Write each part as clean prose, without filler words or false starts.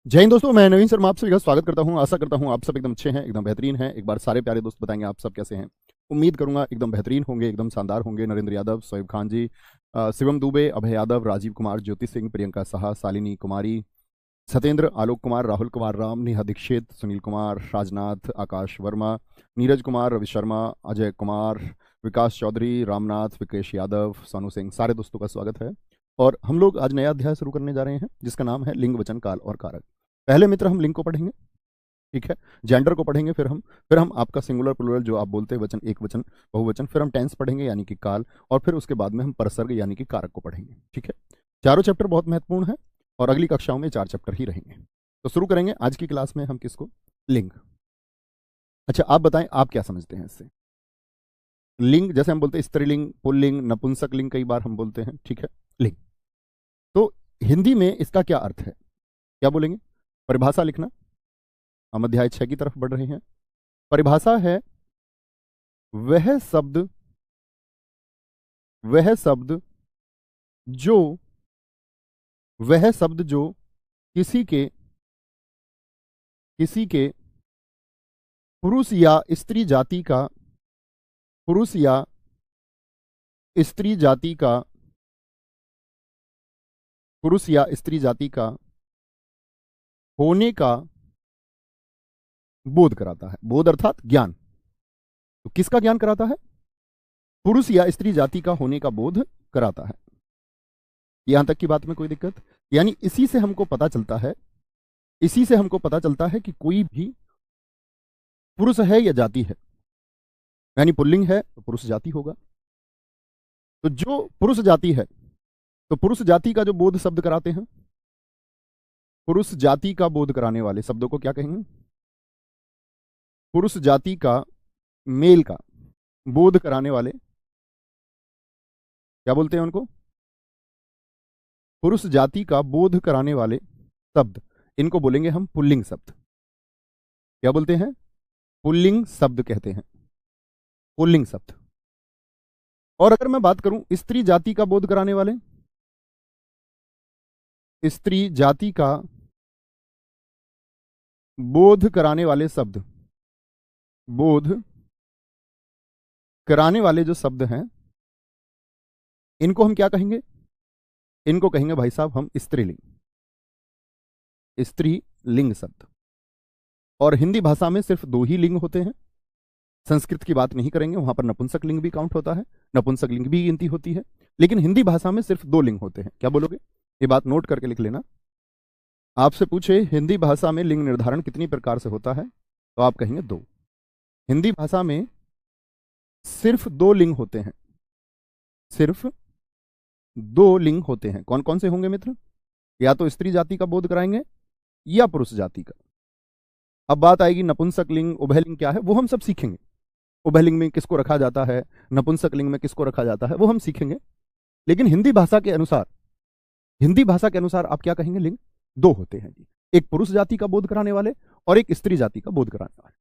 जय हिंद दोस्तों, मैं नवीन शर्मा आप सभी का स्वागत करता हूं। आशा करता हूं आप सब एकदम अच्छे हैं, एकदम बेहतरीन हैं। एक बार सारे प्यारे दोस्त बताएंगे आप सब कैसे हैं। उम्मीद करूंगा एकदम बेहतरीन होंगे, एकदम शानदार होंगे। नरेंद्र यादव, शोएब खान जी, शिवम दुबे, अभय यादव, राजीव कुमार, ज्योति सिंह, प्रियंका साहा, शालिनी कुमारी, सत्येंद्र, आलोक कुमार, राहुल कुमार राम, नेहा दीक्षित, सुनील कुमार, राजनाथ, आकाश वर्मा, नीरज कुमार, रवि शर्मा, अजय कुमार, विकास चौधरी, रामनाथ, विकेश यादव, सोनू सिंह, सारे दोस्तों का स्वागत है। और हम लोग आज नया अध्याय शुरू करने जा रहे हैं जिसका नाम है लिंग, वचन, काल और कारक। पहले मित्र हम लिंग को पढ़ेंगे, ठीक है। जेंडर को पढ़ेंगे, फिर हम आपका सिंगुलर प्लूरल जो आप बोलते हैं, वचन, एक वचन, बहुवचन, फिर हम टेंस पढ़ेंगे यानी कि काल, और फिर उसके बाद में हम परसर्ग यानी कि कारक को पढ़ेंगे, ठीक है। चारों चैप्टर बहुत महत्वपूर्ण है और अगली कक्षाओं में 4 चैप्टर ही रहेंगे। तो शुरू करेंगे आज की क्लास में हम किसको, लिंग। अच्छा आप बताएं, आप क्या समझते हैं इससे। लिंग जैसे हम बोलते हैं स्त्रीलिंग, पुल्लिंग, नपुंसक लिंग कई बार हम बोलते हैं, ठीक है। लिंग तो हिंदी में इसका क्या अर्थ है, क्या बोलेंगे। परिभाषा लिखना। हम अध्याय 6 की तरफ बढ़ रहे हैं। परिभाषा है वह शब्द वह शब्द जो वह शब्द जो किसी के पुरुष या स्त्री जाति का पुरुष या स्त्री जाति का पुरुष या स्त्री जाति का होने का बोध कराता है। बोध अर्थात ज्ञान। तो किसका ज्ञान कराता है, पुरुष या स्त्री जाति का होने का बोध कराता है। यहां तक की बात में कोई दिक्कत, यानी इसी से हमको पता चलता है कि कोई भी पुरुष है या जाति है, यानी पुल्लिंग है तो पुरुष जाति होगा। तो जो पुरुष जाति है, तो पुरुष जाति का जो बोध शब्द कराते हैं, पुरुष जाति का बोध कराने वाले शब्दों को क्या कहेंगे, पुरुष जाति का, मेल का बोध कराने वाले क्या बोलते हैं उनको, पुरुष जाति का बोध कराने वाले शब्द, इनको बोलेंगे हम पुल्लिंग शब्द। क्या बोलते हैं, पुल्लिंग शब्द कहते हैं, पुल्लिंग शब्द। और अगर मैं बात करूं स्त्री जाति का बोध कराने वाले, स्त्री जाति का बोध कराने वाले शब्द, बोध कराने वाले जो शब्द हैं, इनको हम क्या कहेंगे, इनको कहेंगे भाई साहब हम स्त्रीलिंग, स्त्रीलिंग शब्द। और हिंदी भाषा में सिर्फ 2 ही लिंग होते हैं। संस्कृत की बात नहीं करेंगे, वहां पर नपुंसक लिंग भी काउंट होता है, नपुंसक लिंग भी गिनती होती है। लेकिन हिंदी भाषा में सिर्फ 2 लिंग होते हैं। क्या बोलोगे, ये बात नोट करके लिख लेना। आपसे पूछे हिंदी भाषा में लिंग निर्धारण कितनी प्रकार से होता है, तो आप कहेंगे 2। हिंदी भाषा में सिर्फ 2 लिंग होते हैं, सिर्फ 2 लिंग होते हैं। कौन कौन से होंगे मित्र, या तो स्त्री जाति का बोध कराएंगे या पुरुष जाति का। अब बात आएगी नपुंसक लिंग, उभयलिंग क्या है, वो हम सब सीखेंगे। उभयलिंग में किसको रखा जाता है, नपुंसक लिंग में किसको रखा जाता है, वो हम सीखेंगे। लेकिन हिंदी भाषा के अनुसार आप क्या कहेंगे, लिंग 2 होते हैं जी। एक पुरुष जाति का बोध कराने वाले और एक स्त्री जाति का बोध कराने वाले।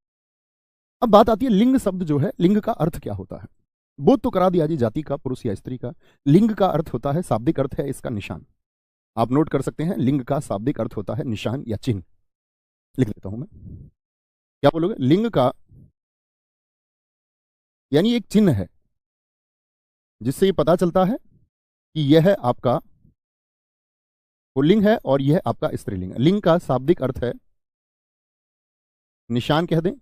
अब बात आती है लिंग शब्द जो है, लिंग का अर्थ क्या होता है। बोध तो करा दिया जी जाति का, पुरुष या स्त्री का। लिंग का अर्थ होता है, शाब्दिक अर्थ है इसका निशान। आप नोट कर सकते हैं, लिंग का शाब्दिक अर्थ होता है निशान या चिन्ह। लिख देता हूं मैं, क्या बोलोगे, लिंग का यानी एक चिन्ह है जिससे ये पता चलता है कि यह आपका पुल्लिंग है और यह आपका स्त्रीलिंग है। लिंग का शाब्दिक अर्थ है निशान, कह दें,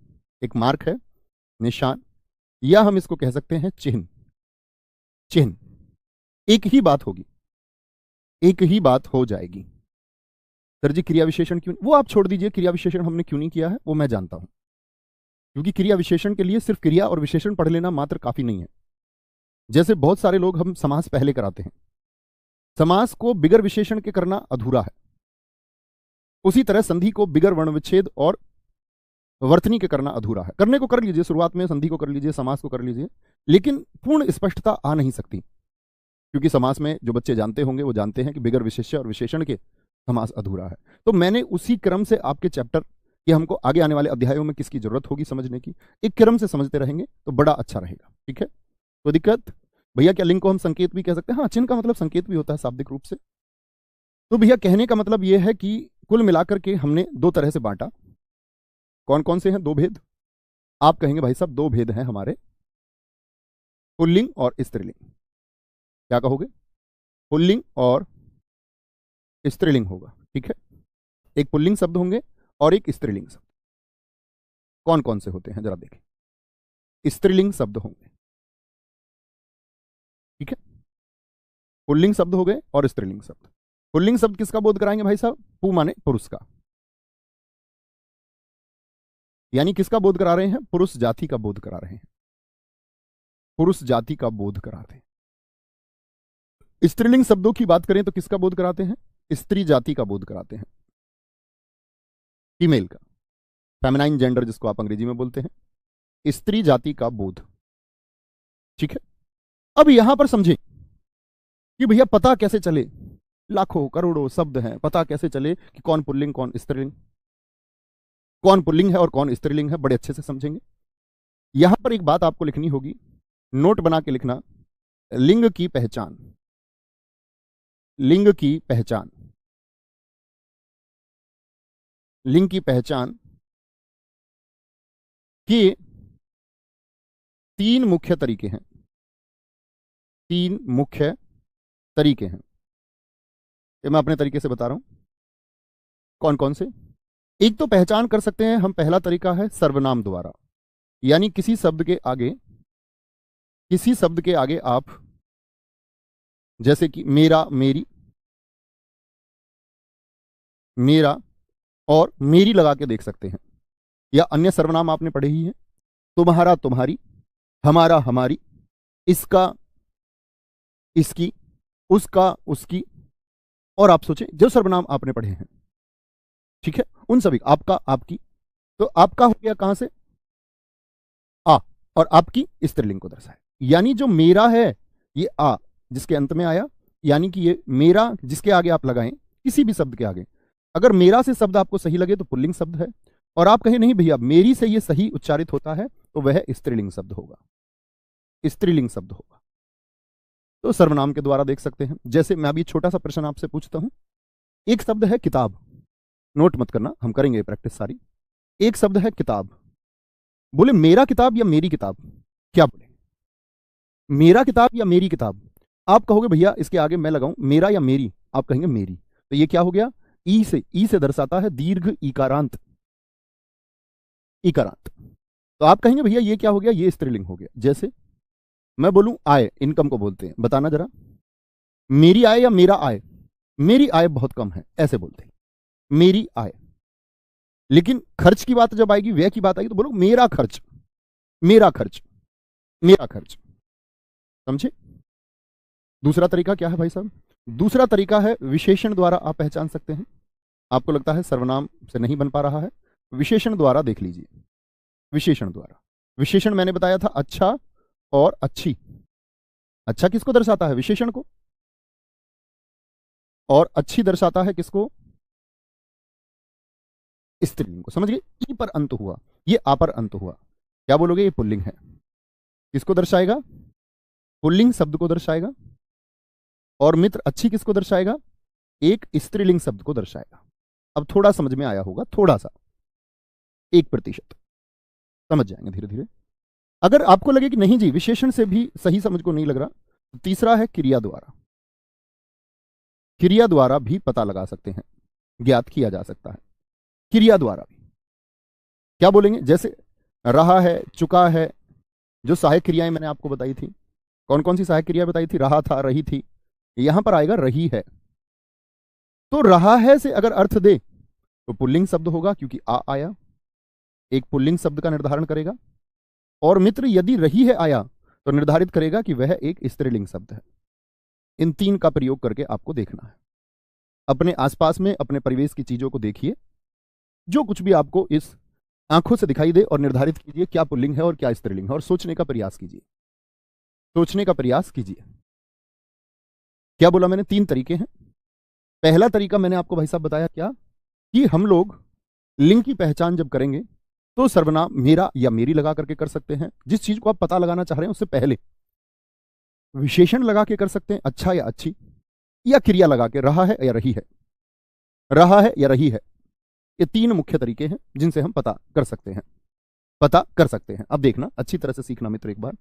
एक मार्क है, निशान, या हम इसको कह सकते हैं चिन्ह। चिन्ह एक ही बात होगी, एक ही बात हो जाएगी। सर जी क्रिया विशेषण क्यों, वो आप छोड़ दीजिए, क्रिया विशेषण हमने क्यों नहीं किया है वो मैं जानता हूं। क्योंकि क्रिया विशेषण के लिए सिर्फ क्रिया और विशेषण पढ़ लेना मात्र काफी नहीं है। जैसे बहुत सारे लोग हम समास पहले कराते हैं, समास को बिगर विशेषण के करना अधूरा है। उसी तरह संधि को बिगर वर्ण विच्छेद और वर्तनी के करना अधूरा है। करने को कर लीजिए, शुरुआत में संधि को कर लीजिए, समास को कर लीजिए, लेकिन पूर्ण स्पष्टता आ नहीं सकती। क्योंकि समास में जो बच्चे जानते होंगे वो जानते हैं कि बिगर विशेष्य और विशेषण के समास अधूरा है। तो मैंने उसी क्रम से आपके चैप्टर कि हमको आगे आने वाले अध्यायों में किसकी जरूरत होगी समझने की, एक क्रम से समझते रहेंगे तो बड़ा अच्छा रहेगा, ठीक है। तो दिक्कत भैया, क्या लिंग को हम संकेत भी कह सकते हैं, हाँ, चिन्ह का मतलब संकेत भी होता है शाब्दिक रूप से। तो भैया कहने का मतलब यह है कि कुल मिलाकर के हमने दो तरह से बांटा। कौन कौन से हैं? दो भेद। आप कहेंगे भाई साहब दो भेद हैं हमारे, पुल्लिंग और स्त्रीलिंग। क्या कहोगे? पुल्लिंग और स्त्रीलिंग होगा, ठीक है। एक पुल्लिंग शब्द होंगे और एक स्त्रीलिंग शब्द। कौन कौन से होते हैं जरा देखें। स्त्रीलिंग शब्द होंगे, ठीक है। पुल्लिंग शब्द हो गए और स्त्रीलिंग शब्द। पुल्लिंग शब्द किसका बोध कराएंगे भाई साहब? पु माने पुरुष का, यानी किसका बोध करा रहे हैं? पुरुष जाति का बोध करा रहे हैं, पुरुष जाति का बोध कराते हैं। स्त्रीलिंग शब्दों की बात करें तो किसका बोध कराते हैं? स्त्री जाति का बोध कराते हैं, फीमेल का, फेमिनाइन जेंडर जिसको आप अंग्रेजी में बोलते हैं, स्त्री जाति का बोध, ठीक है। अब यहां पर समझें कि भैया पता कैसे चले, लाखों करोड़ों शब्द हैं, पता कैसे चले कि कौन पुल्लिंग कौन स्त्रीलिंग, कौन पुल्लिंग है और कौन स्त्रीलिंग है, बड़े अच्छे से समझेंगे। यहां पर एक बात आपको लिखनी होगी, नोट बना के लिखना, लिंग की पहचान, लिंग की पहचान, लिंग की पहचान के तीन मुख्य तरीके हैं, तीन मुख्य तरीके हैं। ये मैं अपने तरीके से बता रहा हूं। कौन कौन से? एक तो पहचान कर सकते हैं हम, पहला तरीका है सर्वनाम द्वारा, यानी किसी शब्द के आगे, किसी शब्द के आगे आप जैसे कि मेरा, मेरी, मेरा और मेरी लगा के देख सकते हैं। या अन्य सर्वनाम आपने पढ़े ही हैं, तुम्हारा, तुम्हारी, हमारा, हमारी, इसका, इसकी, उसका, उसकी, और आप सोचें जो सर्वनाम आपने पढ़े हैं, ठीक है, उन सभी, आपका, आपकी। तो आपका हो गया कहां से? आ, और आपकी स्त्रीलिंग को दर्शाए, यानी जो मेरा है ये आ जिसके अंत में आया, यानी कि ये मेरा जिसके आगे आप लगाएं, किसी भी शब्द के आगे, अगर मेरा से शब्द आपको सही लगे तो पुल्लिंग शब्द है, और आप कहें नहीं भैया मेरी से ये सही उच्चारित होता है तो वह स्त्रीलिंग शब्द होगा, स्त्रीलिंग शब्द होगा। तो सर्वनाम के द्वारा देख सकते हैं। जैसे मैं अभी छोटा सा प्रश्न आपसे पूछता हूं, एक शब्द है किताब, नोट मत करना, हम करेंगे प्रैक्टिस सारी। एक शब्द है किताब, बोले मेरा किताब या मेरी किताब, क्या बोले? मेरा किताब या मेरी किताब? आप कहोगे भैया इसके आगे मैं लगाऊं मेरा या मेरी, आप कहेंगे मेरी, तो ये क्या हो गया? ई से दर्शाता है दीर्घ इकारांत, इकारांत। तो आप कहेंगे भैया ये क्या हो गया? ये स्त्रीलिंग हो गया। जैसे मैं बोलूं आय, इनकम को बोलते हैं, बताना जरा, मेरी आय या मेरा आय? मेरी आय बहुत कम है, ऐसे बोलते हैं, मेरी आय। लेकिन खर्च की बात जब आएगी, व्यय की बात आएगी, तो बोलो मेरा खर्च, मेरा खर्च, मेरा खर्च, समझे? दूसरा तरीका क्या है भाई साहब? दूसरा तरीका है विशेषण द्वारा आप पहचान सकते हैं। आपको लगता है सर्वनाम से नहीं बन पा रहा है, विशेषण द्वारा देख लीजिए। विशेषण द्वारा, विशेषण मैंने बताया था अच्छा और अच्छी। अच्छा किसको दर्शाता है? विशेषण को। और अच्छी दर्शाता है किसको? स्त्रीलिंग को। समझ गए? ई पर अंत हुआ, ये आ पर अंत हुआ, क्या बोलोगे? ये पुल्लिंग है। किसको दर्शाएगा? पुल्लिंग शब्द को दर्शाएगा। और मित्र अच्छी किसको दर्शाएगा? एक स्त्रीलिंग शब्द को दर्शाएगा। अब थोड़ा समझ में आया होगा, थोड़ा सा, 1%, समझ जाएंगे धीरे धीरे। अगर आपको लगे कि नहीं जी विशेषण से भी सही समझ को नहीं लग रहा, तो तीसरा है क्रिया द्वारा। क्रिया द्वारा भी पता लगा सकते हैं, ज्ञात किया जा सकता है क्रिया द्वारा भी। क्या बोलेंगे? जैसे रहा है, चुका है, जो सहायक क्रियाएं मैंने आपको बताई थी, कौन कौन सी सहायक क्रिया बताई थी? रहा था, रही थी, यहां पर आएगा रही है। तो रहा है से अगर अर्थ दे तो पुल्लिंग शब्द होगा, क्योंकि आ आया, एक पुल्लिंग शब्द का निर्धारण करेगा। और मित्र यदि रही है आया तो निर्धारित करेगा कि वह एक स्त्रीलिंग शब्द है। इन तीन का प्रयोग करके आपको देखना है। अपने आसपास में, अपने परिवेश की चीजों को देखिए, जो कुछ भी आपको इस आंखों से दिखाई दे, और निर्धारित कीजिए क्या पुल्लिंग है और क्या स्त्रीलिंग है, और सोचने का प्रयास कीजिए, सोचने का प्रयास कीजिए। क्या बोला मैंने? 3 तरीके हैं। पहला तरीका मैंने आपको भाई साहब बताया क्या, कि हम लोग लिंग की पहचान जब करेंगे तो सर्वनाम मेरा या मेरी लगा करके कर सकते हैं, जिस चीज को आप पता लगाना चाह रहे हैं उससे पहले। विशेषण लगा के कर सकते हैं, अच्छा या अच्छी, या क्रिया लगा के रहा है या रही है। रहा है या रही है। ये तीन मुख्य तरीके हैं जिनसे हम पता कर सकते हैं, पता कर सकते हैं। अब देखना, अच्छी तरह से सीखना मित्र। एक बार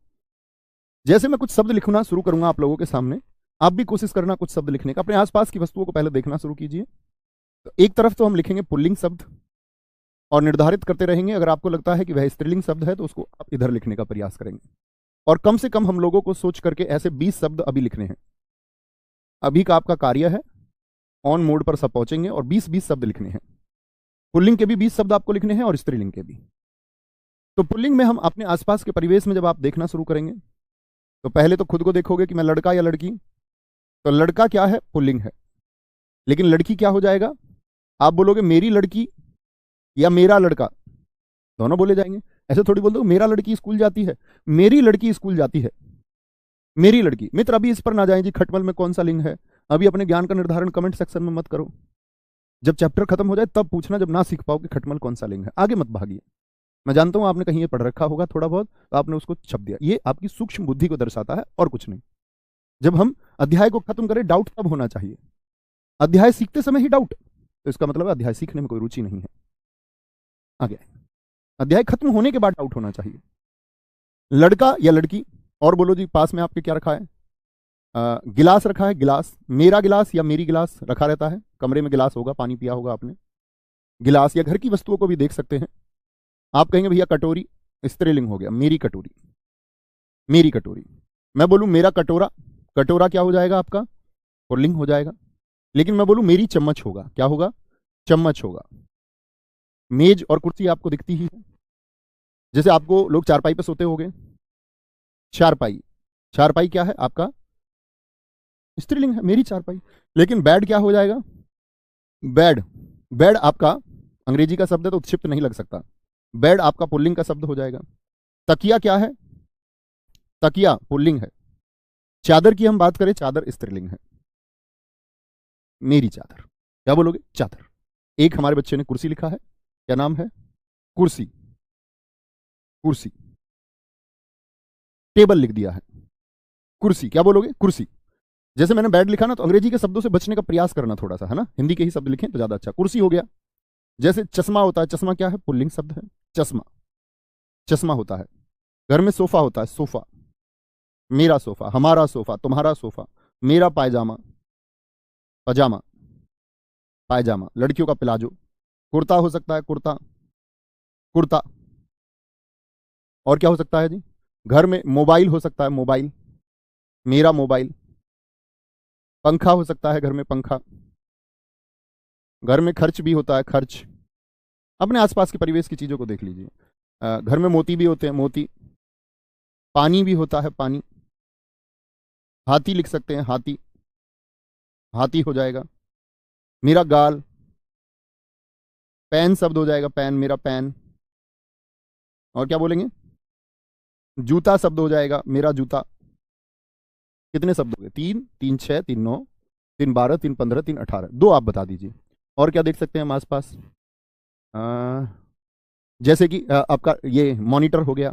जैसे मैं कुछ शब्द लिखना शुरू करूंगा आप लोगों के सामने, आप भी कोशिश करना कुछ शब्द लिखने का। अपने आसपास की वस्तुओं को पहले देखना शुरू कीजिए। तो एक तरफ तो हम लिखेंगे पुल्लिंग शब्द और निर्धारित करते रहेंगे। अगर आपको लगता है कि वह स्त्रीलिंग शब्द है तो उसको आप इधर लिखने का प्रयास करेंगे। और कम से कम हम लोगों को सोच करके ऐसे 20 शब्द अभी लिखने हैं। अभी का आपका कार्य है, ऑन मोड पर सब पहुंचेंगे और 20-20 शब्द लिखने हैं। पुल्लिंग के भी 20 शब्द आपको लिखने हैं और स्त्रीलिंग के भी। तो पुल्लिंग में हम अपने आसपास के परिवेश में जब आप देखना शुरू करेंगे तो पहले तो खुद को देखोगे कि मैं लड़का या लड़की। तो लड़का क्या है? पुल्लिंग है। लेकिन लड़की क्या हो जाएगा? आप बोलोगे मेरी लड़की या मेरा लड़का, दोनों बोले जाएंगे। ऐसे थोड़ी बोल दो मेरा लड़की स्कूल जाती है, मेरी लड़की स्कूल जाती है, मेरी लड़की। मित्र अभी इस पर ना जाएं जी, खटमल में कौन सा लिंग है। अभी अपने ज्ञान का निर्धारण कमेंट सेक्शन में मत करो। जब चैप्टर खत्म हो जाए तब पूछना, जब ना सीख पाओ कि खटमल कौन सा लिंग है। आगे मत भागिए। मैं जानता हूं आपने कहीं ये पढ़ रखा होगा थोड़ा बहुत, तो आपने उसको छप दिया। ये आपकी सूक्ष्म बुद्धि को दर्शाता है और कुछ नहीं। जब हम अध्याय को खत्म करें, डाउट तब होना चाहिए। अध्याय सीखते समय ही डाउट, तो इसका मतलब अध्याय सीखने में कोई रुचि नहीं है। आगे अध्याय खत्म होने के बाद डाउट होना चाहिए। लड़का या लड़की, और बोलो जी पास में आपके क्या रखा है? गिलास रखा है। गिलास, मेरा गिलास या मेरी गिलास रखा रहता है। कमरे में गिलास होगा, पानी पिया होगा आपने। गिलास या घर की वस्तुओं को भी देख सकते हैं। आप कहेंगे भैया कटोरी, स्त्रीलिंग हो गया। मेरी कटोरी, मेरी कटोरी। मैं बोलूं मेरा कटोरा, कटोरा क्या हो जाएगा आपका? पुल्लिंग हो जाएगा। लेकिन मैं बोलूं मेरी चम्मच होगा, क्या होगा? चम्मच होगा। मेज और कुर्सी आपको दिखती ही है। जैसे आपको लोग चारपाई पे सोते होंगे, चारपाई, चारपाई क्या है आपका? स्त्रीलिंग है, मेरी चारपाई। लेकिन बेड क्या हो जाएगा? बेड, बेड आपका अंग्रेजी का शब्द है तो उत्क्षिप्त नहीं लग सकता। बेड आपका पुल्लिंग का शब्द हो जाएगा। तकिया क्या है? तकिया पुल्लिंग है। चादर की हम बात करें, चादर स्त्रीलिंग है। मेरी चादर, क्या बोलोगे? चादर। एक हमारे बच्चे ने कुर्सी लिखा है, क्या नाम है? कुर्सी, कुर्सी। टेबल लिख दिया है, कुर्सी, क्या बोलोगे? कुर्सी। जैसे मैंने बेड लिखा ना, तो अंग्रेजी के शब्दों से बचने का प्रयास करना थोड़ा सा, है ना। हिंदी के ही शब्द लिखें तो ज्यादा अच्छा। कुर्सी हो गया। जैसे चश्मा होता है, चश्मा क्या है? पुल्लिंग शब्द है। चश्मा, चश्मा होता है। घर में सोफा होता है, सोफा। मेरा सोफा, हमारा सोफा, तुम्हारा सोफा। मेरा पायजामा, पजामा, पायजामा। लड़कियों का प्लाजो। कुर्ता हो सकता है, कुर्ता, कुर्ता। और क्या हो सकता है जी? घर में मोबाइल हो सकता है, मोबाइल, मेरा मोबाइल। पंखा हो सकता है घर में, पंखा। घर में खर्च भी होता है, खर्च। अपने आसपास के परिवेश की चीजों को देख लीजिए। घर में मोती भी होते हैं, मोती। पानी भी होता है, पानी। हाथी लिख सकते हैं, हाथी, हाथी हो जाएगा। मेरा गाल, पेन शब्द हो जाएगा, पेन, मेरा पेन। और क्या बोलेंगे? जूता शब्द हो जाएगा, मेरा जूता। कितने शब्द हो गए? 3, 3 6, 3 9, 3 12, 3 15, 3 18। दो आप बता दीजिए। और क्या देख सकते हैं हम आसपास? जैसे कि आपका ये मॉनिटर हो गया,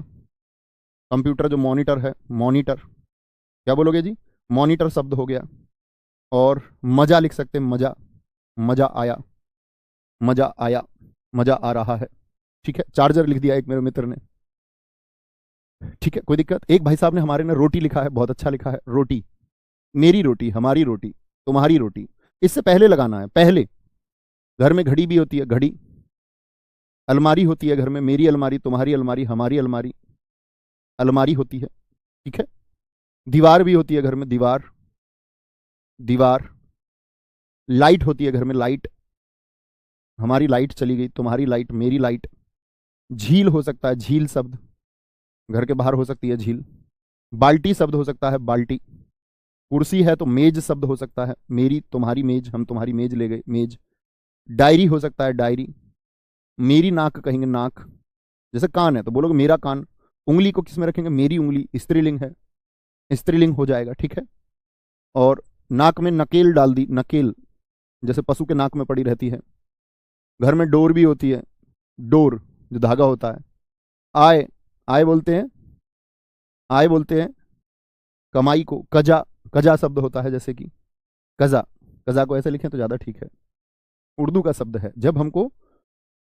कंप्यूटर जो मॉनिटर है, मॉनिटर। क्या बोलोगे जी? मॉनिटर शब्द हो गया। और मजा लिख सकते हैं, मजा, मजा आया, मजा आया, मजा आ रहा है। ठीक है। चार्जर लिख दिया एक मेरे मित्र ने। ठीक है, कोई दिक्कत? एक भाई साहब ने हमारे ने रोटी लिखा है, बहुत अच्छा लिखा है, रोटी। मेरी रोटी, हमारी रोटी, तुम्हारी रोटी। इससे पहले लगाना है, पहले। घर में घड़ी भी होती है, घड़ी। अलमारी होती है घर में, मेरी अलमारी, तुम्हारी अलमारी, हमारी अलमारी, अलमारी होती है। ठीक है। दीवार भी होती है घर में, दीवार, दीवार। लाइट होती है घर में, लाइट। हमारी लाइट चली गई, तुम्हारी लाइट, मेरी लाइट। झील हो सकता है, झील शब्द, घर के बाहर हो सकती है झील। बाल्टी शब्द हो सकता है, बाल्टी। कुर्सी है तो मेज शब्द हो सकता है, मेरी तुम्हारी मेज, हम तुम्हारी मेज ले गए, मेज। डायरी हो सकता है, डायरी। मेरी नाक कहेंगे, नाक। जैसे कान है तो बोलोगे मेरा कान। उंगली को किस में रखेंगे? मेरी उंगली, स्त्रीलिंग है, स्त्रीलिंग हो जाएगा। ठीक है। और नाक में नकेल डाल दी, नकेल, जैसे पशु के नाक में पड़ी रहती है। घर में डोर भी होती है, डोर, जो धागा होता है। आय, आय बोलते हैं, आय बोलते हैं कमाई को। कजा, कजा शब्द होता है, जैसे कि कजा, कजा को ऐसे लिखें तो ज्यादा ठीक है। उर्दू का शब्द है। जब हमको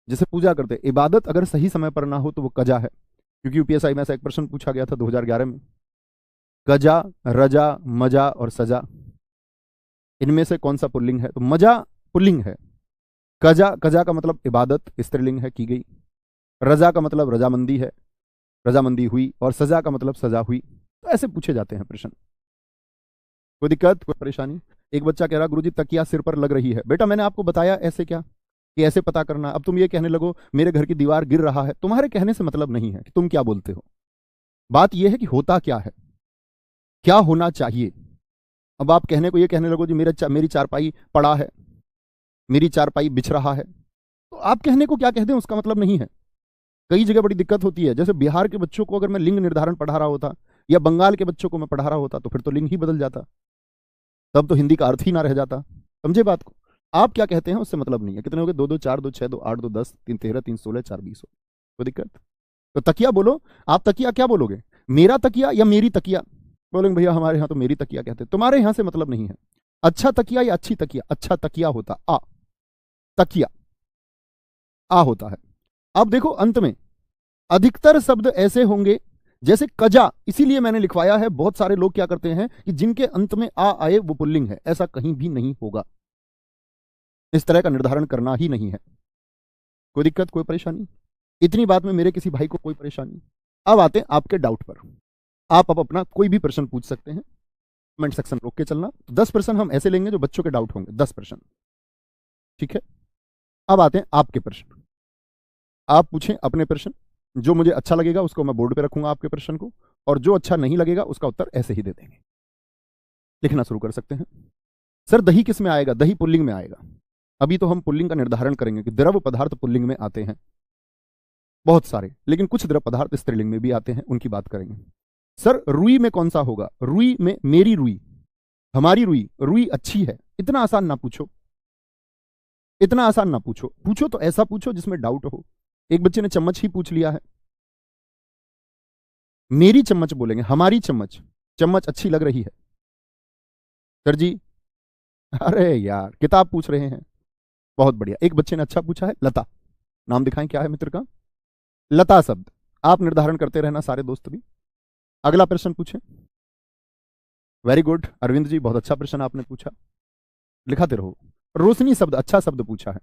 जैसे पूजा करते, इबादत अगर सही समय पर ना हो तो वो कजा है, क्योंकि यूपीएसआई में ऐसा एक प्रश्न पूछा गया था 2011 में। कजा, रजा, मजा और सजा, इनमें से कौन सा पुल्लिंग है? तो मजा पुल्लिंग है। कजा, कजा का मतलब इबादत स्त्रीलिंग है, की गई। रजा का मतलब रजामंदी है, रजामंदी हुई। और सजा का मतलब सजा हुई। तो ऐसे पूछे जाते हैं प्रश्न। कोई दिक्कत, कोई परेशानी? एक बच्चा कह रहा गुरुजी तकिया सिर पर लग रही है। बेटा मैंने आपको बताया ऐसे क्या, कि ऐसे पता करना। अब तुम ये कहने लगो मेरे घर की दीवार गिर रहा है। तुम्हारे कहने से मतलब नहीं है कि तुम क्या बोलते हो, बात यह है कि होता क्या है, क्या होना चाहिए। अब आप कहने को ये कहने लगो जी मेरी चारपाई पड़ा है, मेरी चारपाई बिछ रहा है, तो आप कहने को क्या कहते हैं उसका मतलब नहीं है। कई जगह बड़ी दिक्कत होती है। जैसे बिहार के बच्चों को अगर मैं लिंग निर्धारण पढ़ा रहा होता, या बंगाल के बच्चों को मैं पढ़ा रहा होता, तो फिर तो लिंग ही बदल जाता, तब तो हिंदी का अर्थ ही ना रह जाता। समझे बात को? आप क्या कहते हैं उससे मतलब नहीं है। कितने हो गए? 2 2 4 2 6 2 8 2 10 3 13 3 16 4 20 हो। कोई दिक्कत? तो तकिया बोलो। आप तकिया क्या बोलोगे? मेरा तकिया या मेरी तकिया? बोलेंगे भैया हमारे यहाँ तो मेरी तकिया कहते हैं। तुम्हारे यहाँ से मतलब नहीं है। अच्छा तकिया या अच्छी तकिया? अच्छा तकिया होता आ, तकिया आ होता है। अब देखो अंत में अधिकतर शब्द ऐसे होंगे जैसे कजा, इसीलिए मैंने लिखवाया है। बहुत सारे लोग क्या करते हैं कि जिनके अंत में आ आए वो पुल्लिंग है। ऐसा कहीं भी नहीं होगा। इस तरह का निर्धारण करना ही नहीं है। कोई दिक्कत, कोई परेशानी? इतनी बात में मेरे किसी भाई को कोई परेशानी? अब आते हैं आपके डाउट पर। आप अब अपना कोई भी प्रश्न पूछ सकते हैं, कमेंट सेक्शन रोक के चलना। तो 10% हम ऐसे लेंगे जो बच्चों के डाउट होंगे, 10%। ठीक है, अब आते हैं आपके प्रश्न। आप पूछें अपने प्रश्न। जो मुझे अच्छा लगेगा उसको मैं बोर्ड पे रखूंगा आपके प्रश्न को, और जो अच्छा नहीं लगेगा उसका उत्तर ऐसे ही दे देंगे। लिखना शुरू कर सकते हैं। सर दही किस में आएगा? दही पुल्लिंग में आएगा। अभी तो हम पुल्लिंग का निर्धारण करेंगे कि द्रव पदार्थ पुल्लिंग में आते हैं बहुत सारे, लेकिन कुछ द्रव पदार्थ स्त्रीलिंग में भी आते हैं, उनकी बात करेंगे। सर रुई में कौन सा होगा? रुई में मेरी रुई, हमारी रुई, रुई अच्छी है। इतना आसान ना पूछो, इतना आसान ना पूछो। पूछो तो ऐसा पूछो जिसमें डाउट हो। एक बच्चे ने चम्मच ही पूछ लिया है। मेरी चम्मच बोलेंगे, हमारी चम्मच, चम्मच अच्छी लग रही है। सर जी अरे यार किताब पूछ रहे हैं, बहुत बढ़िया। एक बच्चे ने अच्छा पूछा है, लता। नाम दिखाएं क्या है मित्र का? लता शब्द। आप निर्धारण करते रहना सारे दोस्त भी। अगला प्रश्न पूछें। वेरी गुड अरविंद जी, बहुत अच्छा प्रश्न आपने पूछा, लिखाते रहो। रोशनी शब्द, अच्छा शब्द पूछा है।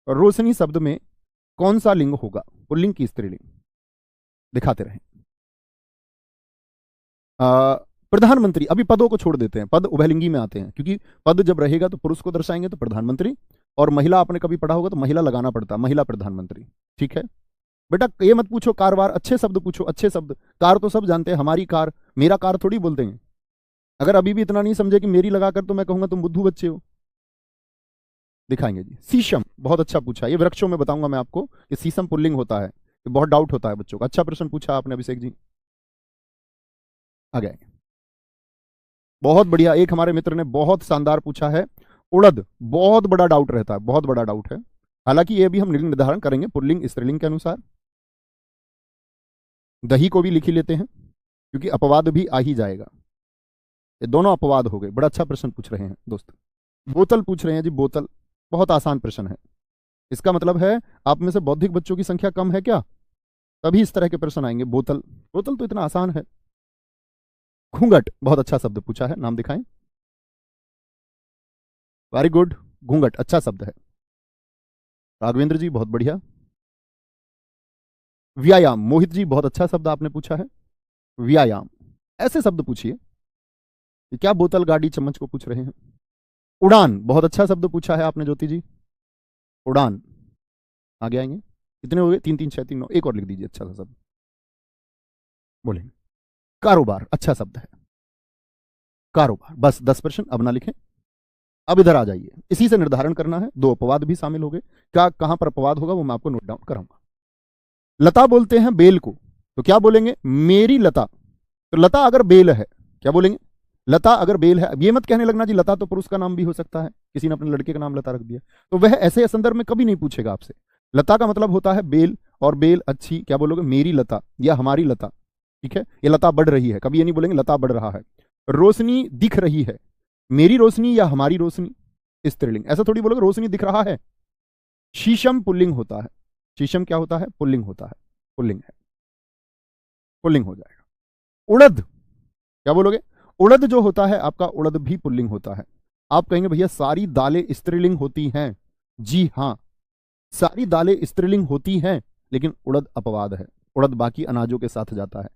रोशनी शब्द में कौन सा लिंग होगा? पुल्लिंग की स्त्रीलिंग? दिखाते रहें। प्रधानमंत्री, अभी पदों को छोड़ देते हैं, पद उभयलिंगी में आते हैं, क्योंकि पद जब रहेगा तो पुरुष को दर्शाएंगे तो प्रधानमंत्री, और महिला आपने कभी पढ़ा होगा तो महिला लगाना पड़ता, महिला प्रधानमंत्री। ठीक है बेटा, ये मत पूछो कार वार, अच्छे शब्द पूछो, अच्छे शब्द। कार तो सब जानते हैं, हमारी कार, मेरा कार थोड़ी बोलते हैं। अगर अभी भी इतना नहीं समझे कि मेरी लगाकर, तो मैं कहूंगा तुम बुद्धू बच्चे हो। दिखाएंगे जी। शीशम, बहुत अच्छा पूछा। ये वृक्षों में बताऊंगा मैं आपको कि शीशम पुल्लिंग होता है। ये बहुत डाउट होता है बच्चों का। अच्छा प्रश्न पूछा आपने अभिषेक जी, आ गए, बहुत बढ़िया। एक हमारे मित्र ने बहुत शानदार पूछा है, उड़द। बहुत बड़ा डाउट रहता है, बहुत बड़ा डाउट है। हालांकि ये भी हम निर्धारण करेंगे पुल्लिंग स्त्रीलिंग के अनुसार। दही को भी लिख ही लेते हैं, क्योंकि अपवाद भी आ ही जाएगा। ये दोनों अपवाद हो गए। बड़ा अच्छा प्रश्न पूछ रहे हैं दोस्त। बोतल पूछ रहे हैं जी, बोतल। बहुत आसान प्रश्न है। इसका मतलब है आप में से बौद्धिक बच्चों की संख्या कम है क्या, तभी इस तरह के प्रश्न आएंगे। बोतल, बोतल तो इतना आसान है। घूंघट, बहुत अच्छा शब्द पूछा है, नाम दिखाएं। वेरी गुड, घूंघट अच्छा शब्द है। राघवेंद्र जी बहुत बढ़िया। व्यायाम, मोहित जी बहुत अच्छा शब्द आपने पूछा है, व्यायाम। ऐसे शब्द पूछिए। क्या बोतल, गाड़ी, चम्मच को पूछ रहे हैं। उड़ान, बहुत अच्छा शब्द पूछा है आपने ज्योति जी, उड़ान। आगे आएंगे। कितने हो गए? 3 3 6 3 9। एक और लिख दीजिए अच्छा सा शब्द, बोलेंगे। कारोबार, अच्छा शब्द है, कारोबार। बस 10%। अब ना लिखें, अब इधर आ जाइए। इसी से निर्धारण करना है। 2 अपवाद भी शामिल हो गए। क्या कहां पर अपवाद होगा वो मैं आपको नोट डाउन कराऊंगा। लता बोलते हैं बेल को, तो क्या बोलेंगे? मेरी लता। तो लता अगर बेल है, क्या बोलेंगे? लता अगर बेल है। अब ये मत कहने लगना जी लता तो पुरुष का नाम भी हो सकता है, किसी ने अपने लड़के का नाम लता रख दिया, तो वह ऐसे संदर्भ में कभी नहीं पूछेगा आपसे। लता का मतलब होता है बेल, और बेल अच्छी, क्या बोलोगे? मेरी लता या हमारी लता। ठीक है, ये लता बढ़ रही है, कभी ये नहीं बोलेंगे लता बढ़ रहा है। रोशनी दिख रही है, मेरी रोशनी या हमारी रोशनी। स्त्रीलिंग। ऐसा थोड़ी बोलोगे रोशनी दिख रहा है। शीशम पुल्लिंग होता है। शीशम क्या होता है? पुल्लिंग होता है। पुल्लिंग है, पुल्लिंग हो जाएगा। उड़द, क्या बोलोगे? उड़द जो होता है आपका, उड़द भी पुल्लिंग होता है। आप कहेंगे भैया सारी दालें स्त्रीलिंग होती हैं। जी हां, सारी दालें स्त्रीलिंग होती हैं, लेकिन उड़द अपवाद है। उड़द बाकी अनाजों के साथ जाता है।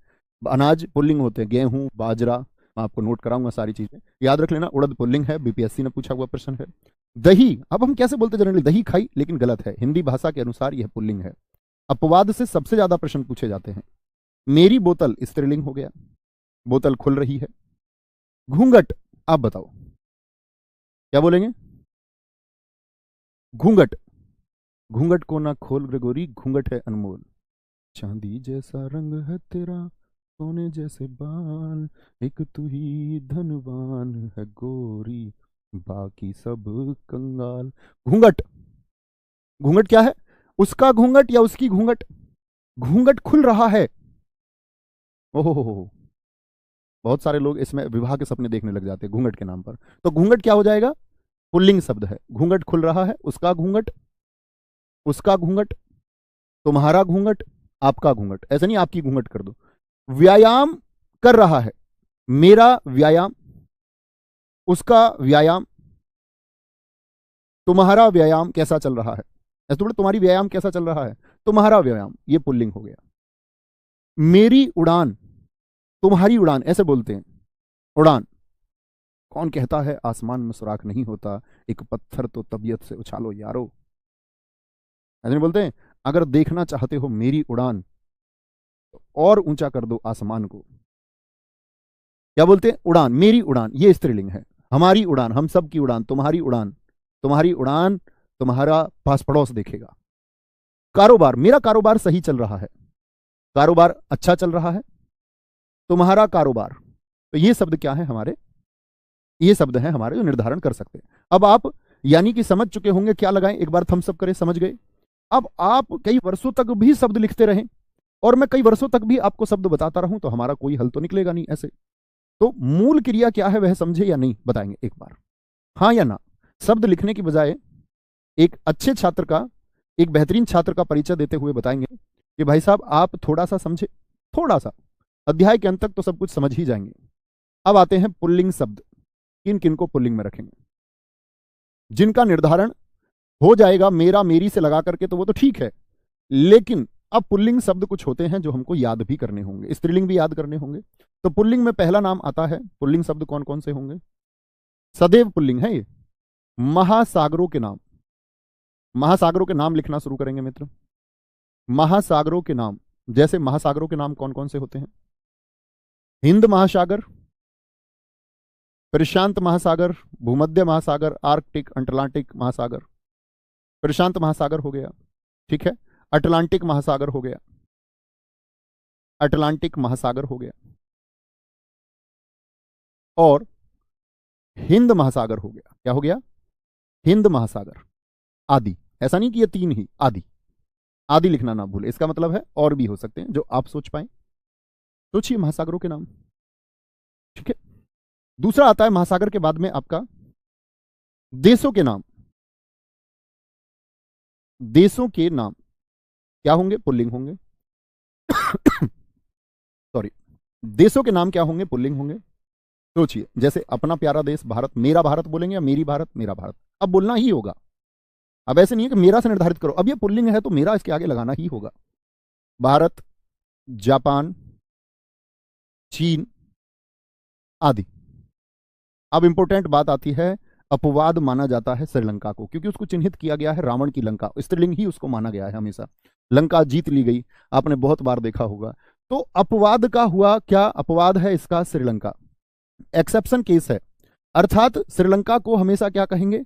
अनाज पुल्लिंग होते हैं, गेहूं, बाजरा, मैं आपको नोट कराऊंगा सारी चीजें, याद रख लेना। उड़द पुल्लिंग है, बीपीएससी ने पूछा हुआ प्रश्न है। दही, अब हम कैसे बोलते जनरली दही खाई, लेकिन गलत है, हिंदी भाषा के अनुसार यह पुल्लिंग है। अपवाद से सबसे ज्यादा प्रश्न पूछे जाते हैं। मेरी बोतल स्त्रीलिंग हो गया, बोतल खुल रही है। घूंघट, आप बताओ क्या बोलेंगे? घूंघट, घूंघट को ना खोल ग्रेगोरी, घूंघट है अनमोल। चांदी जैसा रंग है तेरा, सोने जैसे बाल, एक तू ही धनवान है गोरी, बाकी सब कंगाल। घूंघट, घूंघट क्या है? उसका घूंघट या उसकी घूंघट? घूंघट खुल रहा है। ओहो, बहुत सारे लोग इसमें विवाह के सपने देखने लग जाते हैं घूंघट के नाम पर। तो घूंघट क्या हो जाएगा? पुल्लिंग शब्द है। घूंघट खुल रहा है, उसका घूंघट, उसका घूंघट, तुम्हारा घूंघट, आपका घूंघट। ऐसा नहीं आपकी घूंघट कर दो। व्यायाम कर रहा है, मेरा व्यायाम, उसका व्यायाम, तुम्हारा व्यायाम कैसा चल रहा है। ऐसे बोले तुम्हारी व्यायाम कैसा चल रहा है, तुम्हारा व्यायाम, ये पुल्लिंग हो गया। मेरी उड़ान, तुम्हारी उड़ान, ऐसे बोलते हैं। उड़ान, कौन कहता है आसमान में सुराख नहीं होता, एक पत्थर तो तबीयत से उछालो यारो। ऐसे नहीं बोलते हैं? अगर देखना चाहते हो मेरी उड़ान, तो और ऊंचा कर दो आसमान को। क्या बोलते हैं? उड़ान, मेरी उड़ान, ये स्त्रीलिंग है। हमारी उड़ान, हम सब की उड़ान, तुम्हारी उड़ान, तुम्हारी उड़ान, तुम्हारा पास पड़ोस देखेगा। कारोबार, मेरा कारोबार सही चल रहा है, कारोबार अच्छा चल रहा है, तुम्हारा कारोबार। तो ये शब्द क्या है हमारे? ये शब्द हैं हमारे जो निर्धारण कर सकते हैं। अब आप यानी कि समझ चुके होंगे, क्या लगाएं, एक बार थम्स अप करें, समझ गए। अब आप कई वर्षों तक भी शब्द लिखते रहें और मैं कई वर्षों तक भी आपको शब्द बताता रहूं, तो हमारा कोई हल तो निकलेगा नहीं ऐसे। तो मूल क्रिया क्या है वह समझे या नहीं, बताएंगे एक बार, हाँ या ना। शब्द लिखने की बजाय एक अच्छे छात्र का, एक बेहतरीन छात्र का परिचय देते हुए बताएंगे कि भाई साहब आप थोड़ा सा समझे, थोड़ा सा, अध्याय के अंत तक तो सब कुछ समझ ही जाएंगे। अब आते हैं पुल्लिंग शब्द, किन किन को पुल्लिंग में रखेंगे। जिनका निर्धारण हो जाएगा मेरा मेरी से लगा करके तो वो तो ठीक है, लेकिन अब पुल्लिंग शब्द कुछ होते हैं जो हमको याद भी करने होंगे, स्त्रीलिंग भी याद करने होंगे। तो पुल्लिंग में पहला नाम आता है, पुल्लिंग शब्द कौन कौन से होंगे? सदैव पुल्लिंग है ये। महासागरों के नाम, महासागरों के नाम लिखना शुरू करेंगे मित्र। महासागरों के नाम, जैसे महासागरों के नाम कौन कौन से होते हैं? हिंद महासागर, प्रशांत महासागर, भूमध्य महासागर, आर्कटिक, अटलांटिक महासागर। प्रशांत महासागर हो गया, ठीक है। अटलांटिक महासागर हो गया, अटलांटिक महासागर हो गया, और हिंद महासागर हो गया। क्या हो गया? हिंद महासागर आदि। ऐसा नहीं कि ये तीन ही, आदि, आदि लिखना ना भूले, इसका मतलब है और भी हो सकते हैं जो आप सोच पाए। सोचिए महासागरों के नाम, ठीक है। दूसरा आता है महासागर के बाद में आपका देशों के नाम। देशों के नाम क्या होंगे? पुल्लिंग होंगे। सॉरी, देशों के नाम क्या होंगे? पुल्लिंग होंगे। सोचिए, जैसे अपना प्यारा देश भारत, मेरा भारत बोलेंगे या मेरी भारत, मेरा भारत, अब बोलना ही होगा। अब ऐसे नहीं है कि मेरा से निर्धारित करो, अब ये पुल्लिंग है तो मेरा इसके आगे लगाना ही होगा। भारत, जापान, चीन आदि। अब इंपॉर्टेंट बात आती है, अपवाद माना जाता है श्रीलंका को, क्योंकि उसको चिन्हित किया गया है रावण की लंका, स्त्रीलिंग ही उसको माना गया है हमेशा। लंका जीत ली गई, आपने बहुत बार देखा होगा। तो अपवाद का हुआ क्या? अपवाद है इसका श्रीलंका, एक्सेप्शन केस है। अर्थात श्रीलंका को हमेशा क्या कहेंगे?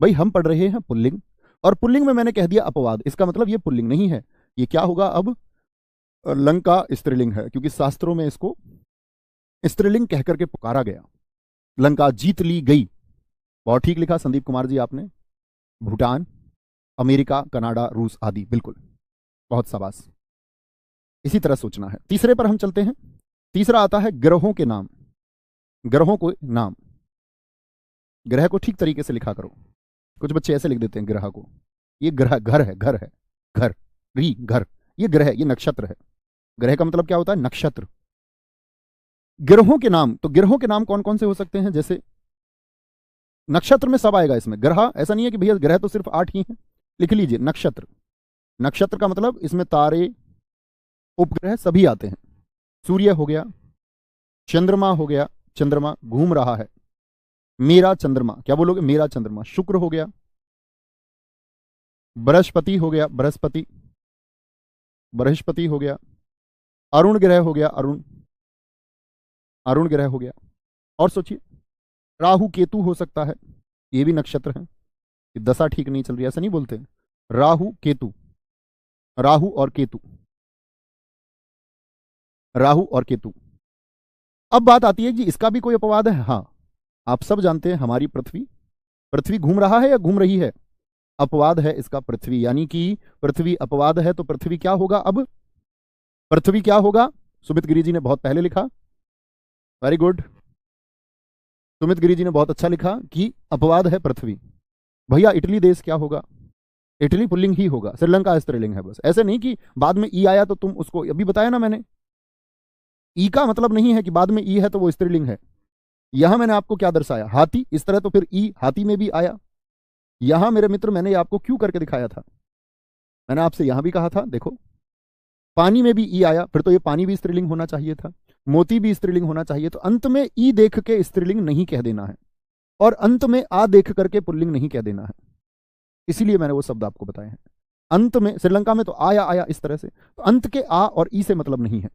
भाई हम पढ़ रहे हैं पुल्लिंग, और पुल्लिंग में मैंने कह दिया अपवाद, इसका मतलब ये पुल्लिंग नहीं है। ये क्या होगा अब? लंका स्त्रीलिंग है, क्योंकि शास्त्रों में इसको स्त्रीलिंग कहकर के पुकारा गया। लंका जीत ली गई, बहुत ठीक लिखा संदीप कुमार जी आपने। भूटान, अमेरिका, कनाडा, रूस आदि, बिल्कुल, बहुत शाबाश। इसी तरह सोचना है। तीसरे पर हम चलते हैं। तीसरा आता है ग्रहों के नाम। ग्रहों को नाम, ग्रह को ठीक तरीके से लिखा करो। कुछ बच्चे ऐसे लिख देते हैं ग्रह को, ये ग्रह घर है, घर है, घर, री घर, ये ग्रह, ये नक्षत्र है। ग्रह का मतलब क्या होता है? नक्षत्र। ग्रहों के नाम, तो ग्रहों के नाम कौन कौन से हो सकते हैं? जैसे नक्षत्र में सब आएगा इसमें, ग्रह ऐसा नहीं है कि भैया ग्रह तो सिर्फ 8 ही हैं। लिख लीजिए नक्षत्र। नक्षत्र का मतलब इसमें तारे, उपग्रह सभी आते हैं। सूर्य हो गया, चंद्रमा हो गया, चंद्रमा घूम रहा है, मेरा चंद्रमा, क्या बोलोगे? मेरा चंद्रमा। शुक्र हो गया, बृहस्पति हो गया, बृहस्पति, बृहस्पति हो गया, अरुण ग्रह हो गया, अरुण, अरुण ग्रह हो गया। और सोचिए, राहु केतु हो सकता है, ये भी नक्षत्र है। दशा ठीक नहीं चल रही, ऐसा नहीं बोलते? राहु केतु, राहु और केतु, राहु और केतु। अब बात आती है कि इसका भी कोई अपवाद है? हाँ, आप सब जानते हैं हमारी पृथ्वी, पृथ्वी घूम रहा है या घूम रही है? अपवाद है इसका पृथ्वी, यानी कि पृथ्वी अपवाद है, तो पृथ्वी क्या होगा? अब पृथ्वी क्या होगा? सुमित गिरी जी ने बहुत पहले लिखा, वेरी गुड, सुमित गिरी जी ने बहुत अच्छा लिखा कि अपवाद है पृथ्वी। भैया इटली देश क्या होगा? इटली पुल्लिंग ही होगा, श्रीलंका स्त्रीलिंग है। बस ऐसे नहीं कि बाद में ई आया तो तुम उसको, अभी बताया ना मैंने, ई का मतलब नहीं है कि बाद में ई है तो वो स्त्रीलिंग है। यहां मैंने आपको क्या दर्शाया? हाथी, इस तरह तो फिर ई हाथी में भी आया। यहां मेरे मित्र मैंने आपको क्यों करके दिखाया था? मैंने आपसे यहां भी कहा था, देखो पानी में भी ई आया, फिर तो ये पानी भी स्त्रीलिंग होना चाहिए था, मोती भी स्त्रीलिंग होना चाहिए। तो अंत में ई देख के स्त्रीलिंग नहीं कह देना है, और अंत में आ देख करके पुल्लिंग नहीं कह देना है। इसीलिए मैंने वो शब्द आपको बताए हैं। अंत में, श्रीलंका में तो आया आया इस तरह से, तो अंत के आ और ई से मतलब नहीं है,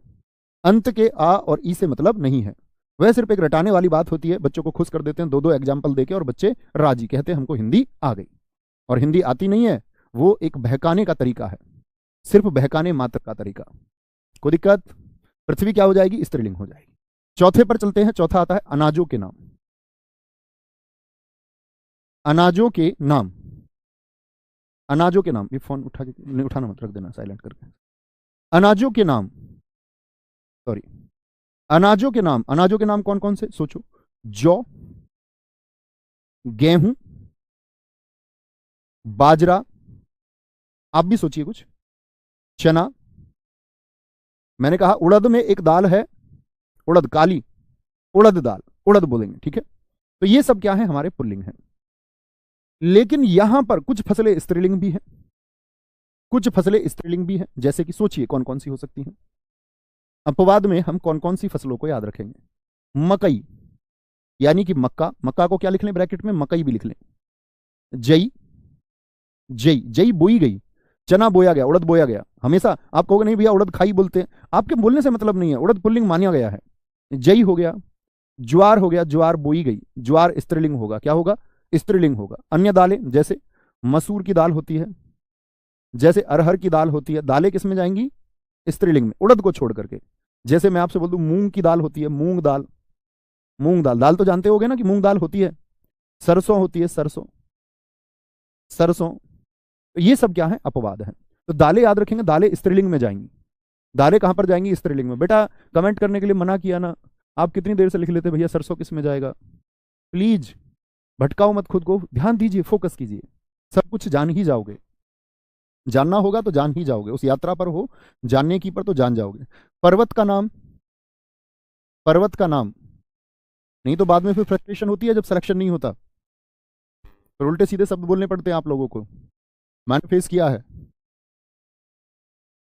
अंत के आ और ई से मतलब नहीं है। वह सिर्फ एक रटाने वाली बात होती है, बच्चों को खुश कर देते हैं दो दो एग्जाम्पल देके, और बच्चे राजी, कहते हैं हमको हिंदी आ गई। और हिंदी आती नहीं है, वो एक बहकाने का तरीका है, सिर्फ बहकाने मात्र का तरीका। कोई दिक्कत? पृथ्वी क्या हो जाएगी? स्त्रीलिंग हो जाएगी। चौथे पर चलते हैं। चौथा आता है अनाजों के नाम। अनाजों के नाम, अनाजों के नाम, ये फोन उठा के नहीं, उठाना मत, रख देना साइलेंट करके। अनाजों के नाम, सॉरी, अनाजों के नाम, अनाजों के नाम कौन कौन से? सोचो, जौ, गेहूं, बाजरा, आप भी सोचिए कुछ, चना। मैंने कहा उड़द में एक दाल है, उड़द, काली उड़द दाल, उड़द बोलेंगे, ठीक है? तो ये सब क्या है? हमारे पुल्लिंग है। लेकिन यहां पर कुछ फसलें स्त्रीलिंग भी हैं, कुछ फसलें स्त्रीलिंग भी हैं। जैसे कि सोचिए कौन कौन सी हो सकती हैं? अपवाद में हम कौन कौन सी फसलों को याद रखेंगे? मकई, यानी कि मक्का, मक्का को क्या लिख लें ब्रैकेट में? मकई भी लिख लें। जई, जई, जई बोई गई, चना बोया गया, उड़द बोया गया। हमेशा आप कहोगे नहीं भैया उड़द खाई बोलते हैं, आपके बोलने से मतलब नहीं है, उड़द पुल्लिंग माना गया है। जई हो गया, ज्वार हो गया, ज्वार बोई गई, ज्वार स्त्रीलिंग होगा, क्या होगा? स्त्रीलिंग होगा। अन्य दालें, जैसे मसूर की दाल होती है, जैसे अरहर की दाल होती है, दालें किस में जाएंगी? स्त्रीलिंग में, उड़द को छोड़ करके। जैसे मैं आपसे बोल दूं मूंग की दाल होती है, मूंग दाल, मूंग दाल, दाल तो जानते होगे ना कि मूंग दाल होती है। सरसों होती है, सरसों, सरसों। तो ये सब क्या है? अपवाद है। तो दालें याद रखेंगे, दालें स्त्रीलिंग में जाएंगी। दालें कहां पर जाएंगी? स्त्रीलिंग में। बेटा कमेंट करने के लिए मना किया ना, आप कितनी देर से लिख लेते भैया सरसों किस में जाएगा? प्लीज भटकाओ मत खुद को, ध्यान दीजिए, फोकस कीजिए, सब कुछ जान ही जाओगे। जानना होगा तो जान ही जाओगे, उस यात्रा पर हो, जानने की पर तो जान जाओगे। पर्वत का नाम, पर्वत का नाम, नहीं तो बाद में फिर फ्रस्ट्रेशन होती है जब सिलेक्शन नहीं होता, फिर उल्टे सीधे शब्द बोलने पड़ते हैं आप लोगों को। मैंने फेस किया है,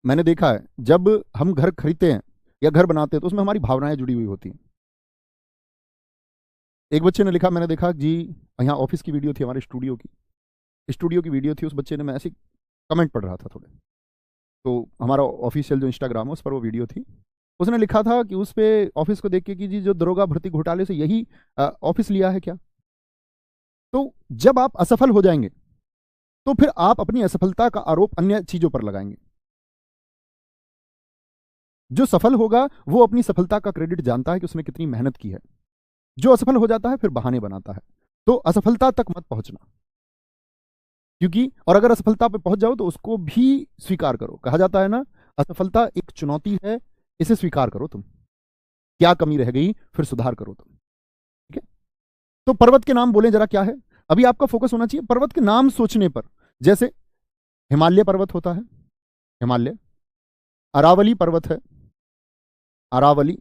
मैंने देखा है, जब हम घर खरीदते हैं या घर बनाते हैं तो उसमें हमारी भावनाएं जुड़ी हुई होती हैं। एक बच्चे ने लिखा, मैंने देखा जी, यहाँ ऑफिस की वीडियो थी, हमारे स्टूडियो की वीडियो थी, उस बच्चे ने, मैं ऐसे कमेंट पढ़ रहा था थोड़े, तो हमारा ऑफिशियल जो इंस्टाग्राम है उस पर वो वीडियो थी, उसने लिखा था कि उस पे ऑफिस को देख के कि जी जो दरोगा भर्ती घोटाले से यही ऑफिस लिया है क्या? तो जब आप असफल हो जाएंगे तो फिर आप अपनी असफलता का आरोप अन्य चीजों पर लगाएंगे। जो सफल होगा वो अपनी सफलता का क्रेडिट जानता है कि उसने कितनी मेहनत की है। जो असफल हो जाता है फिर बहाने बनाता है। तो असफलता तक मत पहुंचना, क्योंकि और अगर असफलता पे पहुंच जाओ तो उसको भी स्वीकार करो। कहा जाता है ना, असफलता एक चुनौती है, इसे स्वीकार करो तुम, क्या कमी रह गई फिर सुधार करो तुम, ठीक है? तो पर्वत के नाम बोले जरा क्या है। अभी आपका फोकस होना चाहिए पर्वत के नाम सोचने पर। जैसे हिमालय पर्वत होता है, हिमालय। अरावली पर्वत है, अरावली।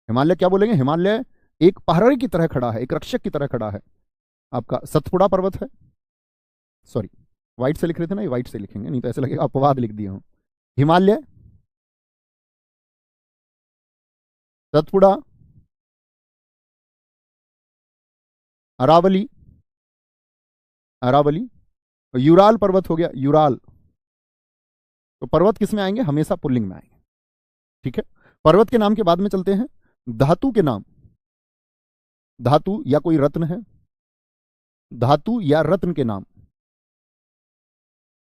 हिमालय क्या बोलेंगे, हिमालय एक पहाड़ी की तरह खड़ा है, एक रक्षक की तरह खड़ा है। आपका सतपुड़ा पर्वत है, सॉरी व्हाइट से लिख रहे थे ना, ये व्हाइट से लिखेंगे नहीं तो ऐसे लगेगा अपवाद लिख दिया हूं। हिमालय, सतपुड़ा, अरावली, अरावली। यूराल पर्वत हो गया, यूराल। तो पर्वत किस में आएंगे, हमेशा पुल्लिंग में आएंगे। ठीक है, पर्वत के नाम के बाद में चलते हैं धातु के नाम। धातु या कोई रत्न है, धातु या रत्न के नाम।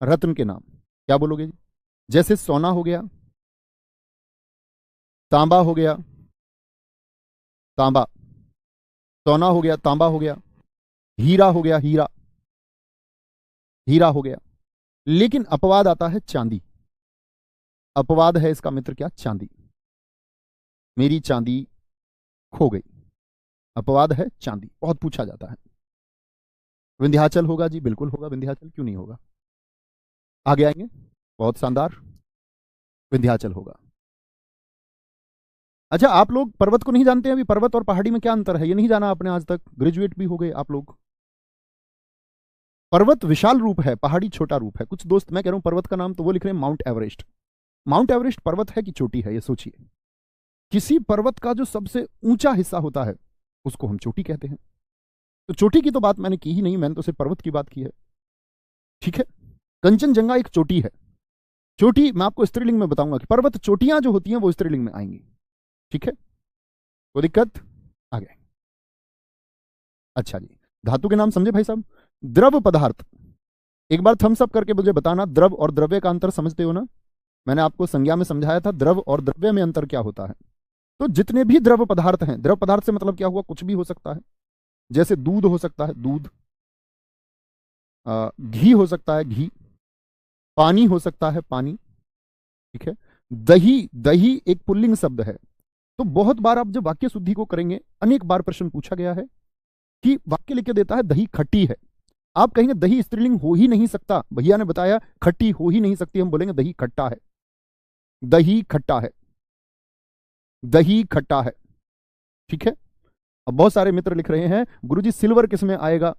रत्न के नाम क्या बोलोगे जी। जैसे सोना हो गया, तांबा हो गया, तांबा। सोना हो गया, तांबा हो गया, हीरा हो गया, हीरा, हीरा हो गया। लेकिन अपवाद आता है चांदी। अपवाद है इसका मित्र क्या, चांदी। मेरी चांदी खो गई, अपवाद है चांदी, बहुत पूछा जाता है। विंध्याचल होगा जी, बिल्कुल होगा विंध्याचल, क्यों नहीं होगा। आगे आएंगे, बहुत शानदार, विंध्याचल होगा। अच्छा, आप लोग पर्वत को नहीं जानते हैं अभी, पर्वत और पहाड़ी में क्या अंतर है ये नहीं जाना आपने आज तक, ग्रेजुएट भी हो गए आप लोग। पर्वत विशाल रूप है, पहाड़ी छोटा रूप है। कुछ दोस्त, मैं कह रहा हूं पर्वत का नाम तो वो लिख रहे हैं माउंट एवरेस्ट। माउंट एवरेस्ट पर्वत है कि चोटी है, ये सोचिए। किसी पर्वत का जो सबसे ऊंचा हिस्सा होता है उसको हम चोटी कहते हैं। तो चोटी की तो बात मैंने की ही नहीं, मैंने तो सिर्फ पर्वत की बात की है। ठीक है, कंचनजंगा एक चोटी है। चोटी मैं आपको स्त्रीलिंग में बताऊंगा कि पर्वत चोटियां जो होती हैं वो स्त्रीलिंग में आएंगी। ठीक है, कोई दिक्कत, आगे। अच्छा जी, धातु के नाम समझे भाई साहब। द्रव पदार्थ, एक बार थम्स अप करके मुझे बताना, द्रव और द्रव्य का अंतर समझते हो ना। मैंने आपको संज्ञा में समझाया था द्रव और द्रव्य में अंतर क्या होता है। तो जितने भी द्रव पदार्थ हैं, द्रव पदार्थ से मतलब क्या हुआ, कुछ भी हो सकता है। जैसे दूध हो सकता है, दूध। घी हो सकता है, घी। पानी हो सकता है, पानी। ठीक है, दही, दही एक पुल्लिंग शब्द है। तो बहुत बार आप जब वाक्य शुद्धि को करेंगे, अनेक बार प्रश्न पूछा गया है कि वाक्य लिख के देता है दही खट्टी है, आप कहेंगे दही स्त्रीलिंग हो ही नहीं सकता, भैया ने बताया खट्टी हो ही नहीं सकती, हम बोलेंगे दही खट्टा है, दही खट्टा है, दही खट्टा है। ठीक है, अब बहुत सारे मित्र लिख रहे हैं गुरुजी सिल्वर किस में आएगा,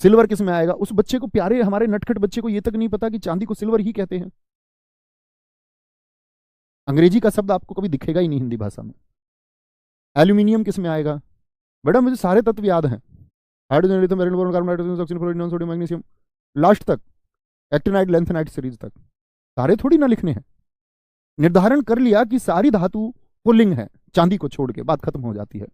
सिल्वर किस में आएगा। उस बच्चे को, प्यारे हमारे नटखट बच्चे को यह तक नहीं पता कि चांदी को सिल्वर ही कहते हैं। अंग्रेजी का शब्द आपको कभी दिखेगा ही नहीं हिंदी भाषा में। एल्यूमिनियम किस में आएगा, बेटा मुझे सारे तत्व याद हैं, hydrogen, lithium, iron, boron, carbon, nitrogen, oxygen, fluorine, sodium, magnesium, last तक, एक्टिनाइट, लेंथेनाइट सीरीज तक। सारे थोड़ी ना लिखने हैं। निर्धारण कर लिया कि सारी धातु पुल्लिंग है, चांदी को छोड़ के बात खत्म हो जाती है।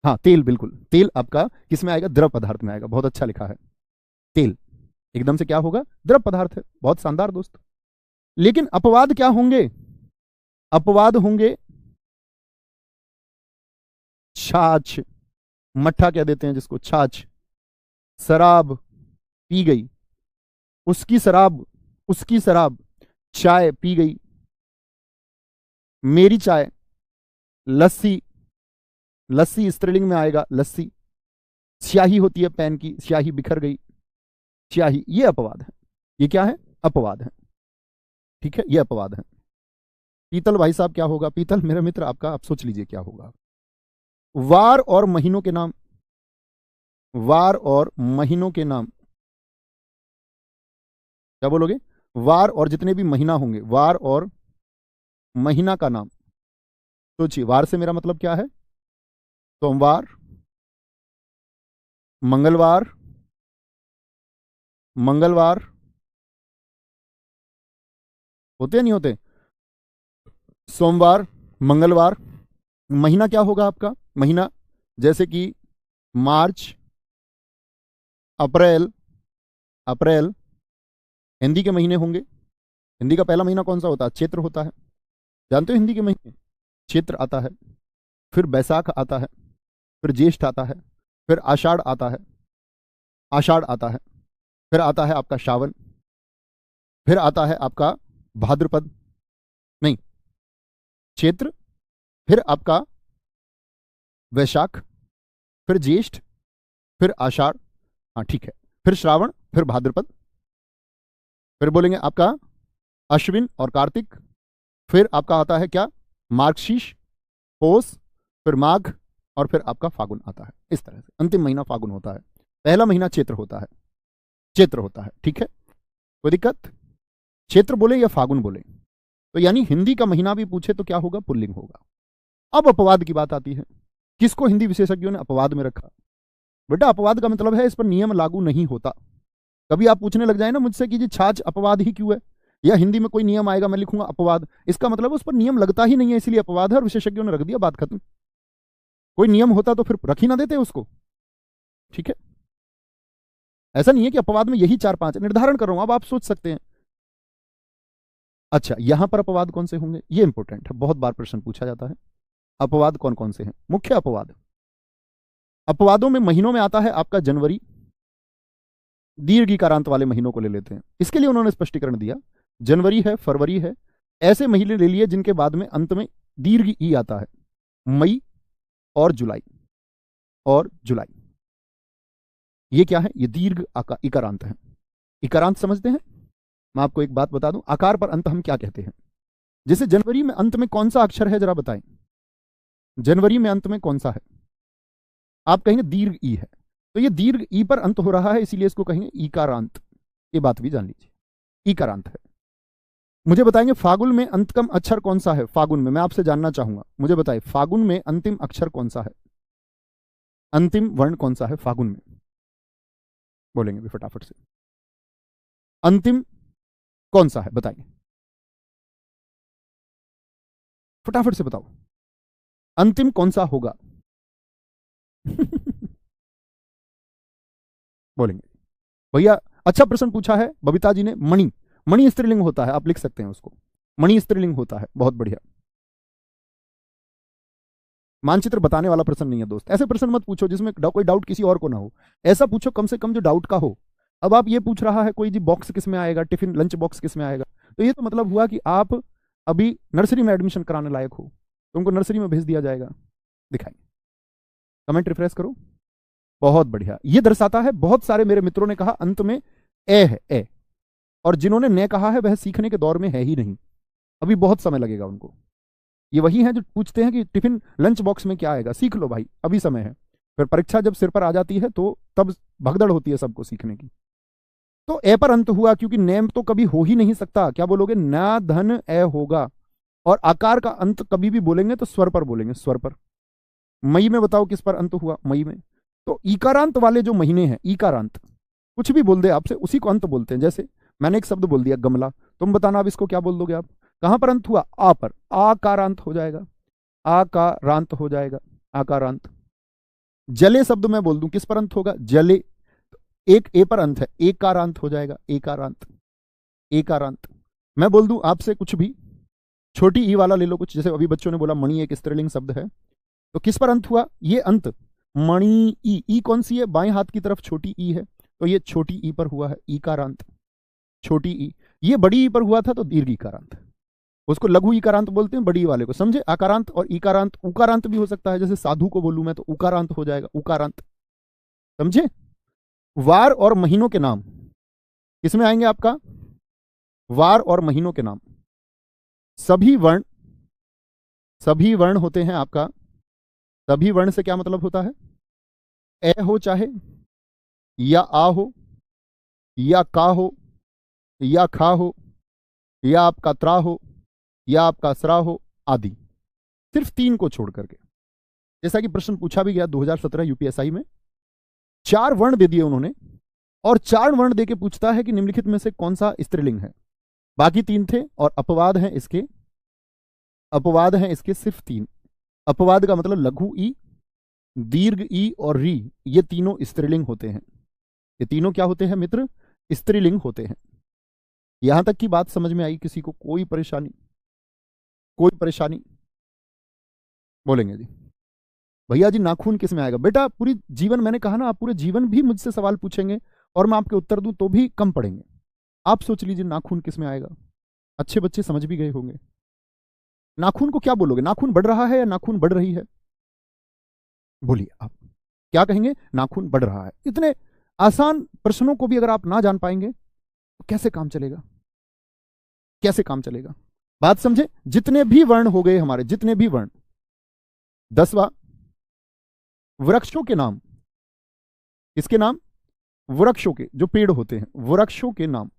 हाँ, तेल, बिल्कुल तेल आपका किस में आएगा, द्रव पदार्थ में आएगा। बहुत अच्छा लिखा है, तेल एकदम से क्या होगा, द्रव पदार्थ है। बहुत शानदार दोस्त। लेकिन अपवाद क्या होंगे, अपवाद होंगे छाछ, मट्ठा कह देते हैं जिसको, छाछ। शराब पी गई, उसकी शराब, उसकी शराब। चाय पी गई, मेरी चाय। लस्सी, लस्सी स्त्रीलिंग में आएगा, लस्सी। स्याही होती है पेन की, स्याही बिखर गई, स्याही। ये अपवाद है, ये क्या है, अपवाद है। ठीक है, ये अपवाद है। पीतल भाई साहब क्या होगा, पीतल मेरे मित्र आपका, आप सोच लीजिए क्या होगा। वार और महीनों के नाम, वार और महीनों के नाम क्या बोलोगे, वार और जितने भी महीना होंगे, वार और महीना का नाम। सोचिए, वार से मेरा मतलब क्या है, सोमवार, मंगलवार, मंगलवार होते नहीं होते, सोमवार, मंगलवार। महीना क्या होगा आपका, महीना जैसे कि मार्च, अप्रैल, अप्रैल। हिंदी के महीने होंगे, हिंदी का पहला महीना कौन सा होता है, चैत्र होता है। जानते हो हिंदी के महीने, चैत्र आता है, फिर बैसाख आता है, फिर ज्येष्ठ आता है, फिर आषाढ़ आता है, आषाढ़ आता है, फिर आता है आपका श्रावण, फिर आता है आपका भाद्रपद, नहीं, चैत्र, फिर आपका वैशाख, फिर ज्येष्ठ, फिर आषाढ़, हाँ ठीक है, फिर श्रावण, फिर भाद्रपद, फिर बोलेंगे आपका अश्विन और कार्तिक, फिर आपका आता है क्या, मार्गशीर्ष, पौष, फिर माघ, और फिर आपका फागुन आता है। इस तरह से अंतिम महीना फागुन होता है, पहला महीना चैत्र होता है, चैत्र होता है। ठीक है, कोई दिक्कत? चैत्र बोले या फागुन बोले, तो यानी हिंदी का महीना भी पूछे तो क्या होगा, पुल्लिंग होगा। अब अपवाद की बात आती है, किसको हिंदी विशेषज्ञों ने अपवाद में रखा? बेटा अपवाद का मतलब है इस पर नियम लागू नहीं होता। कभी आप पूछने लग जाए ना मुझसे कि जी छाछ अपवाद ही क्यों है, या हिंदी में कोई नियम आएगा मैं लिखूंगा अपवाद, इसका मतलब उस पर नियम लगता ही नहीं है इसलिए अपवाद है, और विशेषज्ञों ने रख दिया, बात खत्म। कोई नियम होता तो फिर रख ही ना देते उसको। ठीक है, ऐसा नहीं है कि अपवाद में यही 4-5 निर्धारण कर रहा हूं, अब आप सोच सकते हैं। अच्छा, यहां पर अपवाद कौन से होंगे, ये इंपॉर्टेंट है, बहुत बार प्रश्न पूछा जाता है। अपवाद कौन कौन से हैं? मुख्य अपवाद, अपवादों में महीनों में आता है आपका जनवरी, दीर्घ इकारांत वाले महीनों को ले लेते हैं, इसके लिए उन्होंने स्पष्टीकरण दिया। जनवरी है, फरवरी है, ऐसे महीने ले लिए जिनके बाद में अंत में दीर्घ ई आता है, मई और जुलाई, और जुलाई ये क्या है, ये दीर्घ इकारांत है। इकारांत समझते हैं? मैं आपको एक बात बता दूं, आकार पर अंत हम क्या कहते हैं। जैसे जनवरी में अंत में कौन सा अक्षर है, जरा बताएं, जनवरी में अंत में कौन सा है? आप कहेंगे दीर्घ ई है, तो ये दीर्घ ई पर अंत हो रहा है, इसीलिए इसको कहेंगे ईकारांत। ये बात भी जान लीजिए, ईकारांत है। मुझे बताएंगे फागुन में अंततम अक्षर कौन सा है, फागुन में मैं आपसे जानना चाहूंगा, मुझे बताएं फागुन में अंतिम अक्षर कौन सा है, अंतिम वर्ण कौन सा है फागुन में, बोलेंगे भी फटाफट से, अंतिम कौन सा है बताइए, फटाफट से बताओ, अंतिम कौन सा होगा? बोलेंगे भैया, अच्छा प्रश्न पूछा है बबीता जी ने, मणि, मणि स्त्रीलिंग होता है, आप लिख सकते हैं उसको, मणि स्त्रीलिंग होता है, बहुत बढ़िया। मानचित्र बताने वाला प्रश्न नहीं है दोस्त, ऐसे प्रश्न मत पूछो जिसमें कोई डाउट किसी और को ना हो, ऐसा पूछो कम से कम जो डाउट का हो। अब आप ये पूछ रहा है कोई जी बॉक्स किस में आएगा, टिफिन लंच बॉक्स किस में आएगा, तो ये तो मतलब हुआ कि आप अभी नर्सरी में एडमिशन कराने लायक हो, तुमको नर्सरी में भेज दिया जाएगा। दिखाइए, कमेंट रिफ्रेश करो, बहुत बढ़िया। ये दर्शाता है, बहुत सारे मेरे मित्रों ने कहा अंत में ए है, ए, और जिन्होंने ने कहा है वह सीखने के दौर में है ही नहीं, अभी बहुत समय लगेगा उनको। ये वही हैं जो पूछते हैं कि टिफिन लंच बॉक्स में क्या आएगा, सीख लो भाई अभी समय है, फिर परीक्षा जब सिर पर आ जाती है तो तब भगदड़ होती है सबको सीखने की। तो ए पर अंत हुआ क्योंकि नेम तो कभी हो ही नहीं सकता, क्या बोलोगे, ना धन ए होगा, और आकार का अंत कभी भी बोलेंगे तो स्वर पर बोलेंगे, स्वर पर। मई में बताओ किस पर अंत हुआ, मई में, तो ईकारांत वाले जो महीने हैं, ईकारांत, कुछ भी बोल दे आपसे उसी को अंत बोलते हैं। जैसे मैंने एक शब्द बोल दिया गमला, तुम बताना अब इसको क्या बोल दोगे आप, कहां पर अंत हुआ, आ पर, आकारांत हो जाएगा, आकारांत हो जाएगा, आकारांत। जले शब्द मैं बोल दूं किस पर अंत होगा, जले, एक ए पर अंत है, एकारांत हो जाएगा, एकारांत, एकारांत। मैं बोल दूं आपसे कुछ भी, छोटी ई वाला ले लो कुछ, जैसे अभी बच्चों ने बोला मणि एक स्त्रीलिंग शब्द है, तो किस पर अंत हुआ, ये अंत मणि ई, ई कौन सी है, बाएं हाथ की तरफ छोटी ई है, तो ये छोटी ई पर हुआ है, ईकारांत, छोटी ई। ये बड़ी ई पर हुआ था तो दीर्घ ईकारांत, उसको लघु ईकारांत बोलते हैं, बड़ी वाले को, समझे। आकारांत और ईकारांत, उकारांत भी हो सकता है, जैसे साधु को बोलूं मैं तो उकारांत हो जाएगा, उकारांत, समझे। वार और महीनों के नाम किसमें आएंगे आपका, वार और महीनों के नाम, सभी वर्ण, सभी वर्ण होते हैं आपका, सभी वर्ण से क्या मतलब होता है, ए हो चाहे, या आ हो, या का हो, या खा हो, या आपका त्रा हो, या आपका सरा हो, आदि, सिर्फ 3 को छोड़ करके। जैसा कि प्रश्न पूछा भी गया 2017 यूपीएसआई में, 4 वर्ण दे दिए उन्होंने, और 4 वर्ण देके पूछता है कि निम्नलिखित में से कौन सा स्त्रीलिंग है। बाकी 3 थे, और अपवाद हैं इसके, अपवाद हैं इसके सिर्फ 3। अपवाद का मतलब लघु ई, दीर्घ ई और री, ये तीनों स्त्रीलिंग होते हैं। ये तीनों क्या होते हैं मित्र, स्त्रीलिंग होते हैं। यहां तक की बात समझ में आई किसी को, कोई परेशानी, कोई परेशानी, बोलेंगे जी भैया जी नाखून किस में आएगा। बेटा पूरी जीवन, मैंने कहा ना, आप पूरे जीवन भी मुझसे सवाल पूछेंगे और मैं आपके उत्तर दूं तो भी कम पड़ेंगे। आप सोच लीजिए नाखून किस में आएगा, अच्छे बच्चे समझ भी गए होंगे। नाखून को क्या बोलोगे, नाखून बढ़ रहा है या नाखून बढ़ रही है, बोलिए आप क्या कहेंगे? नाखून बढ़ रहा है। इतने आसान प्रश्नों को भी अगर आप ना जान पाएंगे तो कैसे काम चलेगा? कैसे काम चलेगा? बात समझे? जितने भी वर्ण हो गए हमारे, जितने भी वर्ण, 10वां, वृक्षों के नाम। किसके नाम? वृक्षों के, जो पेड़ होते हैं, वृक्षों के नाम।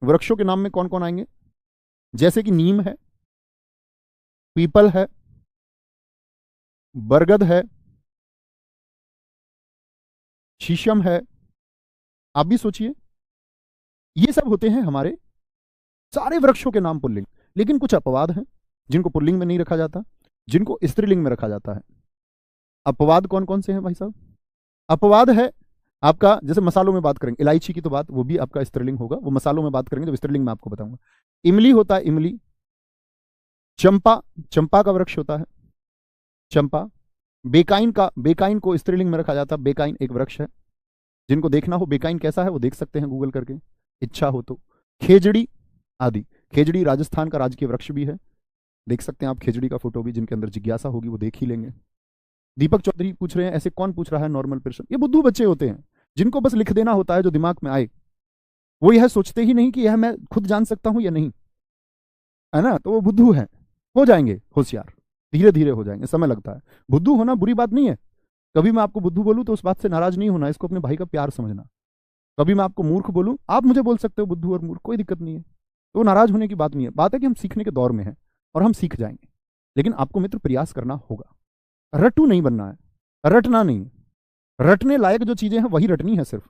वृक्षों के नाम में कौन कौन आएंगे? जैसे कि नीम है, पीपल है, बरगद है, शीशम है। आप भी सोचिए, ये सब होते हैं हमारे सारे वृक्षों के नाम पुल्लिंग। लेकिन कुछ अपवाद हैं जिनको पुल्लिंग में नहीं रखा जाता, जिनको स्त्रीलिंग में रखा जाता है। अपवाद कौन कौन से हैं भाई साहब? अपवाद है आपका, जैसे मसालों में बात करेंगे, इलायची की तो बात, वो भी आपका स्त्रीलिंग होगा, वो मसालों में बात करेंगे जब स्त्रीलिंग में आपको बताऊंगा। इमली होता है, इमली। चंपा, चंपा का वृक्ष होता है चंपा। बेकाइन का, बेकाइन को स्त्रीलिंग में रखा जाता है, बेकाइन एक वृक्ष है। जिनको देखना हो बेकाइन कैसा है वो देख सकते हैं गूगल करके, इच्छा हो तो। खेजड़ी आदि, खेजड़ी राजस्थान का राजकीय वृक्ष भी है, देख सकते हैं आप खेजड़ी का फोटो भी, जिनके अंदर जिज्ञासा होगी वो देख ही लेंगे। दीपक चौधरी पूछ रहे हैं ऐसे कौन पूछ रहा है नॉर्मल प्रश्न? ये बुद्धू बच्चे होते हैं जिनको बस लिख देना होता है जो दिमाग में आए। वो यह सोचते ही नहीं कि यह मैं खुद जान सकता हूं या नहीं, है ना? तो वो बुद्धू है। हो जाएंगे होशियार, धीरे धीरे हो जाएंगे, समय लगता है। बुद्धू होना बुरी बात नहीं है। कभी मैं आपको बुद्धू बोलूं तो उस बात से नाराज नहीं होना, इसको अपने भाई का प्यार समझना। कभी मैं आपको मूर्ख बोलूं, आप मुझे बोल सकते हो बुद्धू और मूर्ख, कोई दिक्कत नहीं है। तो वो नाराज होने की बात नहीं है, बात है कि हम सीखने के दौर में हैं और हम सीख जाएंगे। लेकिन आपको मित्र प्रयास करना होगा, रट्टू नहीं बनना है, रटना नहीं। रटने लायक जो चीजें हैं वही रटनी है सिर्फ,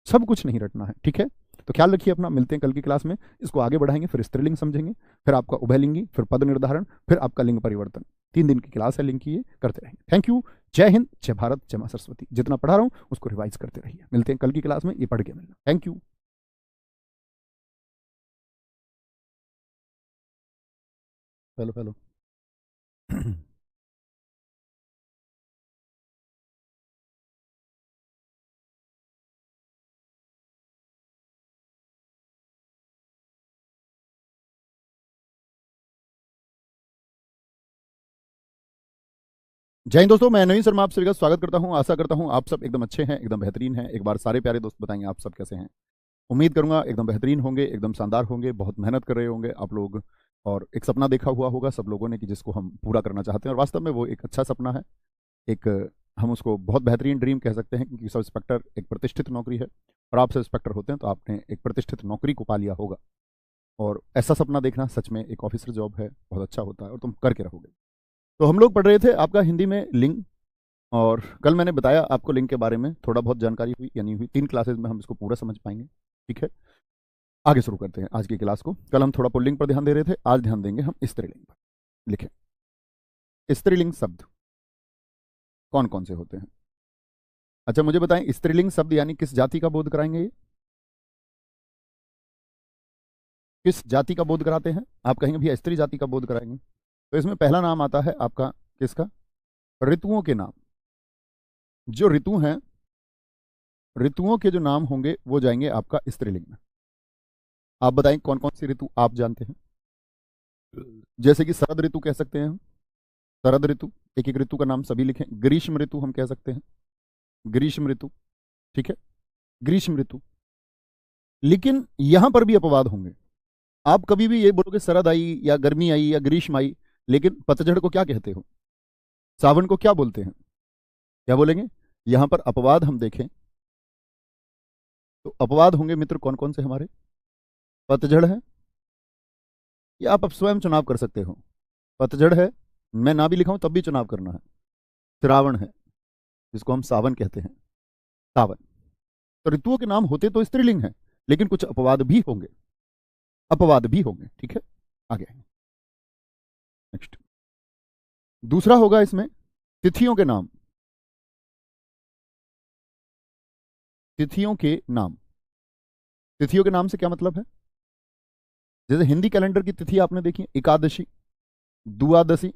सब कुछ नहीं रटना है, ठीक है? तो ख्याल रखिए अपना, मिलते हैं कल की क्लास में। इसको आगे बढ़ाएंगे, फिर स्त्रीलिंग समझेंगे, फिर आपका उभयलिंगी, फिर पद निर्धारण, फिर आपका लिंग परिवर्तन। 3 दिन की क्लास है, लिंक की, करते रहेंगे। Thank you. जय हिंद, जय भारत, जय मां सरस्वती। जितना पढ़ा रहा हूं उसको रिवाइज करते रहिए। मिलते हैं कल की क्लास में, ये पढ़ के मिलना। Thank you. Hello hello. जय हिंद दोस्तों, मैं नवीन शर्मा आप सभी का स्वागत करता हूं। आशा करता हूं आप सब एकदम अच्छे हैं, एकदम बेहतरीन हैं। एक बार सारे प्यारे दोस्त बताएंगे आप सब कैसे हैं। उम्मीद करूंगा एकदम बेहतरीन होंगे, एकदम शानदार होंगे, बहुत मेहनत कर रहे होंगे आप लोग। और एक सपना देखा हुआ होगा सब लोगों ने कि जिसको हम पूरा करना चाहते हैं, और वास्तव में वो एक अच्छा सपना है। एक हम उसको बहुत बेहतरीन ड्रीम कह सकते हैं, क्योंकि सब इंस्पेक्टर एक प्रतिष्ठित नौकरी है, और आप सब इंस्पेक्टर होते हैं तो आपने एक प्रतिष्ठित नौकरी को पा लिया होगा। और ऐसा सपना देखना सच में एक ऑफिसर जॉब है, बहुत अच्छा होता है और तुम करके रहोगे। तो हम लोग पढ़ रहे थे आपका हिंदी में लिंग, और कल मैंने बताया आपको लिंग के बारे में, थोड़ा बहुत जानकारी हुई या नहीं हुई, 3 क्लासेज में हम इसको पूरा समझ पाएंगे, ठीक है? आगे शुरू करते हैं आज की क्लास को। कल हम थोड़ा पुल्लिंग पर ध्यान दे रहे थे, आज ध्यान देंगे हम स्त्रीलिंग पर। लिखें, स्त्रीलिंग शब्द कौन कौन से होते हैं? अच्छा मुझे बताएं, स्त्रीलिंग शब्द यानी किस जाति का बोध कराएंगे ये? किस जाति का बोध कराते हैं? आप कहेंगे भैया स्त्री जाति का बोध कराएंगे। तो इसमें पहला नाम आता है आपका किसका? ऋतुओं के नाम। जो ऋतु हैं, ऋतुओं के जो नाम होंगे वो जाएंगे आपका स्त्रीलिंग में। आप बताएं कौन कौन सी ऋतु आप जानते हैं? जैसे कि शरद ऋतु कह सकते हैं हम, शरद ऋतु। एक एक ऋतु का नाम सभी लिखें। ग्रीष्म ऋतु हम कह सकते हैं, ग्रीष्म ऋतु, ठीक है? ग्रीष्म ऋतु। लेकिन यहां पर भी अपवाद होंगे। आप कभी भी ये बोलोगे शरद आई या गर्मी आई या ग्रीष्म आई, लेकिन पतझड़ को क्या कहते हो? सावन को क्या बोलते हैं? क्या बोलेंगे? यहां पर अपवाद हम देखें तो अपवाद होंगे मित्र कौन कौन से हमारे? पतझड़ है, या आप अब स्वयं चुनाव कर सकते हो। पतझड़ है, मैं ना भी लिखाऊं तब भी चुनाव करना है। श्रावण है, जिसको हम सावन कहते हैं, सावन। तो ऋतुओं के नाम होते तो स्त्रीलिंग है, लेकिन कुछ अपवाद भी होंगे, अपवाद भी होंगे, ठीक है? आगे नेक्स्ट। दूसरा होगा इसमें तिथियों के नाम। तिथियों के नाम, तिथियों के नाम से क्या मतलब है? जैसे हिंदी कैलेंडर की तिथि आपने देखी है, एकादशी, द्वादशी,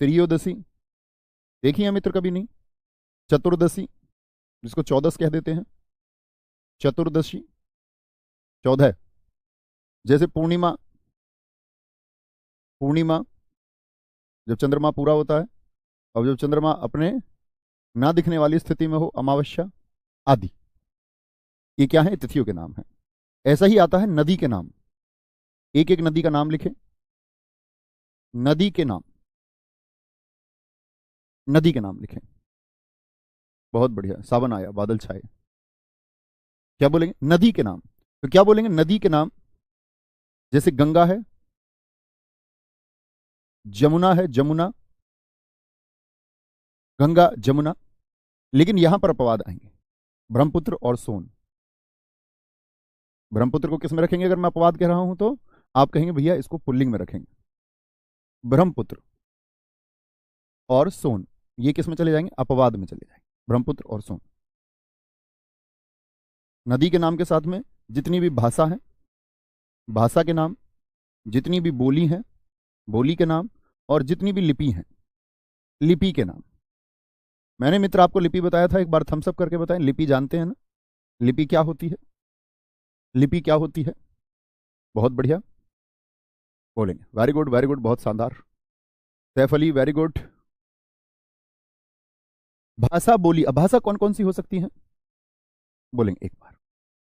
त्रयोदशी, देखी है मित्र कभी नहीं? चतुर्दशी, जिसको चौदस कह देते हैं, चतुर्दशी, 14। जैसे पूर्णिमा, पूर्णिमा जब चंद्रमा पूरा होता है, अब जब चंद्रमा अपने ना दिखने वाली स्थिति में हो, अमावस्या आदि, ये क्या है? तिथियों के नाम है। ऐसा ही आता है नदी के नाम। एक एक नदी का नाम लिखें। नदी के नाम, नदी के नाम लिखें। बहुत बढ़िया, सावन आया, बादल छाए। क्या बोलेंगे? नदी के नाम। तो क्या बोलेंगे? नदी के नाम। जैसे गंगा है, जमुना है, जमुना, गंगा, जमुना। लेकिन यहां पर अपवाद आएंगे, ब्रह्मपुत्र और सोन। ब्रह्मपुत्र को किस में रखेंगे? अगर मैं अपवाद कह रहा हूं तो आप कहेंगे भैया इसको पुल्लिंग में रखेंगे। ब्रह्मपुत्र और सोन ये किस में चले जाएंगे? अपवाद में चले जाएंगे, ब्रह्मपुत्र और सोन। नदी के नाम के साथ में जितनी भी भाषा है, भाषा के नाम, जितनी भी बोली है, बोली के नाम, और जितनी भी लिपि है, लिपि के नाम। मैंने मित्र आपको लिपि बताया था, एक बार थम्स अप करके बताएं। लिपि जानते हैं ना? लिपि क्या होती है? लिपि क्या होती है? बहुत बढ़िया बोलेंगे, वेरी गुड वेरी गुड, बहुत शानदार। Saif Ali very good. भाषा, बोली। अब भाषा कौन कौन सी हो सकती है? बोलेंगे एक बार।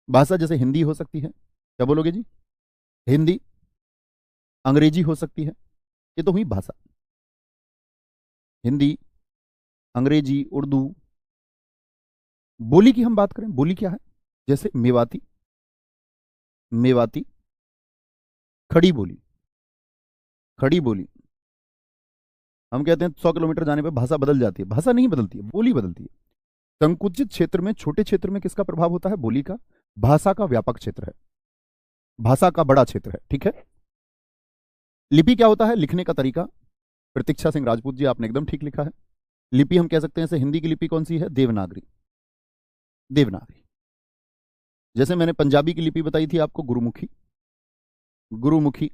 भाषा जैसे हिंदी हो सकती है। क्या बोलोगे जी? हिंदी। अंग्रेजी हो सकती है। ये तो हुई भाषा। हिंदी, अंग्रेजी, उर्दू। बोली की हम बात करें, बोली क्या है? जैसे मेवाती, मेवाती। खड़ी बोली, खड़ी बोली। हम कहते हैं 100 किलोमीटर जाने पर भाषा बदल जाती है। भाषा नहीं बदलती है, बोली बदलती है। संकुचित क्षेत्र में, छोटे क्षेत्र में किसका प्रभाव होता है? बोली का। भाषा का व्यापक क्षेत्र है, भाषा का बड़ा क्षेत्र है। ठीक है। लिपि क्या होता है? लिखने का तरीका। प्रतीक्षा सिंह राजपूत जी, आपने एकदम ठीक लिखा है। लिपि हम कह सकते हैं, जैसे हिंदी की लिपि कौन सी है? देवनागरी, देवनागरी। जैसे मैंने पंजाबी की लिपि बताई थी आपको, गुरुमुखी, गुरुमुखी।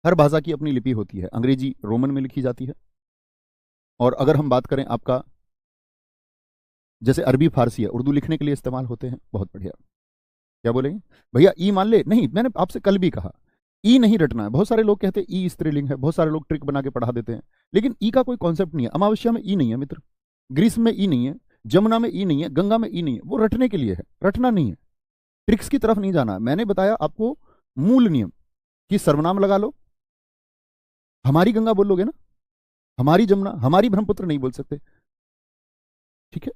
हर भाषा की अपनी लिपि होती है। अंग्रेजी रोमन में लिखी जाती है। और अगर हम बात करें आपका, जैसे अरबी फारसी है, उर्दू लिखने के लिए इस्तेमाल होते हैं। बहुत बढ़िया। क्या बोलेंगे भैया? ई मान ले? नहीं, मैंने आपसे कल भी कहा ई नहीं रटना है। बहुत सारे लोग कहते हैं ई स्त्रीलिंग है, बहुत सारे लोग ट्रिक बना के पढ़ा देते हैं, लेकिन ई का कोई कॉन्सेप्ट नहीं है। अमावस्या में ई नहीं है मित्र, ग्रीष्म में ई नहीं है, जमुना में ई नहीं है, गंगा में ई नहीं है। वो रटने के लिए है, रटना नहीं है। ट्रिक्स की तरफ नहीं जाना है। मैंने बताया आपको मूल नियम कि सर्वनाम लगा लो। हमारी गंगा बोलोगे ना, हमारी जमुना, हमारी ब्रह्मपुत्र नहीं बोल सकते। ठीक है,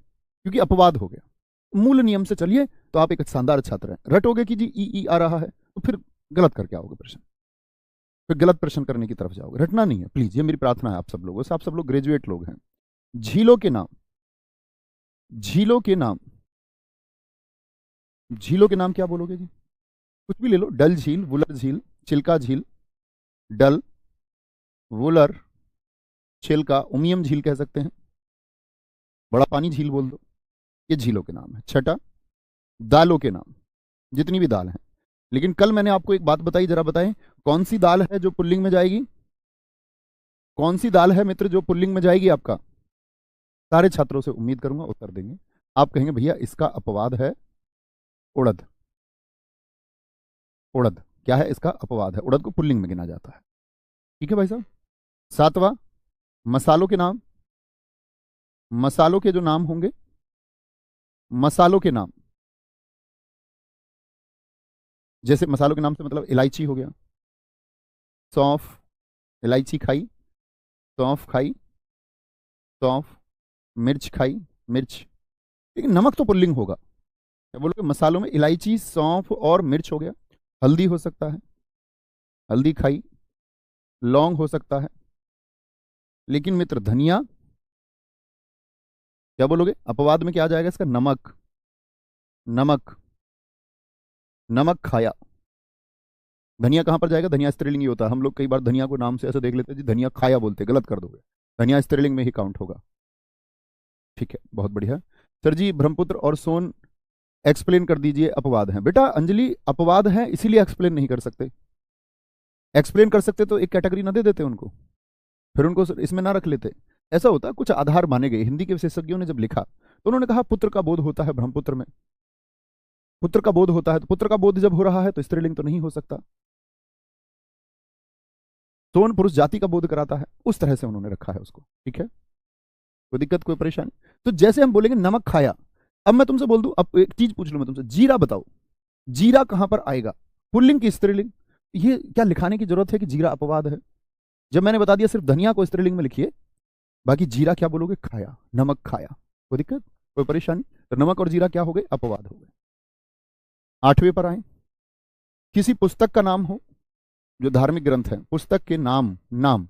क्योंकि अपवाद हो गया। मूल नियम से चलिए तो आप एक शानदार छात्र हैं। रटोगे कि जी ई आ रहा है तो फिर गलत करके आओगे प्रश्न, फिर गलत प्रश्न करने की तरफ जाओगे। रटना नहीं है प्लीज, ये मेरी प्रार्थना है आप सब लोगों से। आप सब लोग ग्रेजुएट लोग हैं। झीलों के नाम, झीलों के नाम, झीलों के नाम क्या बोलोगे जी? कुछ भी ले लो। डल झील, वुलर झील, चिल्का झील। डल, वुलर, चिल्का, उमियम झील कह सकते हैं, बड़ा पानी झील बोल दो। ये झीलों के नाम है। छठा, दालों के नाम, जितनी भी दाल हैं। लेकिन कल मैंने आपको एक बात बताई, जरा बताएं कौन सी दाल है जो पुल्लिंग में जाएगी? कौन सी दाल है मित्र जो पुल्लिंग में जाएगी आपका? सारे छात्रों से उम्मीद करूंगा उत्तर देंगे। आप कहेंगे भैया इसका अपवाद है उड़द। उड़द क्या है? इसका अपवाद है। उड़द को पुल्लिंग में गिना जाता है। ठीक है भाई साहब। सातवां, मसालों के नाम। मसालों के जो नाम होंगे, मसालों के नाम, जैसे मसालों के नाम से मतलब इलायची हो गया, सौंफ, इलायची खाई, सौंफ खाई, सौंफ, मिर्च खाई, मिर्च। लेकिन नमक तो पुल्लिंग होगा। क्या बोलोगे? मसालों में इलायची, सौंफ और मिर्च हो गया। हल्दी हो सकता है, हल्दी खाई। लौंग हो सकता है। लेकिन मित्र धनिया, क्या बोलोगे? अपवाद में क्या आ जाएगा इसका? नमक, नमक, नमक खाया। धनिया कहां पर जाएगा? धनिया स्त्रीलिंग ही होता है। हम लोग कई बार धनिया को नाम से ऐसे देख लेते हैं जी, धनिया खाया बोलते, गलत कर दोगे। धनिया स्त्रीलिंग में ही काउंट होगा। ठीक है, बहुत बढ़िया। सर जी ब्रह्मपुत्र और सोन एक्सप्लेन कर दीजिए। अपवाद हैं बेटा। अंजलि अपवाद हैं इसीलिए एक्सप्लेन नहीं कर सकते। एक्सप्लेन कर सकते तो एक कैटेगरी ना दे देते उनको, फिर उनको इसमें ना रख लेते। ऐसा होता, कुछ आधार माने गए। हिंदी के विशेषज्ञों ने जब लिखा तो उन्होंने कहा पुत्र का बोध होता है ब्रह्मपुत्र में, पुत्र का बोध होता है। तो पुत्र का बोध जब हो रहा है तो स्त्रीलिंग तो नहीं हो सकता। सोन पुरुष जाति का बोध कराता है, उस तरह से उन्होंने रखा है उसको। ठीक है, कोई दिक्कत कोई परेशानी? तो जैसे हम बोलेंगे नमक खाया, अब मैं तुमसे बोल दूं, अब एक चीज पूछ लूं मैं तुमसे, जीरा बताओ, जीरा कहां पर आएगा, पुल्लिंग की स्त्रीलिंग? ये क्या लिखाने की जरूरत है कि जीरा अपवाद है? जब मैंने बता दिया सिर्फ धनिया को स्त्रीलिंग में लिखिए, बाकी जीरा क्या बोलोगे, खाया, नमक खाया। कोई दिक्कत कोई परेशानी? तो नमक और जीरा क्या हो गए, अपवाद हो गए। 8वें पर आए, किसी पुस्तक का नाम हो जो धार्मिक ग्रंथ है, पुस्तक के नाम, नाम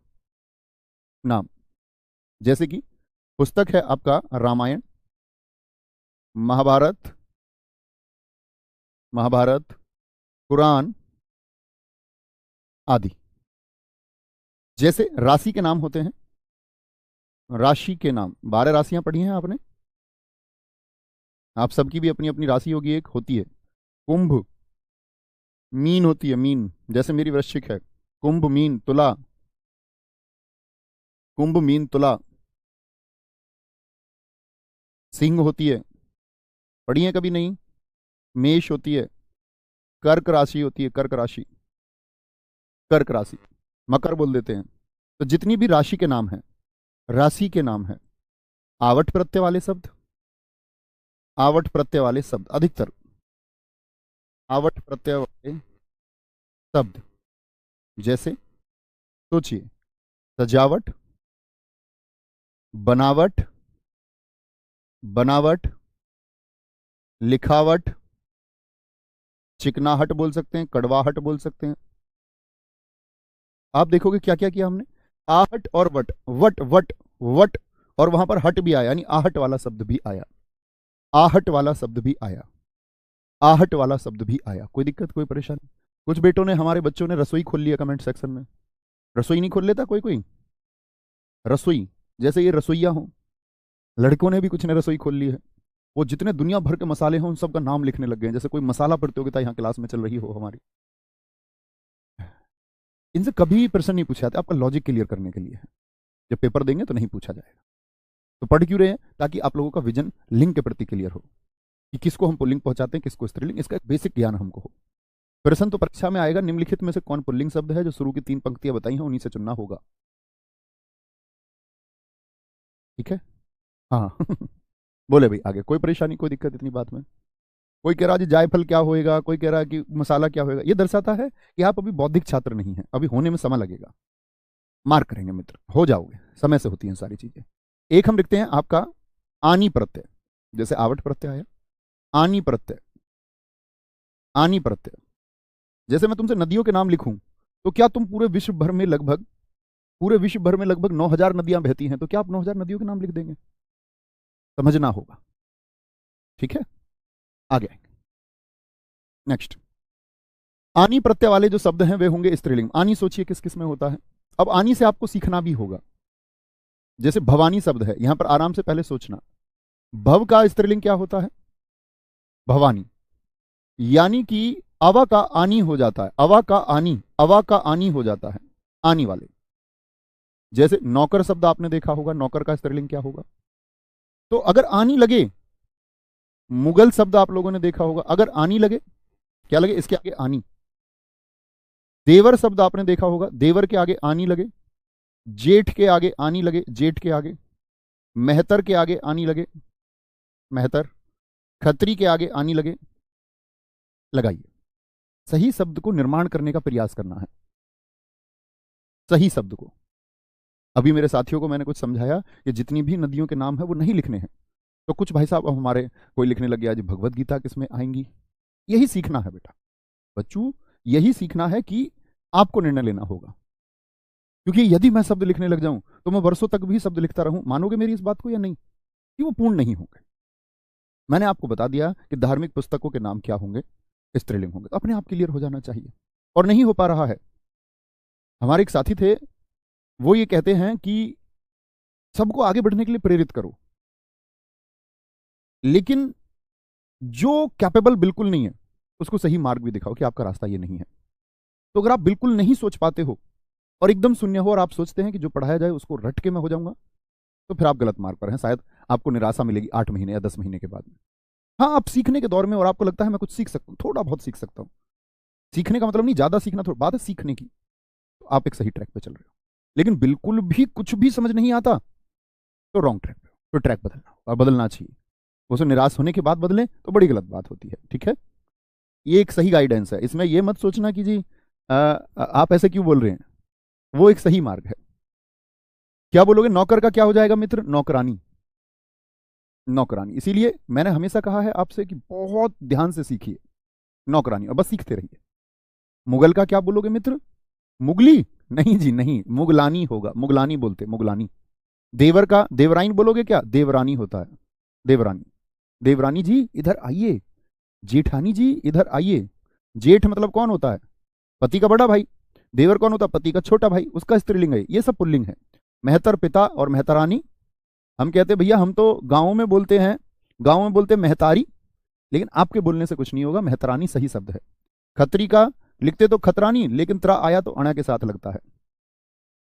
नाम, जैसे कि पुस्तक है आपका रामायण, महाभारत, महाभारत, कुरान आदि। जैसे राशि के नाम होते हैं, राशि के नाम, 12 राशियां पढ़ी हैं आपने, आप सबकी भी अपनी अपनी राशि होगी, एक होती है कुंभ, मीन होती है, मीन, जैसे मेरी वृश्चिक है, कुंभ मीन तुला, कुंभ मीन तुला। सिंह होती है, पढ़ी है कभी नहीं? मेष होती है, कर्क राशि होती है, कर्क राशि, कर्क राशि, मकर बोल देते हैं। तो जितनी भी राशि के नाम हैं, राशि के नाम है, आवट प्रत्यय वाले शब्द, आवट प्रत्यय वाले शब्द, अधिकतर आवट प्रत्यय वाले शब्द। जैसे सोचिए, सजावट, बनावट, बनावट, लिखावट, चिकनाहट बोल सकते हैं, कड़वाहट बोल सकते हैं। आप देखोगे क्या क्या किया हमने, आहट और वट, वट वट वट, और वहां पर हट भी आया, यानी आहट वाला शब्द भी आया, आहट वाला शब्द भी आया, आहट वाला शब्द भी आया। कोई दिक्कत कोई परेशानी? कुछ बेटों ने, हमारे बच्चों ने रसोई खोल लिया कमेंट सेक्शन में। रसोई नहीं खोल लेता कोई कोई? रसोई, जैसे ये रसोईया हो, लड़कों ने भी कुछ ने रसोई खोल ली है। वो जितने दुनिया भर के मसाले हैं उन सब का नाम लिखने लग गए हैं, जैसे कोई मसाला प्रतियोगिता यहाँ क्लास में चल रही हो हमारी। इनसे कभी प्रश्न नहीं पूछे जाते, आपका लॉजिक क्लियर करने के लिए है। जब पेपर देंगे तो नहीं पूछा जाएगा। तो पढ़ क्यों रहे हैं? ताकि आप लोगों का विजन लिंग के प्रति क्लियर हो, कि किसको हम पुल्लिंग पहुंचाते हैं, किसको स्त्रीलिंग, इसका एक बेसिक ज्ञान हमको हो। प्रश्न तो परीक्षा में आएगा, निम्नलिखित में से कौन पुल्लिंग शब्द है, जो शुरू की 3 पंक्तियां बताई हैं उन्हीं से चुनना होगा। ठीक है, हाँ बोले भाई आगे, कोई परेशानी कोई दिक्कत इतनी बात में? कोई कह रहा जी जायफल क्या होएगा, कोई कह रहा कि मसाला क्या होएगा। ये दर्शाता है कि आप अभी बौद्धिक छात्र नहीं हैं, अभी होने में समय लगेगा। मार्क करेंगे मित्र, हो जाओगे, समय से होती हैं सारी चीजें। एक हम लिखते हैं आपका आनी प्रत्यय, जैसे आवट प्रत्यय आया, आनी प्रत्यय, आनी प्रत्यय। जैसे मैं तुमसे नदियों के नाम लिखूं, तो क्या तुम पूरे विश्व भर में लगभग, पूरे विश्व भर में लगभग 9000 नदियां बहती हैं, तो क्या आप 9000 नदियों के नाम लिख देंगे? समझना होगा। ठीक है, आगे नेक्स्ट। आनी प्रत्यय वाले जो शब्द हैं वे होंगे स्त्रीलिंग। आनी सोचिए किस किस में होता है। अब आनी से आपको सीखना भी होगा। जैसे भवानी शब्द है, यहां पर आराम से पहले सोचना, भव का स्त्रीलिंग क्या होता है? भवानी। यानी कि अवा का आनी हो जाता है, अवा का आनी, अवा का आनी हो जाता है, आनी वाले। जैसे नौकर शब्द आपने देखा होगा, नौकर का स्त्रीलिंग क्या होगा? तो अगर आनी लगे, मुगल शब्द आप लोगों ने देखा होगा, अगर आनी लगे, क्या लगे? इसके आगे आनी। देवर शब्द आपने देखा होगा, देवर के आगे आनी लगे, जेठ के आगे आनी लगे, जेठ के आगे, मेहतर के आगे आनी लगे, मेहतर, खत्री के आगे आनी लगे। लगाइए, सही शब्द को निर्माण करने का प्रयास करना है, सही शब्द को। अभी मेरे साथियों को मैंने कुछ समझाया कि जितनी भी नदियों के नाम है वो नहीं लिखने हैं। तो कुछ भाई साहब हमारे कोई लिखने लग गया जी भगवत गीता किसमें आएंगी। यही सीखना है बेटा, बच्चों यही सीखना है कि आपको निर्णय लेना होगा। क्योंकि यदि मैं शब्द लिखने लग जाऊं तो मैं वर्षों तक भी शब्द लिखता रहूं, मानोगे मेरी इस बात को या नहीं, कि वो पूर्ण नहीं होंगे। मैंने आपको बता दिया कि धार्मिक पुस्तकों के नाम क्या होंगे, स्त्रीलिंग होंगे, तो अपने आप क्लियर हो जाना चाहिए। और नहीं हो पा रहा है। हमारे एक साथी थे, वो ये कहते हैं कि सबको आगे बढ़ने के लिए प्रेरित करो, लेकिन जो कैपेबल बिल्कुल नहीं है उसको सही मार्ग भी दिखाओ कि आपका रास्ता ये नहीं है। तो अगर आप बिल्कुल नहीं सोच पाते हो और एकदम शून्य हो और आप सोचते हैं कि जो पढ़ाया जाए उसको रट के मैं हो जाऊंगा, तो फिर आप गलत मार्ग पर हैं। शायद आपको निराशा मिलेगी 8 महीने या 10 महीने के बाद में। हाँ, आप सीखने के दौर में और आपको लगता है मैं कुछ सीख सकता हूँ, थोड़ा बहुत सीख सकता हूँ। सीखने का मतलब नहीं ज्यादा सीखना, थोड़ा बात है सीखने की। तो आप एक सही ट्रैक पे चल रहे हो। लेकिन बिल्कुल भी कुछ भी समझ नहीं आता तो रॉन्ग ट्रैक पे हो, तो ट्रैक बदलना और बदलना चाहिए। उसमें निराश होने के बाद बदलें तो बड़ी गलत बात होती है। ठीक है, ये एक सही गाइडेंस है। इसमें ये मत सोचना कि जी आप ऐसे क्यों बोल रहे हैं, वो एक सही मार्ग है। क्या बोलोगे, नौकर का क्या हो जाएगा मित्र, नौकरानी। नौकरानी, इसीलिए मैंने हमेशा कहा है आपसे कि बहुत ध्यान से सीखिए नौकरानी, और बस सीखते रहिए। मुगल का क्या बोलोगे मित्र, मुगली, नहीं जी नहीं, मुगलानी होगा, मुगलानी बोलते, मुगलानी। देवर का देवराइन बोलोगे क्या, देवरानी होता है, देवरानी। देवरानी जी इधर आइए, जेठानी जी इधर आइए। जेठ मतलब कौन होता है, पति का बड़ा भाई। देवर कौन होता है, पति का छोटा भाई, उसका स्त्रीलिंग है। ये सब पुल्लिंग है। मेहतर पिता और मेहतरानी, हम कहते हैं भैया हम तो गाँव में बोलते हैं, गाँव में बोलते हैं मेहतारी, लेकिन आपके बोलने से कुछ नहीं होगा, मेहतरानी सही शब्द है। खत्री का लिखते तो खतरानी, लेकिन त्रा आया तो अणा के साथ लगता है,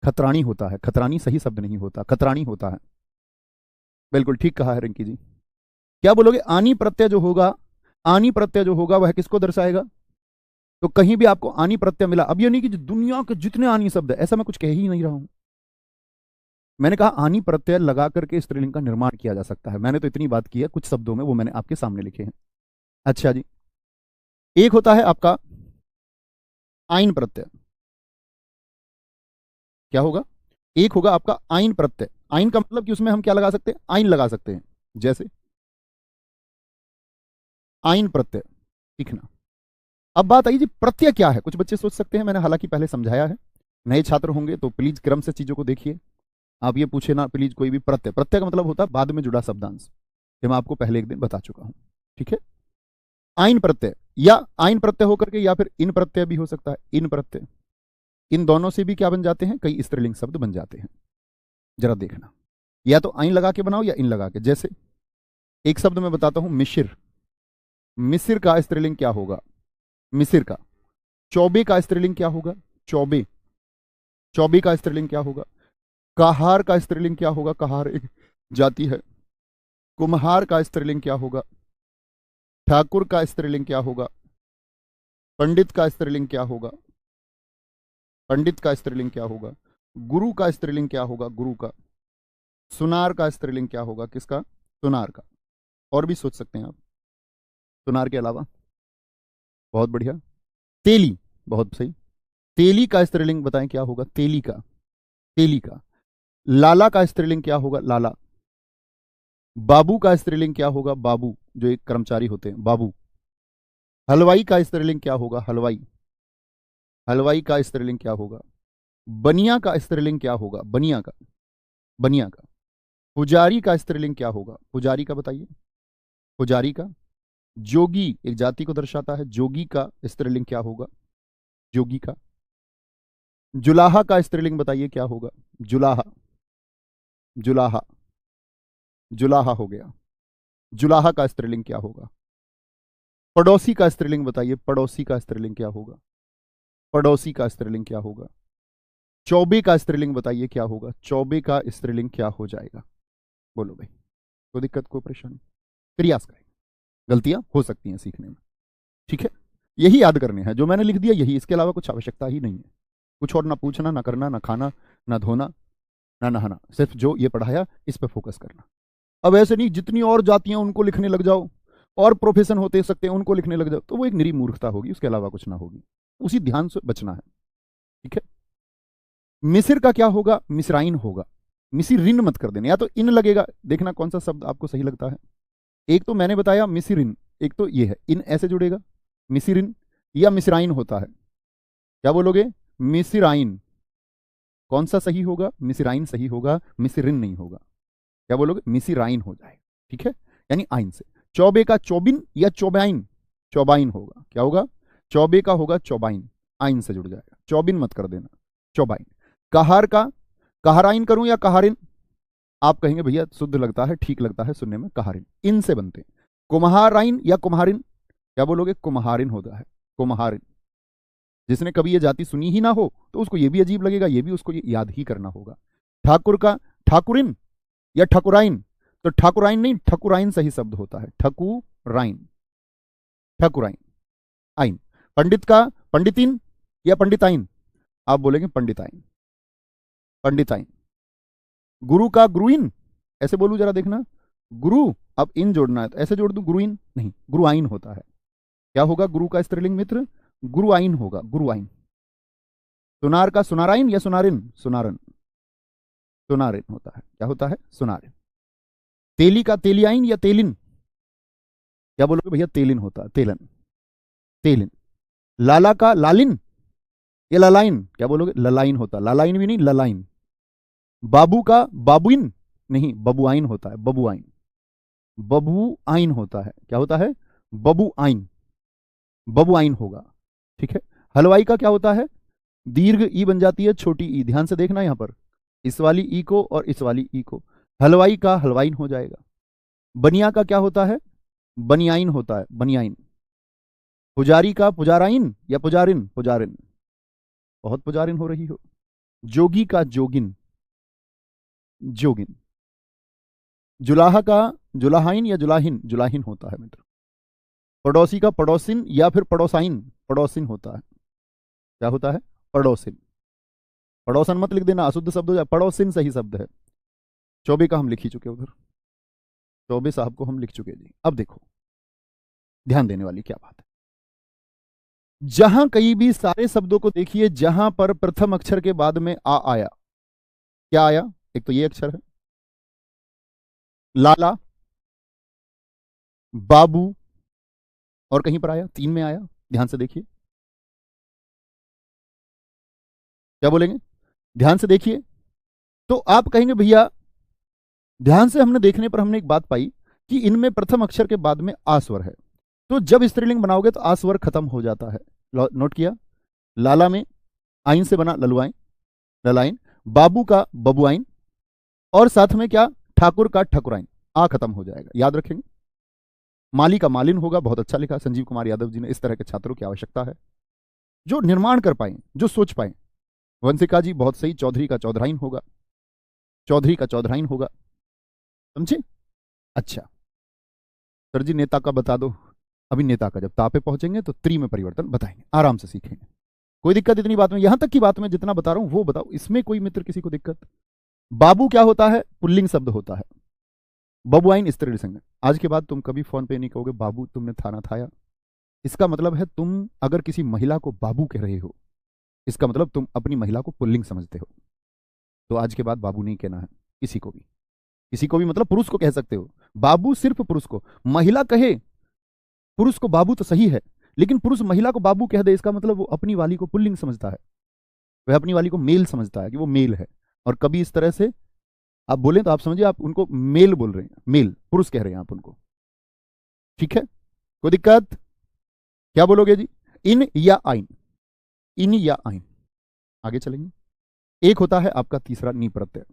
खतरानी होता है। खतरानी सही शब्द नहीं होता, खतरानी होता है। बिल्कुल ठीक कहा है रिंकी जी। क्या बोलोगे, आनी प्रत्यय जो होगा, आनी प्रत्यय जो होगा वह किसको दर्शाएगा। तो कहीं भी आपको आनी प्रत्यय मिला, अब ये नहीं कि दुनिया के जितने आनी शब्द है, ऐसा मैं कुछ कह ही नहीं रहा हूं। मैंने कहा आनी प्रत्यय लगा करके स्त्रीलिंग का निर्माण किया जा सकता है। मैंने तो इतनी बात की है कुछ शब्दों में, वो मैंने आपके सामने लिखे हैं। अच्छा जी, एक होता है आपका आइन प्रत्यय। क्या होगा, एक होगा आपका आइन प्रत्यय। आइन का मतलब कि उसमें हम क्या लगा सकते हैं, आइन लगा सकते हैं। जैसे आइन प्रत्यय सीखना। अब बात आई जी प्रत्यय क्या है, कुछ बच्चे सोच सकते हैं, मैंने हालांकि पहले समझाया है। नए छात्र होंगे तो प्लीज क्रम से चीजों को देखिए। आप ये पूछे ना प्लीज कोई भी प्रत्यय, प्रत्यय का मतलब होता है बाद में जुड़ा शब्दांश, ये मैं आपको पहले एक दिन बता चुका हूं। ठीक है, आइन प्रत्यय या आइन प्रत्यय होकर के, या फिर इन प्रत्यय भी हो सकता है, इन प्रत्यय। इन दोनों से भी क्या बन जाते हैं, कई स्त्रीलिंग शब्द बन जाते हैं। जरा देखना, या तो आइन लगा के बनाओ या इन लगा के। जैसे एक शब्द मैं बताता हूं, मिशिर। मिसिर का स्त्रीलिंग क्या होगा, मिसिर का। चौबे का स्त्रीलिंग क्या होगा, चौबे। चौबे का स्त्रीलिंग क्या होगा। कहार का स्त्रीलिंग क्या होगा, कहार एक जाति है। कुम्हार का स्त्रीलिंग क्या होगा। ठाकुर का स्त्रीलिंग क्या होगा। पंडित का स्त्रीलिंग क्या होगा। पंडित का स्त्रीलिंग क्या होगा। गुरु का स्त्रीलिंग क्या होगा, गुरु का। सुनार का स्त्रीलिंग क्या होगा, किसका, सुनार का। और भी सोच सकते हैं आप सुनार के अलावा। बहुत बढ़िया। तेली, बहुत सही। तेली का स्त्रीलिंग बताएं क्या होगा, तेली का, तेली का। लाला का स्त्रीलिंग क्या होगा, लाला। बाबू का स्त्रीलिंग क्या होगा, बाबू, जो एक कर्मचारी होते हैं, बाबू। हलवाई का स्त्रीलिंग क्या होगा, हलवाई। हलवाई का स्त्रीलिंग क्या होगा। बनिया का स्त्रीलिंग क्या होगा, बनिया का, बनिया का। पुजारी का स्त्रीलिंग क्या होगा, पुजारी का बताइए, पुजारी का। जोगी एक जाति को दर्शाता है, जोगी का स्त्रीलिंग क्या होगा, जोगी का। जुलाहा का स्त्रीलिंग बताइए क्या होगा, जुलाहा, जुलाहा, जुलाहा हो गया। जुलाहा का स्त्रीलिंग क्या होगा। पड़ोसी का स्त्रीलिंग बताइए, पड़ोसी का स्त्रीलिंग क्या होगा, पड़ोसी का स्त्रीलिंग क्या होगा। चौबे का स्त्रीलिंग बताइए क्या होगा, चौबे का स्त्रीलिंग क्या हो जाएगा। बोलो भाई, कोई दिक्कत, कोई परेशानी। प्रयास करें, गलतियां हो सकती हैं सीखने में। ठीक है, यही याद करने हैं जो मैंने लिख दिया, यही, इसके अलावा कुछ आवश्यकता ही नहीं है। कुछ और ना पूछना, ना करना, ना खाना, ना धोना, ना नहाना, सिर्फ जो ये पढ़ाया इस पर फोकस करना। अब ऐसे नहीं जितनी और जातियां उनको लिखने लग जाओ, और प्रोफेशन होते सकते हैं उनको लिखने लग जाओ, तो वो एक निरी मूर्खता होगी, उसके अलावा कुछ ना होगी। उसी ध्यान से बचना है। ठीक है, मिसिर का क्या होगा, मिसराइन होगा। मिसिरिन मत कर देना, या तो इन लगेगा, देखना कौन सा शब्द आपको सही लगता है। एक तो मैंने बताया मिसिरिन, एक तो ये है, इन ऐसे जुड़ेगा, मिसिरिन, या मिसराइन होता है। क्या बोलोगे, मिसिराइन। कौन सा सही होगा, मिसिराइन सही होगा, मिसिरिन नहीं होगा। क्या बोलोगे, मिसिराइन हो जाएगा। ठीक है, यानी आइन से। चौबे का चौबिन या चौबाइन, चौबाइन होगा। क्या होगा, चौबे का होगा चौबाइन, आइन से जुड़ जाएगा, चौबिन मत कर देना, चौबाइन। कहार का कहाराइन करूं या कहारिन, आप कहेंगे भैया शुद्ध लगता है, ठीक लगता है सुनने में, कहारिन, इन से बनते हैं। कुम्हाराइन या कुम्हारिन, क्या बोलोगे, कुम्हारिन होता है, कुम्हारिन। जिसने कभी ये जाति सुनी ही ना हो तो उसको ये भी अजीब लगेगा, ये भी उसको याद ही करना होगा। ठाकुर का ठाकुरिन या ठकुराइन, तो ठाकुराइन नहीं, ठकुराइन सही शब्द होता है, ठकुराइन, ठकुराइन, आइन। पंडित का पंडितिन या पंडिताइन, आप बोलेंगे पंडिताइन, पंडिताइन। गुरु का गुरुइन, ऐसे बोलूं जरा देखना, गुरु, अब इन जोड़ना है तो ऐसे जोड़ दूं, गुरुइन नहीं, गुरुआइन होता है। क्या होगा गुरु का स्त्रीलिंग मित्र? गुरुआइन होगा, गुरुआइन। सुनार का सुनाराइन या सुनारिन? सुनारन, सुनारिन होता है। क्या होता है? सुनारिन। तेली का तेलियाइन या तेलिन? क्या बोलोगे भैया? तेलिन होता है, तेलन, तेलिन। लाला का लालिन या ललाइन? क्या बोलोगे? ललाइन होता, लालाइन भी नहीं, ललाइन। बाबू का बाबुइन नहीं, बबुआइन होता है, बबुआइन, बबुआइन होता है। क्या होता है? बबुआइन, बबुआइन होगा। ठीक है। हलवाई का क्या होता है? दीर्घ ई बन जाती है छोटी ई, ध्यान से देखना यहां पर, इस वाली ई को और इस वाली ई को, हलवाई का हलवाइन हो जाएगा। बनिया का क्या होता है? बनियाइन होता है, बनियाइन। पुजारी का पुजाराइन या पुजारिन? पुजारिन, बहुत पुजारिन हो रही हो। जोगी का जोगिन, जोगिन। जुलाहा का जुलाहाइन या जुलाहिन? जुलाहिन होता है मित्र। पड़ोसी का पड़ोसिन या फिर पड़ोसाइन? पड़ोसिन होता है। क्या होता है? पड़ोसिन। पड़ोसन मत लिख देना, अशुद्ध शब्द हो जाए, पड़ोसिन सही शब्द है। चौबे का हम लिख ही चुके, उधर चौबे साहब को हम लिख चुके जी। अब देखो ध्यान देने वाली क्या बात है, जहां कहीं भी सारे शब्दों को देखिए जहां पर प्रथम अक्षर के बाद में आ आया, क्या आया? एक तो ये अक्षर है, लाला, बाबू, और कहीं पर आया, तीन में आया, ध्यान से देखिए। क्या बोलेंगे? ध्यान से देखिए। तो आप कहेंगे भैया ध्यान से हमने देखने पर हमने एक बात पाई कि इनमें प्रथम अक्षर के बाद में आ स्वर है, तो जब स्त्रीलिंग बनाओगे तो आ स्वर खत्म हो जाता है। नोट किया? लाला में आइन से बना ललुआइन, ललाइन। बाबू का बबुआइन, और साथ में क्या? ठाकुर का ठकुराइन, आ खत्म हो जाएगा, याद रखेंगे। माली का मालिन होगा, बहुत अच्छा लिखा संजीव कुमार यादव जी ने। इस तरह के छात्रों की आवश्यकता है जो निर्माण कर पाए, जो सोच पाए। वंशिका जी बहुत सही, चौधरी का चौधराइन होगा, चौधरी का चौधराइन होगा, समझे? अच्छा सर जी नेता का बता दो। अभी नेता का जब ता पे पहुंचेंगे तो त्री में परिवर्तन बताएंगे, आराम से सीखेंगे, कोई दिक्कत इतनी बात में, यहां तक की बात में जितना बता रहा हूं वो बताओ, इसमें कोई मित्र किसी को दिक्कत? बाबू क्या होता है? पुल्लिंग शब्द होता है। बबुआइन स्त्री संज्ञा। आज के बाद तुम कभी फोन पे नहीं कहोगे बाबू तुमने थाना थाया, इसका मतलब है तुम अगर किसी महिला को बाबू कह रहे हो, इसका मतलब तुम अपनी महिला को पुल्लिंग समझते हो। तो आज के बाद बाबू नहीं कहना है किसी को भी, किसी को भी मतलब पुरुष को कह सकते हो बाबू, सिर्फ पुरुष को। महिला कहे पुरुष को बाबू तो सही है, लेकिन पुरुष महिला को बाबू कह दे, इसका मतलब वो अपनी वाली को पुल्लिंग समझता है, वह अपनी वाली को मेल समझता है कि वो मेल है। और कभी इस तरह से आप बोलें तो आप समझिए आप उनको मेल बोल रहे हैं, मेल, पुरुष कह रहे हैं आप उनको। ठीक है, कोई दिक्कत? क्या बोलोगे जी? इन या आइन, इन या आइन। आगे चलेंगे। एक होता है आपका तीसरा नी प्रत्यय।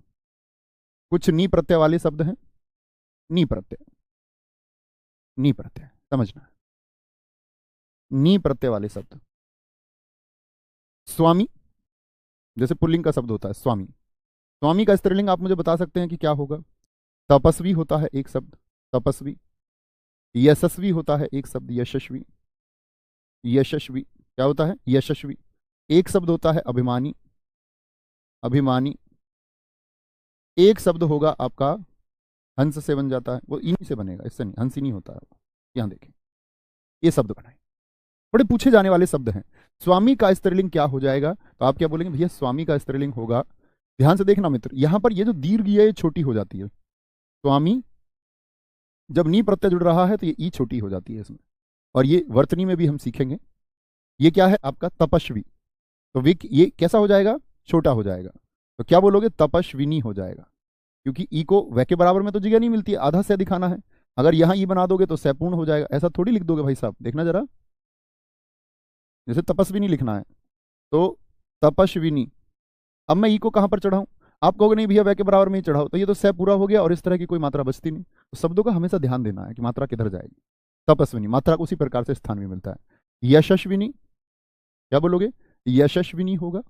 कुछ नी प्रत्यय वाले शब्द हैं, नी प्रत्यय, नी प्रत्यय समझना, नी प्रत्यय वाले शब्द। स्वामी, जैसे पुल्लिंग का शब्द होता है स्वामी, स्वामी का स्त्रीलिंग आप मुझे बता सकते हैं कि क्या होगा? तपस्वी होता है एक शब्द, तपस्वी। यशस्वी होता है एक शब्द, यशस्वी, यशस्वी। क्या होता है? यशस्वी। एक शब्द होता है अभिमानी, अभिमानी। एक शब्द होगा आपका हंस से बन जाता है, वो इन्हीं से बनेगा, इससे नहीं, हंस ही नहीं होता है। यहां देखें, ये शब्द बनाए, बड़े पूछे जाने वाले शब्द हैं। स्वामी का स्त्रीलिंग क्या हो जाएगा? तो आप क्या बोलेंगे भैया? स्वामी का स्त्रीलिंग होगा, ध्यान से देखना मित्र, यहां पर ये जो दीर्घ है ये छोटी हो जाती है। स्वामी जब नी प्रत्यय जुड़ रहा है तो ये ई छोटी हो जाती है इसमें, और ये वर्तनी में भी हम सीखेंगे। ये क्या है आपका? तपस्वी। तो विक ये कैसा हो जाएगा? छोटा हो जाएगा। तो क्या बोलोगे? तपस्विनी हो जाएगा, क्योंकि ई को वह के बराबर में तो जगह नहीं मिलती है, आधा से दिखाना है। अगर यहां ई बना दोगे तो सैपूर्ण हो जाएगा, ऐसा थोड़ी लिख दोगे भाई साहब, देखना जरा। जैसे तपस्विनी लिखना है तो तपस्विनी, अब मैं ई को कहां पर चढ़ाऊं? आप कहोगे नहीं भैया वह के बराबर में ही चढ़ाओ, तो ये तो सै पूरा हो गया और इस तरह की कोई मात्रा बचती नहीं। तो शब्दों का हमेशा ध्यान देना है कि मात्रा किधर जाएगी। तपस्विनी, मात्रा को उसी प्रकार से स्थान भी मिलता है। यशस्विनी, क्या बोलोगे? यशस्विनी होगा।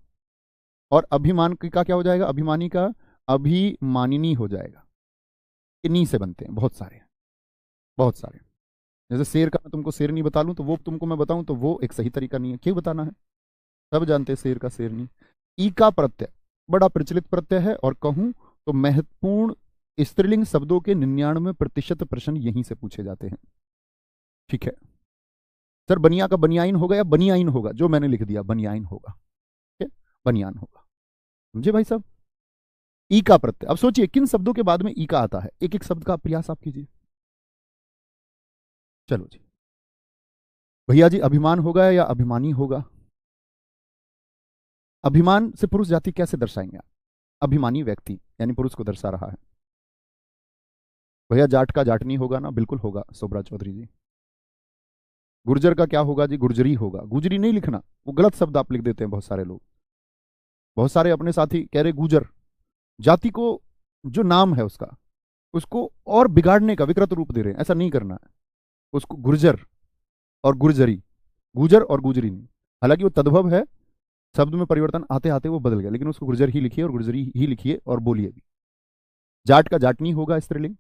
और अभिमान का क्या हो जाएगा? अभिमानी का अभिमानिनी हो जाएगा। इन्हीं से बनते हैं बहुत सारे, बहुत सारे। जैसे शेर का मैं तुमको शेरनी बता लूं तो वो तुमको मैं बताऊं तो वो एक सही तरीका नहीं है, क्यों बताना है? सब जानते हैं शेर का शेरनी। ई का प्रत्यय बड़ा प्रचलित प्रत्यय है, और कहूं तो महत्वपूर्ण स्त्रीलिंग शब्दों के 99% प्रश्न यहीं से पूछे जाते हैं। ठीक है सर, बनिया का बनियाइन होगा या बनियाइन होगा? जो मैंने लिख दिया बनियाइन होगा, ठीक है, बनियान होगा। समझे भाई साहब? ई का प्रत्यय, अब सोचिए किन शब्दों के बाद में ई का आता है, एक एक शब्द का प्रयास आप कीजिए। चलो जी भैया जी, अभिमान होगा या अभिमानी होगा? अभिमान से पुरुष जाति कैसे दर्शाएंगे आप? अभिमानी व्यक्ति यानी पुरुष को दर्शा रहा है। भैया जाट का जाटनी होगा ना? बिल्कुल होगा सोबरा चौधरी जी। गुर्जर का क्या होगा जी? गुर्जरी होगा। गुजरी नहीं लिखना, वो गलत शब्द आप लिख देते हैं बहुत सारे लोग। बहुत सारे अपने साथी कह रहे गुजर, जाति को जो नाम है उसका, उसको और बिगाड़ने का विकृत रूप दे रहे हैं। ऐसा नहीं करना है। उसको गुर्जर और गुर्जरी, गुजर और गुजरी नहीं, हालांकि वो तद्भव है, शब्द में परिवर्तन आते आते वो बदल गया, लेकिन उसको गुर्जर ही लिखिए और गुर्जरी ही लिखिए और बोलिए भी। जाट का जाटनी होगा स्त्रीलिंग,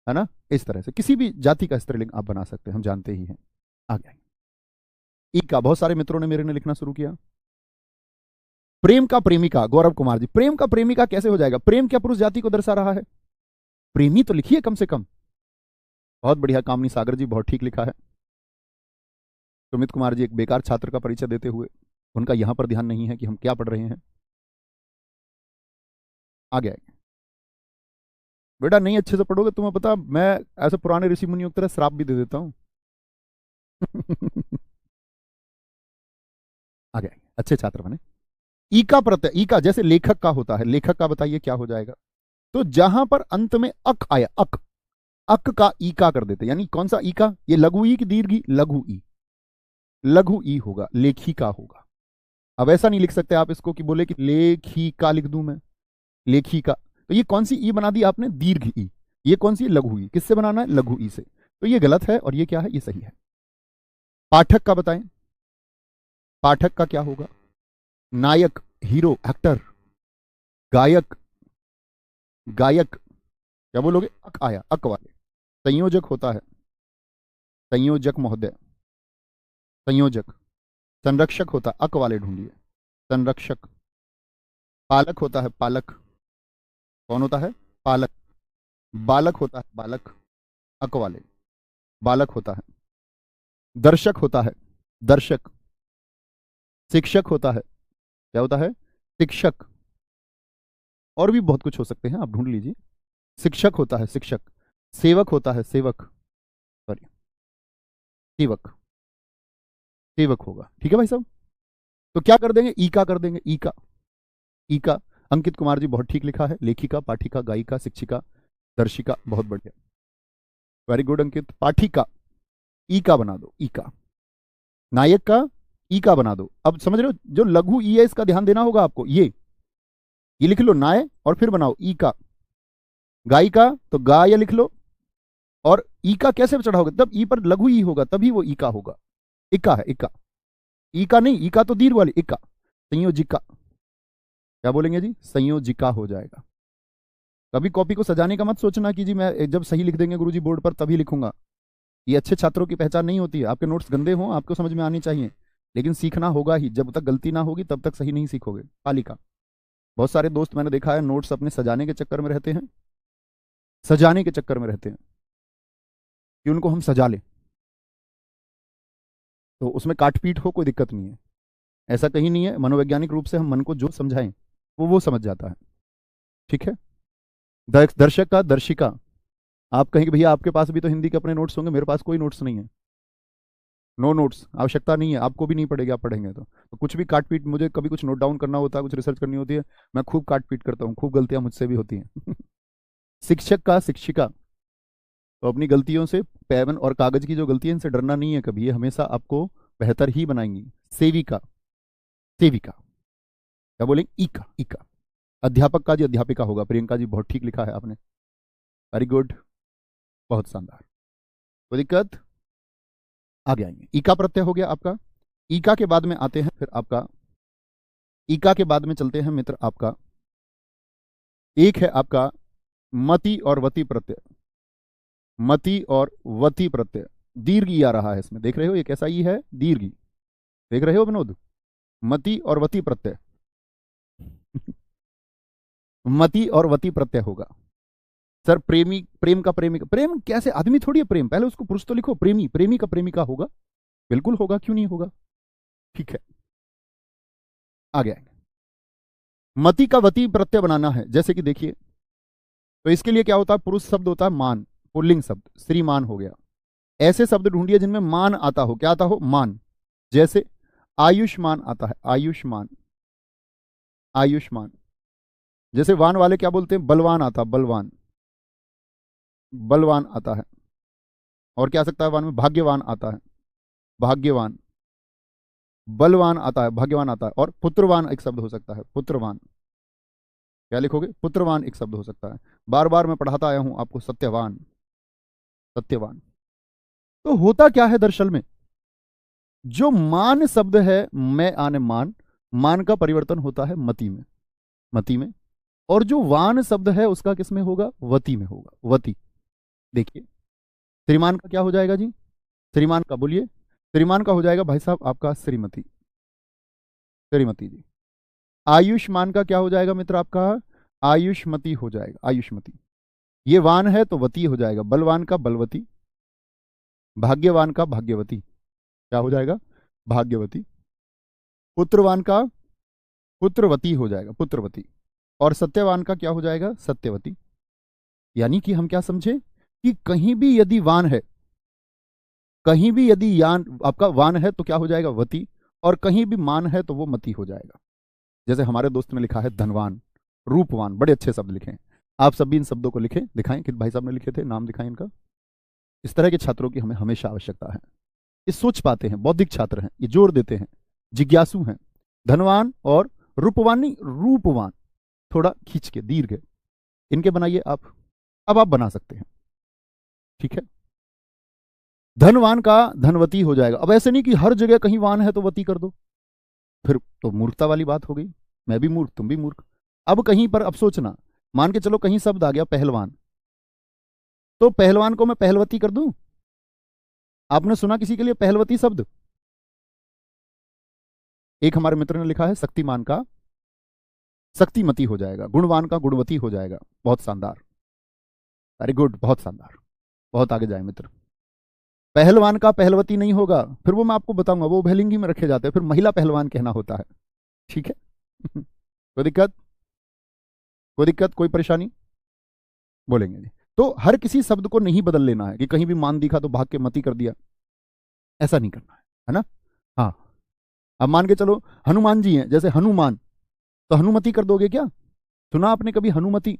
है ना? इस तरह से किसी भी जाति का स्त्रीलिंग आप बना सकते हैं, हम जानते ही हैं। आ गया ई का, बहुत सारे मित्रों ने मेरे ने लिखना शुरू किया। प्रेम का प्रेमिका, गौरव कुमार जी, प्रेम का प्रेमिका कैसे हो जाएगा? प्रेम क्या पुरुष जाति को दर्शा रहा है? प्रेमी तो लिखिए कम से कम। बहुत बढ़िया, कामनी सागर जी बहुत ठीक लिखा है। सुमित कुमार जी एक बेकार छात्र का परिचय देते हुए, उनका यहां पर ध्यान नहीं है कि हम क्या पढ़ रहे हैं। आगे आगे बेटा, नहीं अच्छे से पढ़ोगे तुम्हें पता, मैं ऐसे पुराने ऋषि मुनियों की तरह श्राप भी दे देता हूं। आगे आगे अच्छे छात्र बने। ई का प्रत्यय, ई का जैसे लेखक का होता है, लेखक का बताइए क्या हो जाएगा? तो जहां पर अंत में अक आया, अक, अक का ई का कर देते, यानी कौन सा ई का? ये लघु ई की दीर्घ ई? लघु ई, लघु ई होगा, लेखिका होगा। अब ऐसा नहीं लिख सकते आप इसको कि बोले कि लेखिका लिख दूं मैं, लेखिका। तो ये कौन सी ई बना दी आपने? दीर्घ ई। ये कौन सी? लघु ई। किससे बनाना है? लघु ई से। तो ये गलत है, और ये क्या है? ये सही है। पाठक का बताएं, पाठक का क्या होगा? नायक, हीरो, एक्टर, गायक, गायक, क्या बोलोगे? अक आया, अक वाले। संयोजक होता है, संयोजक महोदय, संयोजक। संरक्षक होता है, अक वाले ढूंढिए, संरक्षक। पालक होता है, पालक। कौन होता है? पालक। बालक होता है, बालक, अक वाले, बालक होता है। दर्शक होता है, दर्शक। शिक्षक होता है, क्या होता है? शिक्षक। और भी बहुत कुछ हो सकते हैं, आप ढूंढ लीजिए। शिक्षक होता है, शिक्षक। सेवक होता है, सेवक, सॉरी, सेवक, सेवक होगा। ठीक है भाई साहब? तो क्या कर देंगे? ई का कर देंगे, ई का, ई का। अंकित कुमार जी बहुत ठीक लिखा है, लेखिका, पाठिका, गायिका, शिक्षिका, दर्शिका, बहुत बढ़िया, वेरी गुड अंकित। पाठिका, ई का बना दो, ई का। नायक का ई का बना दो। अब समझ रहे हो, जो लघु ई है इसका ध्यान देना होगा आपको। ये लिख लो नाय, और फिर बनाओ ई का। गायिका तो गा या लिख लो, और ई का कैसे चढ़ाओगे? तब ई पर लघु ई होगा, तभी वो ई का होगा। इक्का है, इक्का, ई का नहीं, ई का तो दीर्घ वाली, इक्का। संयोजिका, क्या बोलेंगे जी? संयोजिका हो जाएगा। कभी कॉपी को सजाने का मत सोचना कि जी मैं जब सही लिख देंगे गुरुजी बोर्ड पर तभी लिखूंगा। ये अच्छे छात्रों की पहचान नहीं होती है। आपके नोट्स गंदे हों, आपको समझ में आनी चाहिए, लेकिन सीखना होगा ही। जब तक गलती ना होगी तब तक सही नहीं सीखोगे। पालिका, बहुत सारे दोस्त मैंने देखा है नोट्स अपने सजाने के चक्कर में रहते हैं, सजाने के चक्कर में रहते हैं कि उनको हम सजा लें, तो उसमें काटपीट हो कोई दिक्कत नहीं है, ऐसा कहीं नहीं है। मनोवैज्ञानिक रूप से हम मन को जो समझाएं वो समझ जाता है। ठीक है? दर्शक का दर्शिका, आप कहेंगे भैया आपके पास भी तो हिंदी के अपने नोट्स होंगे, मेरे पास कोई नोट्स नहीं है। नो नोट्स, आवश्यकता नहीं है, आपको भी नहीं पड़ेगी, आप पढ़ेंगे तो कुछ भी काट पीट, मुझे कभी कुछ नोट डाउन करना होता है, कुछ रिसर्च करनी होती है, मैं खूब काट पीट करता हूँ, खूब गलतियां मुझसे भी होती हैं। शिक्षक का शिक्षिका, तो अपनी गलतियों से, पेन और कागज की जो गलती है इनसे डरना नहीं है कभी, ये हमेशा आपको बेहतर ही बनाएंगी। सेविका, सेविका, क्या बोलेंगे? इका, इका। अध्यापक का जी अध्यापिका होगा। प्रियंका जी बहुत ठीक लिखा है आपने, वेरी गुड, बहुत शानदार, कोई दिक्कत? आगे आएंगे। ईका प्रत्यय हो गया आपका। ईका के बाद में आते हैं फिर आपका, ईका के बाद में चलते हैं मित्र आपका, एक है आपका मति और वति प्रत्यय। मति और वति प्रत्यय, दीर्घ ई आ रहा है इसमें, देख रहे हो ये कैसा ई है? दीर्घ ई, देख रहे हो विनोद? मति और वति प्रत्यय, मति और वती प्रत्यय होगा। सर प्रेमी, प्रेम का प्रेमिका, प्रेम कैसे, आदमी थोड़ी है प्रेम, पहले उसको पुरुष तो लिखो। प्रेमी, प्रेमी का प्रेमिका होगा, बिल्कुल होगा, क्यों नहीं होगा। ठीक है, आगे आएंगे। मति का वती प्रत्यय बनाना है, जैसे कि देखिए, तो इसके लिए क्या होता है, पुरुष शब्द होता है मान, पुल्लिंग शब्द श्रीमान हो गया। ऐसे शब्द ढूंढिए जिनमें मान आता हो, क्या आता हो, मान। जैसे आयुष्मान आता है, आयुष्मान, आयुष्मान। जैसे वान वाले क्या बोलते हैं, बलवान आता, बलवान, बलवान आता है। और क्या आ सकता है वान में, भाग्यवान आता है, भाग्यवान। बलवान आता है, भाग्यवान आता है। और पुत्रवान एक शब्द हो सकता है, पुत्रवान। क्या लिखोगे, पुत्रवान एक शब्द हो सकता है। बार बार मैं पढ़ाता आया हूं आपको, सत्यवान, सत्यवान। तो होता क्या है दरअसल में, जो मान शब्द है, मैं आने मान, मान का परिवर्तन होता है मति में, मति में। और जो वान शब्द है उसका किस में होगा, वती में होगा, वती। देखिए श्रीमान का क्या हो जाएगा जी, श्रीमान का बोलिए, श्रीमान का हो जाएगा भाई साहब आपका श्रीमती, श्रीमती जी। आयुष्मान का क्या हो जाएगा मित्र आपका, आयुष्मती हो जाएगा, आयुष्मती। ये वान है तो वती हो जाएगा, बलवान का बलवती, भाग्यवान का भाग्यवती, क्या हो जाएगा, भाग्यवती। पुत्रवान का पुत्रवती हो जाएगा, पुत्रवती। और सत्यवान का क्या हो जाएगा, सत्यवती। यानी कि हम क्या समझे कि कहीं भी यदि वान है, कहीं भी यदि यान आपका वान है तो क्या हो जाएगा, वती। और कहीं भी मान है तो वो मती हो जाएगा। जैसे हमारे दोस्त ने लिखा है धनवान, रूपवान, बड़े अच्छे शब्द लिखे हैं। आप सब भी इन शब्दों को लिखें, दिखाएं कि भाई साहब ने लिखे थे, नाम दिखाएं इनका। इस तरह के छात्रों की हमें हमेशा आवश्यकता है। ये सोच पाते हैं, बौद्धिक छात्र हैं, ये जोर देते हैं, जिज्ञासु हैं। धनवान और रूपवान नहीं, रूपवान, थोड़ा खींच के दीर्घ, इनके बनाइए आप। अब आप बना सकते हैं, ठीक है। धनवान का धनवती हो जाएगा। अब ऐसे नहीं कि हर जगह कहीं वान है तो वती कर दो, फिर तो मूर्खता वाली बात हो गई, मैं भी मूर्ख तुम भी मूर्ख। अब कहीं पर अब सोचना, मान के चलो कहीं शब्द आ गया पहलवान, तो पहलवान को मैं पहलवती कर दूं। आपने सुना किसी के लिए पहलवती शब्द। एक हमारे मित्र ने लिखा है शक्तिमान का शक्तिमती हो जाएगा, गुणवान का गुणवती हो जाएगा। बहुत शानदार, वेरी गुड, बहुत शानदार, बहुत आगे जाए मित्र। पहलवान का पहलवती नहीं होगा, फिर वो मैं आपको बताऊंगा, वो उभयलिंगी में रखे जाते हैं, फिर महिला पहलवान कहना होता है, ठीक है। कोई दिक्कत, कोई दिक्कत, कोई परेशानी, बोलेंगे जी। तो हर किसी शब्द को नहीं बदल लेना है कि कहीं भी मान दिखा तो भाग के मती कर दिया, ऐसा नहीं करना है ना। हाँ, अब मान के चलो हनुमान जी हैं, जैसे हनुमान, तो हनुमति कर दोगे क्या, सुना आपने कभी हनुमति,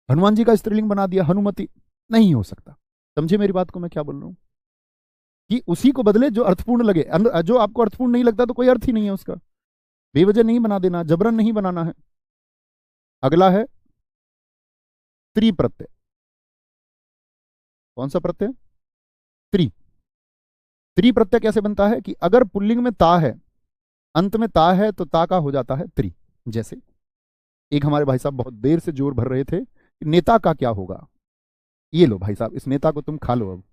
हनुमान जी का स्त्रीलिंग बना दिया हनुमति, नहीं हो सकता। समझे मेरी बात को मैं क्या बोल रहा हूं, कि उसी को बदले जो अर्थपूर्ण लगे। जो आपको अर्थपूर्ण नहीं लगता तो कोई अर्थ ही नहीं है उसका, बेवजह नहीं बना देना, जबरन नहीं बनाना है। अगला है त्रि प्रत्यय। कौन सा प्रत्यय, त्रि। त्रि प्रत्यय कैसे बनता है कि अगर पुल्लिंग में ता है, अंत में ता है, तो ता का हो जाता है त्रि। जैसे एक हमारे भाई साहब बहुत देर से जोर भर रहे थे कि नेता का क्या होगा, ये लो भाई साहब, इस नेता को तुम खा लो अब।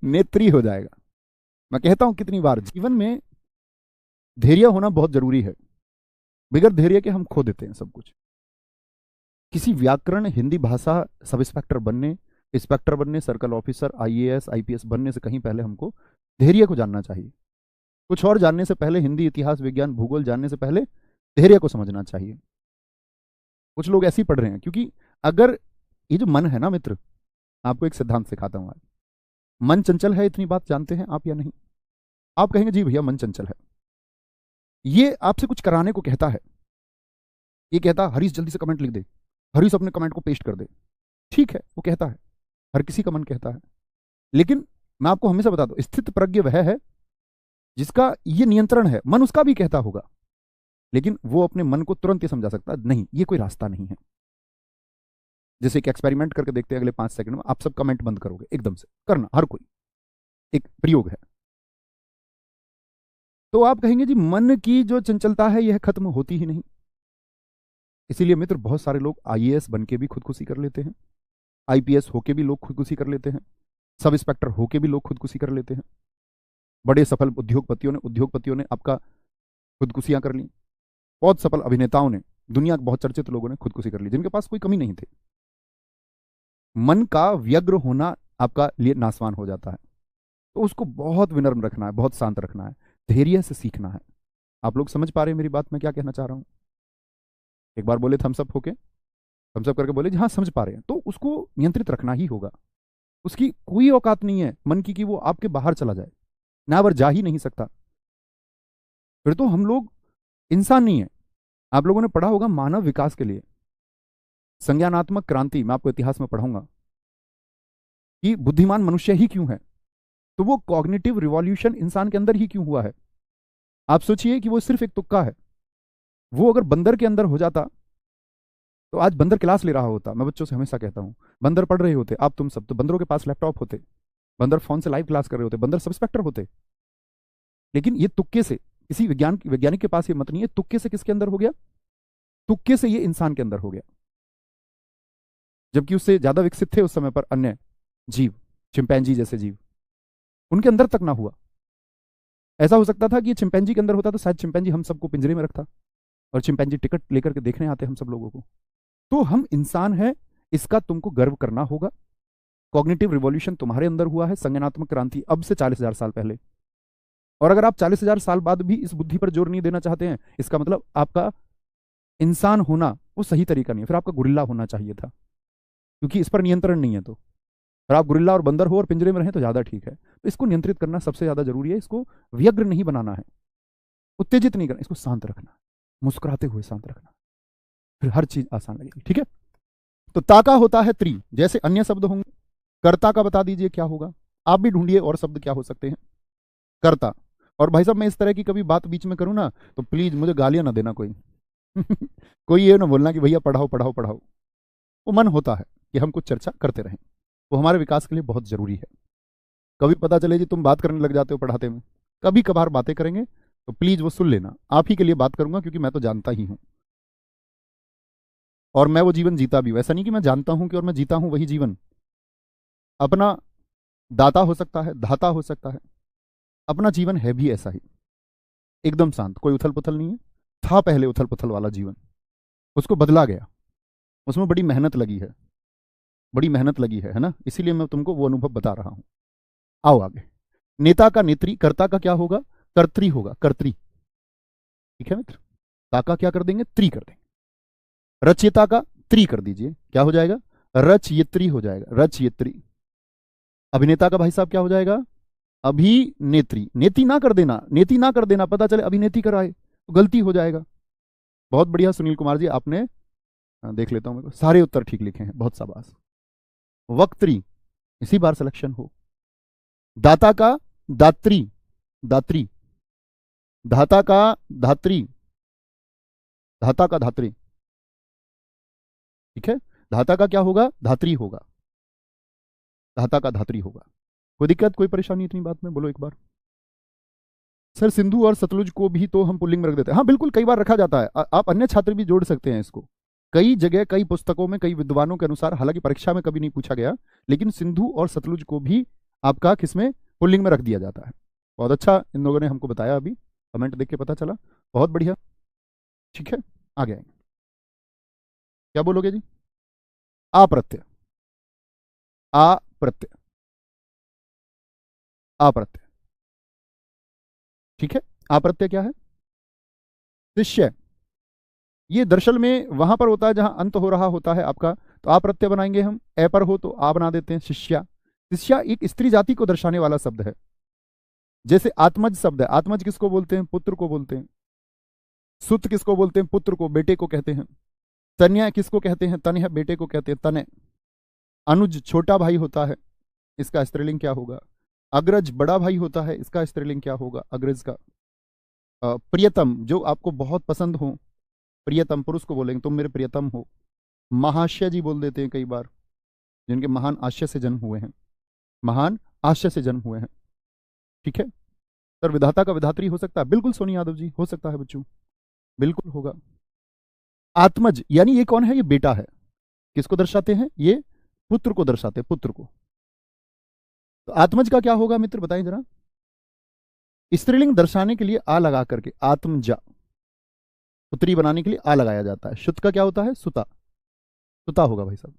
नेत्री हो जाएगा। मैं कहता हूं कितनी बार, जीवन में धैर्य होना बहुत जरूरी है। बगैर धैर्य के हम खो देते हैं सब कुछ। किसी व्याकरण हिंदी भाषा सब इंस्पेक्टर बनने, इंस्पेक्टर बनने, सर्कल ऑफिसर, आईएएस आईपीएस बनने से कहीं पहले हमको धैर्य को जानना चाहिए। कुछ और जानने से पहले, हिंदी इतिहास विज्ञान भूगोल जानने से पहले धैर्य को समझना चाहिए। कुछ लोग ऐसे ही पढ़ रहे हैं, क्योंकि अगर ये जो मन है ना मित्र, आपको एक सिद्धांत सिखाता हूं आज। मन चंचल है, इतनी बात जानते हैं आप या नहीं। आप कहेंगे जी भैया मन चंचल है, ये आपसे कुछ कराने को कहता है। ये कहता हरीश जल्दी से कमेंट लिख दे, हरीश अपने कमेंट को पेस्ट कर दे, ठीक है, वो कहता है, हर किसी का मन कहता है। लेकिन मैं आपको हमेशा बता दूं, स्थित प्रज्ञ वह है जिसका ये नियंत्रण है। मन उसका भी कहता होगा, लेकिन वो अपने मन को तुरंत ये समझा सकता है, नहीं ये कोई रास्ता नहीं है। जैसे एक एक्सपेरिमेंट करके देखते हैं, अगले 5 सेकंड में आप सब कमेंट बंद करोगे, एकदम से करना हर कोई, एक प्रयोग है। तो आप कहेंगे जी मन की जो चंचलता है यह खत्म होती ही नहीं। इसीलिए मित्र बहुत सारे लोग आईएएस बन के भी खुदकुशी कर लेते हैं, आईपीएस होके भी लोग खुदकुशी कर लेते हैं, सब इंस्पेक्टर होके भी लोग खुदकुशी कर लेते हैं। बड़े सफल उद्योगपतियों ने आपका खुदकुशियां कर ली। बहुत सफल अभिनेताओं ने, दुनिया के बहुत चर्चित लोगों ने खुदकुशी कर ली, जिनके पास कोई कमी नहीं थी। मन का व्यग्र होना आपका लिए नासवान हो जाता है, तो उसको बहुत विनम्र रखना है, बहुत शांत रखना है, धैर्य से सीखना है। आप लोग समझ पा रहे हैं मेरी बात, मैं क्या कहना चाह रहा हूं? एक बार बोले थम्स अप होके, थम्स अप करके बोले जी हाँ समझ पा रहे हैं, तो उसको नियंत्रित रखना ही होगा। उसकी कोई औकात नहीं है मन की कि वो आपके बाहर चला जाए, ना बार जा ही नहीं सकता। फिर तो हम लोग इंसान नहीं है। आप लोगों ने पढ़ा होगा मानव विकास के लिए संज्ञानात्मक क्रांति, मैं आपको इतिहास में पढ़ाऊंगा कि बुद्धिमान मनुष्य ही क्यों है। तो वो कॉग्निटिव रिवॉल्यूशन इंसान के अंदर ही क्यों हुआ है? आप सोचिए कि वो सिर्फ एक तुक्का है। वो अगर बंदर के अंदर हो जाता तो आज बंदर क्लास ले रहा होता। मैं बच्चों से हमेशा कहता हूं, बंदर पढ़ रहे होते, आप तुम सब, तो बंदरों के पास लैपटॉप होते, बंदर फोन से लाइव क्लास कर रहे होते, बंदर सब इंस्पेक्टर होते। लेकिन ये तुक्के से, किसी वैज्ञानिक के पास ये मत नहीं है, तुक्के से किसके अंदर हो गया? तुक्के से ये इंसान के अंदर हो गया। जबकि उससे ज्यादा विकसित थे उस समय पर अन्य जीव, चिंपैंजी जैसे जीव, उनके अंदर तक ना हुआ। ऐसा हो सकता था कि ये चिंपैंजी के अंदर होता तो शायद चिंपैंजी हम सबको पिंजरे में रखता और चिंपैंजी टिकट लेकर के देखने आते हम सब लोगों को। तो हम इंसान हैं, इसका तुमको गर्व करना होगा। कॉग्निटिव रिवॉल्यूशन तुम्हारे अंदर हुआ है, संज्ञानात्मक क्रांति अब से 40,000 साल पहले। और अगर आप 40,000 साल बाद भी इस बुद्धि पर जोर नहीं देना चाहते हैं, इसका मतलब आपका इंसान होना वो सही तरीका नहीं है, फिर आपका गुरिल्ला होना चाहिए था, क्योंकि इस पर नियंत्रण नहीं है। तो अगर आप गुरिल्ला और बंदर हो और पिंजरे में रहें तो ज्यादा ठीक है। तो इसको नियंत्रित करना सबसे ज्यादा जरूरी है। इसको व्यग्र नहीं बनाना है, उत्तेजित नहीं करना, इसको शांत रखना, मुस्कुराते हुए शांत रखना, फिर हर चीज आसान लगेगी। ठीक है। तो ताका होता है त्रि, जैसे अन्य शब्द होंगे। कर्ता का बता दीजिए क्या होगा, आप भी ढूंढिए और शब्द क्या हो सकते हैं। कर्ता। और भाई साहब मैं इस तरह की कभी बात बीच में करूं ना तो प्लीज मुझे गालियां ना देना कोई। कोई ये ना बोलना कि भैया पढ़ाओ पढ़ाओ पढ़ाओ। वो मन होता है कि हम कुछ चर्चा करते रहें, वो हमारे विकास के लिए बहुत जरूरी है। कभी पता चले जी तुम बात करने लग जाते हो पढ़ाते में, कभी कभार बातें करेंगे तो प्लीज वो सुन लेना। आप ही के लिए बात करूंगा क्योंकि मैं तो जानता ही हूं, और मैं वो जीवन जीता भी हूं। ऐसा नहीं कि मैं जानता हूं कि और मैं जीता हूं वही जीवन। अपना दाता हो सकता है, धाता हो सकता है, अपना जीवन है भी ऐसा ही, एकदम शांत, कोई उथल पुथल नहीं है। था पहले उथल पुथल वाला जीवन, उसको बदला गया, उसमें बड़ी मेहनत लगी है, बड़ी मेहनत लगी है ना, इसीलिए मैं तुमको वो अनुभव बता रहा हूं। आओ आगे। नेता का नेत्री, कर्ता का क्या होगा? कर्त्री होगा, कर्त्री। ठीक है मित्र। ताका क्या कर देंगे? त्री कर देंगे। रचयिता का त्री कर दीजिए, क्या हो जाएगा? रचयित्री हो जाएगा, रचयित्री। अभिनेता का भाई साहब क्या हो जाएगा? अभिनेत्री। नेति ना कर देना, नेति ना कर देना, पता चले अभिनेत्री कराए तो गलती हो जाएगा। बहुत बढ़िया सुनील कुमार जी, आपने देख लेता हूं, सारे उत्तर ठीक लिखे हैं, बहुत शाबाश। वक्त्री, इसी बार सिलेक्शन हो। दाता का दात्री, दात्री। धाता का धात्री, धाता का धात्री। ठीक है। धाता का क्या होगा? धात्री होगा, धाता का धात्री होगा। कोई दिक्कत, कोई परेशानी इतनी बात में? बोलो एक बार। सर सिंधु और सतलुज को भी तो हम पुल्लिंग में रख देते हैं। हाँ बिल्कुल, कई बार रखा जाता है। आप अन्य छात्र भी जोड़ सकते हैं इसको। कई जगह, कई पुस्तकों में, कई विद्वानों के अनुसार, हालांकि परीक्षा में कभी नहीं पूछा गया, लेकिन सिंधु और सतलुज को भी आपका किसमें? पुल्लिंग में रख दिया जाता है। बहुत अच्छा इन लोगों ने हमको बताया, अभी कमेंट देख के पता चला, बहुत बढ़िया। ठीक है, आगे आएंगे। क्या बोलोगे जी? अप्रत्यय, अप्रत्यय, अप्रत्यय। ठीक है। अप्रत्यय क्या है? शिष्य। ये दरअसल में वहां पर होता है जहां अंत हो रहा होता है आपका, तो अप्रत्यय बनाएंगे हम। ए पर हो तो आ बना देते हैं, शिष्या। शिष्या एक स्त्री जाति को दर्शाने वाला शब्द है। जैसे आत्मज शब्द है, आत्मज किसको बोलते हैं? पुत्र को बोलते हैं। सुत किसको बोलते हैं? पुत्र को, बेटे को कहते हैं। तन्या किसको कहते हैं? तन्य, बेटे को कहते हैं तनय। अनुज छोटा भाई होता है, इसका स्त्रीलिंग क्या होगा? अग्रज बड़ा भाई होता है, इसका स्त्रीलिंग क्या होगा? अग्रज का। प्रियतम, जो आपको बहुत पसंद हो, प्रियतम, पुरुष को बोलेंगे तुम मेरे प्रियतम हो। महाशय जी बोल देते हैं कई बार, जिनके महान आशय से जन्म हुए हैं, महान आशय से जन्म हुए हैं। ठीक है। सर विधाता का विधात्री हो सकता है? बिल्कुल सोनी यादव जी, हो सकता है बच्चों, बिल्कुल होगा। आत्मज, यानी ये कौन है? ये बेटा है। किसको दर्शाते हैं? ये पुत्र को दर्शाते हैं, पुत्र को। तो आत्मज का क्या होगा मित्र, बताएं जरा। स्त्रीलिंग दर्शाने के लिए आ लगा करके, आत्मजा। पुत्री बनाने के लिए आ लगाया जाता है। शुद्ध का क्या होता है? सुता, सुता होगा भाई साहब।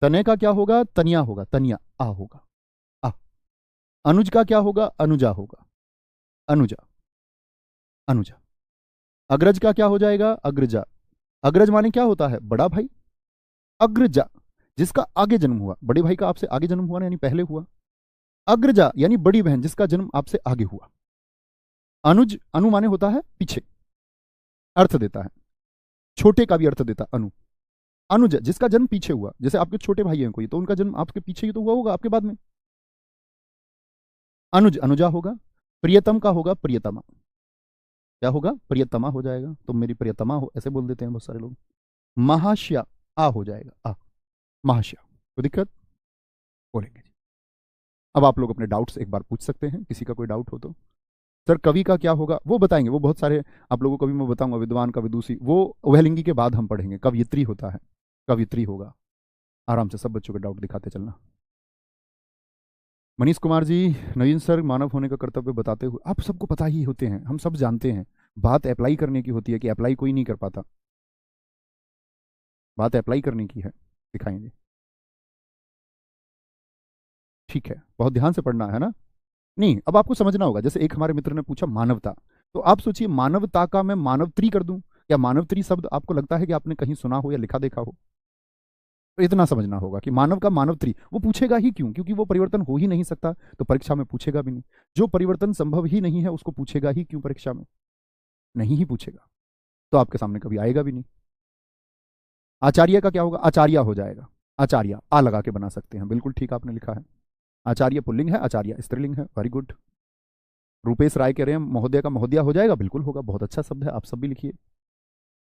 तने का क्या होगा? तनिया होगा, तनिया, आ होगा, आ। अनुज का क्या होगा? अनुजा होगा, अनुजा, अनुजा। अग्रज का क्या हो जाएगा? अग्रजा। अग्रज माने क्या होता है? बड़ा भाई। अग्रजा, जिसका आगे जन्म हुआ, बड़े भाई का आपसे आगे जन्म हुआ ना, यानी पहले हुआ। अग्रजा यानी बड़ी बहन जिसका जन्म आपसे आगे हुआ। अनुज, अनु माने होता है पीछे, अर्थ देता है, छोटे का भी अर्थ देता है अनु। अनुज जिसका जन्म पीछे हुआ, जैसे आपके छोटे भाई हैं कोई, तो उनका जन्म आपके पीछे ही तो हुआ होगा, आपके बाद में। अनुज, अनुजा होगा। प्रियतम का होगा प्रियतमा, क्या होगा? प्रियतमा हो जाएगा। तुम मेरी प्रियतमा हो, ऐसे बोल देते हैं बहुत सारे लोग। महाश्या, आ हो जाएगा, आ, महाश्या। कोई दिक्कत? बोलेंगे जी। अब आप लोग अपने डाउट्स एक बार पूछ सकते हैं, किसी का कोई डाउट हो तो। सर कवि का क्या होगा? वो बताएंगे, वो बहुत सारे आप लोगों को भी मैं बताऊंगा। विद्वान का, विदुषी, वो उभयलिंगी के बाद हम पढ़ेंगे। कवयित्री होता है, कवयित्री होगा। आराम से सब बच्चों के डाउट दिखाते चलना। मनीष कुमार जी, नवीन सर, मानव होने का कर्तव्य बताते हुए, आप सबको पता ही होते हैं, हम सब जानते हैं। बात अप्लाई करने की होती है कि अप्लाई कोई नहीं कर पाता। बात अप्लाई करने की है, दिखाएंगे। ठीक है, बहुत ध्यान से पढ़ना है ना। नहीं, अब आपको समझना होगा। जैसे एक हमारे मित्र ने पूछा मानवता, तो आप सोचिए मानवता का मैं मानवत्री कर दूं, या मानवत्री शब्द आपको लगता है कि आपने कहीं सुना हो या लिखा देखा हो? तो इतना समझना होगा कि मानव का मानवत्री, वो पूछेगा ही क्यों? क्योंकि वो परिवर्तन हो ही नहीं सकता, तो परीक्षा में पूछेगा भी नहीं। जो परिवर्तन संभव ही नहीं है उसको पूछेगा ही क्यों परीक्षा में? नहीं ही पूछेगा, तो आपके सामने कभी आएगा भी नहीं। आचार्य का क्या होगा? आचार्य हो जाएगा। आचार्य, आ लगा के बना सकते हैं, बिल्कुल ठीक आपने लिखा है। आचार्य पुल्लिंग है, आचार्य स्त्रीलिंग है, वेरी गुड। रूपेश राय कह रहे हैं महोदय का महोदया हो जाएगा, बिल्कुल होगा, बहुत अच्छा शब्द है, आप सब भी लिखिए।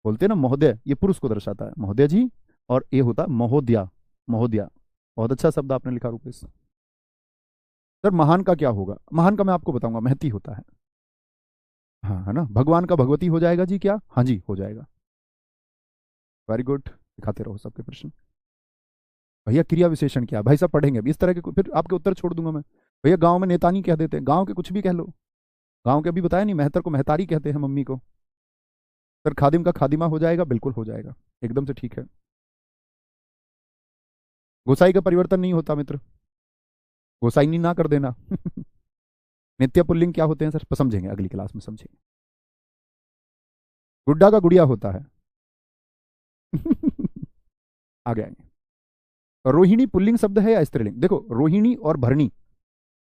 बोलते हैं ना महोदय, ये पुरुष को दर्शाता है, महोदय जी, और ये होता महोदया, महोदया। बहुत अच्छा शब्द आपने लिखा रूपेश। सर महान का क्या होगा? महान का मैं आपको बताऊंगा, महती होता है। हाँ, है ना। भगवान का भगवती हो जाएगा जी क्या? हाँ जी, हो जाएगा, वेरी गुड। दिखाते रहो सबके प्रश्न। भैया क्रिया विशेषण क्या? भाई साहब पढ़ेंगे अभी इस तरह के, फिर आपके उत्तर छोड़ दूंगा मैं। भैया गांव में नेतानी कह देते हैं, गांव के कुछ भी कह लो। गांव के अभी बताया नहीं, मेहतर को मेहतारी कहते हैं, मम्मी को। सर खादिम का खादिमा हो जाएगा, बिल्कुल हो जाएगा, एकदम से ठीक है। गोसाई का परिवर्तन नहीं होता मित्र, गोसाई नहीं ना कर देना। नित्य पुल्लिंग क्या होते हैं सर? समझेंगे अगली क्लास में, समझेंगे। गुड्डा का गुड़िया होता है। आगे आएंगे। रोहिणी पुल्लिंग शब्द है या स्त्रीलिंग? देखो, रोहिणी और भरणी,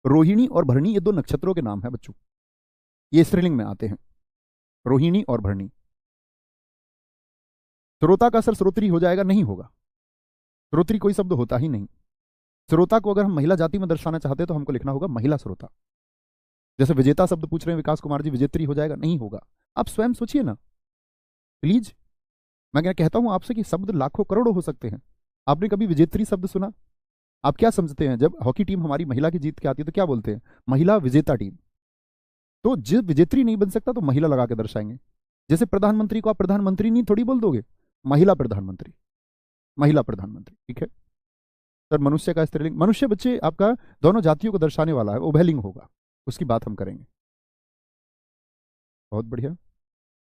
रोहिणी और भरणी ये दो नक्षत्रों के नाम है बच्चों, ये स्त्रीलिंग में आते हैं, रोहिणी और भरणी। श्रोता का सर श्रोत्री हो जाएगा? नहीं होगा, श्रोत्री कोई शब्द होता ही नहीं। श्रोता को अगर हम महिला जाति में दर्शाना चाहते हैं तो हमको लिखना होगा महिला श्रोता। जैसे विजेता शब्द पूछ रहे हैं विकास कुमार जी, विजेत्री हो जाएगा? नहीं होगा। आप स्वयं सोचिए ना प्लीज। मैं क्या कहता हूं आपसे कि शब्द लाखों करोड़ों हो सकते हैं। आपने कभी विजेत्री शब्द सुना? आप क्या समझते हैं, जब हॉकी टीम हमारी महिला की जीत के आती है तो क्या बोलते हैं? महिला विजेता टीम। तो जब विजेत्री नहीं बन सकता तो महिला लगा के दर्शाएंगे। जैसे प्रधानमंत्री को आप प्रधानमंत्री नहीं थोड़ी बोल दोगे, महिला प्रधानमंत्री, महिला प्रधानमंत्री, ठीक है। सर मनुष्य का स्त्रीलिंग, मनुष्य बच्चे आपका दोनों जातियों को दर्शाने वाला है, उभयलिंग होगा, उसकी बात हम करेंगे। बहुत बढ़िया।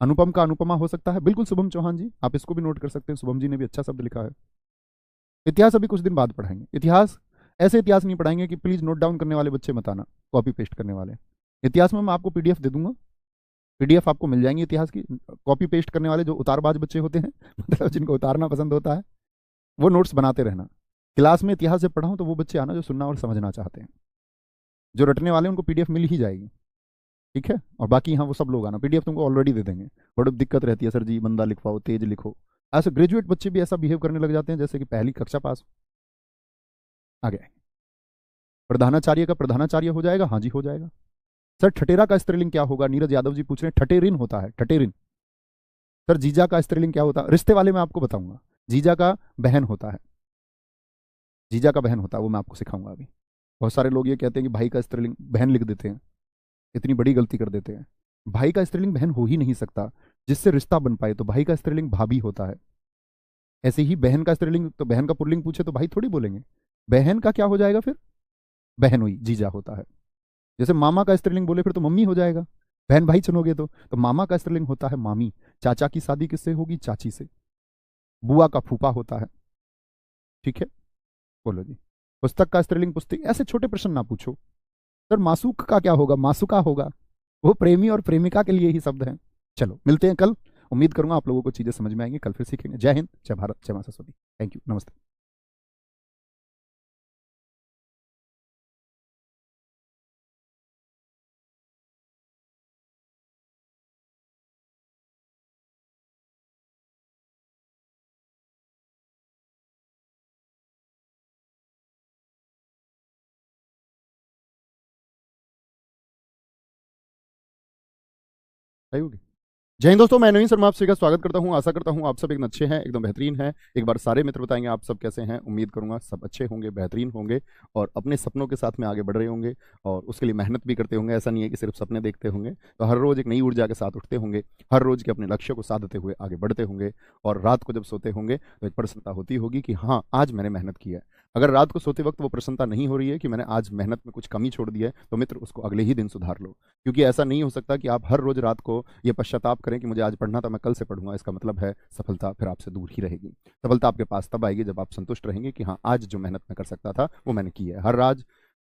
अनुपम का अनुपमा हो सकता है, बिल्कुल शुभम चौहान जी, आप इसको भी नोट कर सकते हैं, शुभम जी ने भी अच्छा शब्द लिखा है। इतिहास अभी कुछ दिन बाद पढ़ाएंगे। इतिहास ऐसे इतिहास नहीं पढ़ाएंगे कि प्लीज नोट डाउन करने वाले बच्चे मत आना, कॉपी पेस्ट करने वाले। इतिहास में मैं आपको पीडीएफ दे दूंगा, पीडीएफ आपको मिल जाएंगी इतिहास की। कॉपी पेस्ट करने वाले जो उतारबाज बच्चे होते हैं, मतलब जिनको उतारना पसंद होता है, वो नोट्स बनाते रहना। क्लास में इतिहास जब पढ़ाऊँ तो वो बच्चे आना जो सुनना और समझना चाहते हैं। जो रटने वाले उनको पीडीएफ मिल ही जाएगी, ठीक है। और बाकी यहाँ वो सब लोग आना, पीडीएफ तुमको ऑलरेडी दे देंगे। बड़ी दिक्कत रहती है सर जी, मंदा लिखवाओ, तेज लिखो। ऐसे ग्रेजुएट बच्चे भी ऐसा बिहेव करने लग जाते हैं जैसे कि पहली कक्षा पास। आगे प्रधानाचार्य का प्रधानाचार्य हो जाएगा? हाँ जी, हो जाएगा। सर ठटेरा का स्त्रीलिंग क्या होगा? नीरज यादव जी पूछ रहे हैं, ठटेरिन होता है, ठटेरिन। सर जीजा का स्त्रीलिंग क्या होता है? रिश्ते वाले में आपको बताऊंगा। जीजा का बहन होता है, जीजा का बहन होता है, वो मैं आपको सिखाऊंगा अभी। बहुत सारे लोग ये कहते हैं कि भाई का स्त्रीलिंग बहन लिख देते हैं, इतनी बड़ी गलती कर देते हैं। भाई का स्त्रीलिंग बहन हो ही नहीं सकता, जिससे रिश्ता बन पाए। तो भाई का स्त्रीलिंग भाभी होता है। ऐसे ही बहन का स्त्रीलिंग, तो बहन का पुल्लिंग पूछे तो भाई थोड़ी बोलेंगे, बहन का क्या हो जाएगा फिर? बहन हुई, जीजा होता है। जैसे मामा का स्त्रीलिंग बोले फिर तो मम्मी हो जाएगा। बहन भाई चुनोगे तो मामा का स्त्रीलिंग होता है मामी। चाचा की शादी किससे होगी? चाची से। बुआ का फूफा होता है। ठीक है, बोलो जी। पुस्तक का स्त्रीलिंग पुस्तिक। ऐसे छोटे प्रश्न ना पूछो सर। मासूक का क्या होगा? मासुका होगा। वो प्रेमी और प्रेमिका के लिए ही शब्द है। चलो मिलते हैं कल। उम्मीद करूंगा आप लोगों को चीजें समझ में आएंगी। कल फिर सीखेंगे। जय हिंद, जय भारत, जय माता सरस्वती। थैंक यू, नमस्ते। सही होगी। जय हिंद दोस्तों, मैं नवीन शर्मा आप सभी का स्वागत करता हूं। आशा करता हूं आप सब एकदम अच्छे हैं, एकदम बेहतरीन हैं। एक बार सारे मित्र बताएंगे आप सब कैसे हैं। उम्मीद करूंगा सब अच्छे होंगे, बेहतरीन होंगे और अपने सपनों के साथ में आगे बढ़ रहे होंगे और उसके लिए मेहनत भी करते होंगे। ऐसा नहीं है कि सिर्फ सपने देखते होंगे, तो हर रोज एक नई ऊर्जा के साथ उठते होंगे, हर रोज के अपने लक्ष्य को साधते हुए आगे बढ़ते होंगे। और रात को जब सोते होंगे तो एक प्रसन्नता होती होगी कि हाँ, आज मैंने मेहनत की है। अगर रात को सोते वक्त वो प्रसन्नता नहीं हो रही है कि मैंने आज मेहनत में कुछ कमी छोड़ दी है, तो मित्र उसको अगले ही दिन सुधार लो। क्योंकि ऐसा नहीं हो सकता कि आप हर रोज रात को ये पश्चाताप करें कि मुझे आज पढ़ना था, मैं कल से पढ़ूंगा। इसका मतलब है सफलता फिर आपसे दूर ही रहेगी। सफलता आपके पास तब आएगी जब आप संतुष्ट रहेंगे कि हाँ, आज जो मेहनत मैं कर सकता था वो मैंने की है। हर राज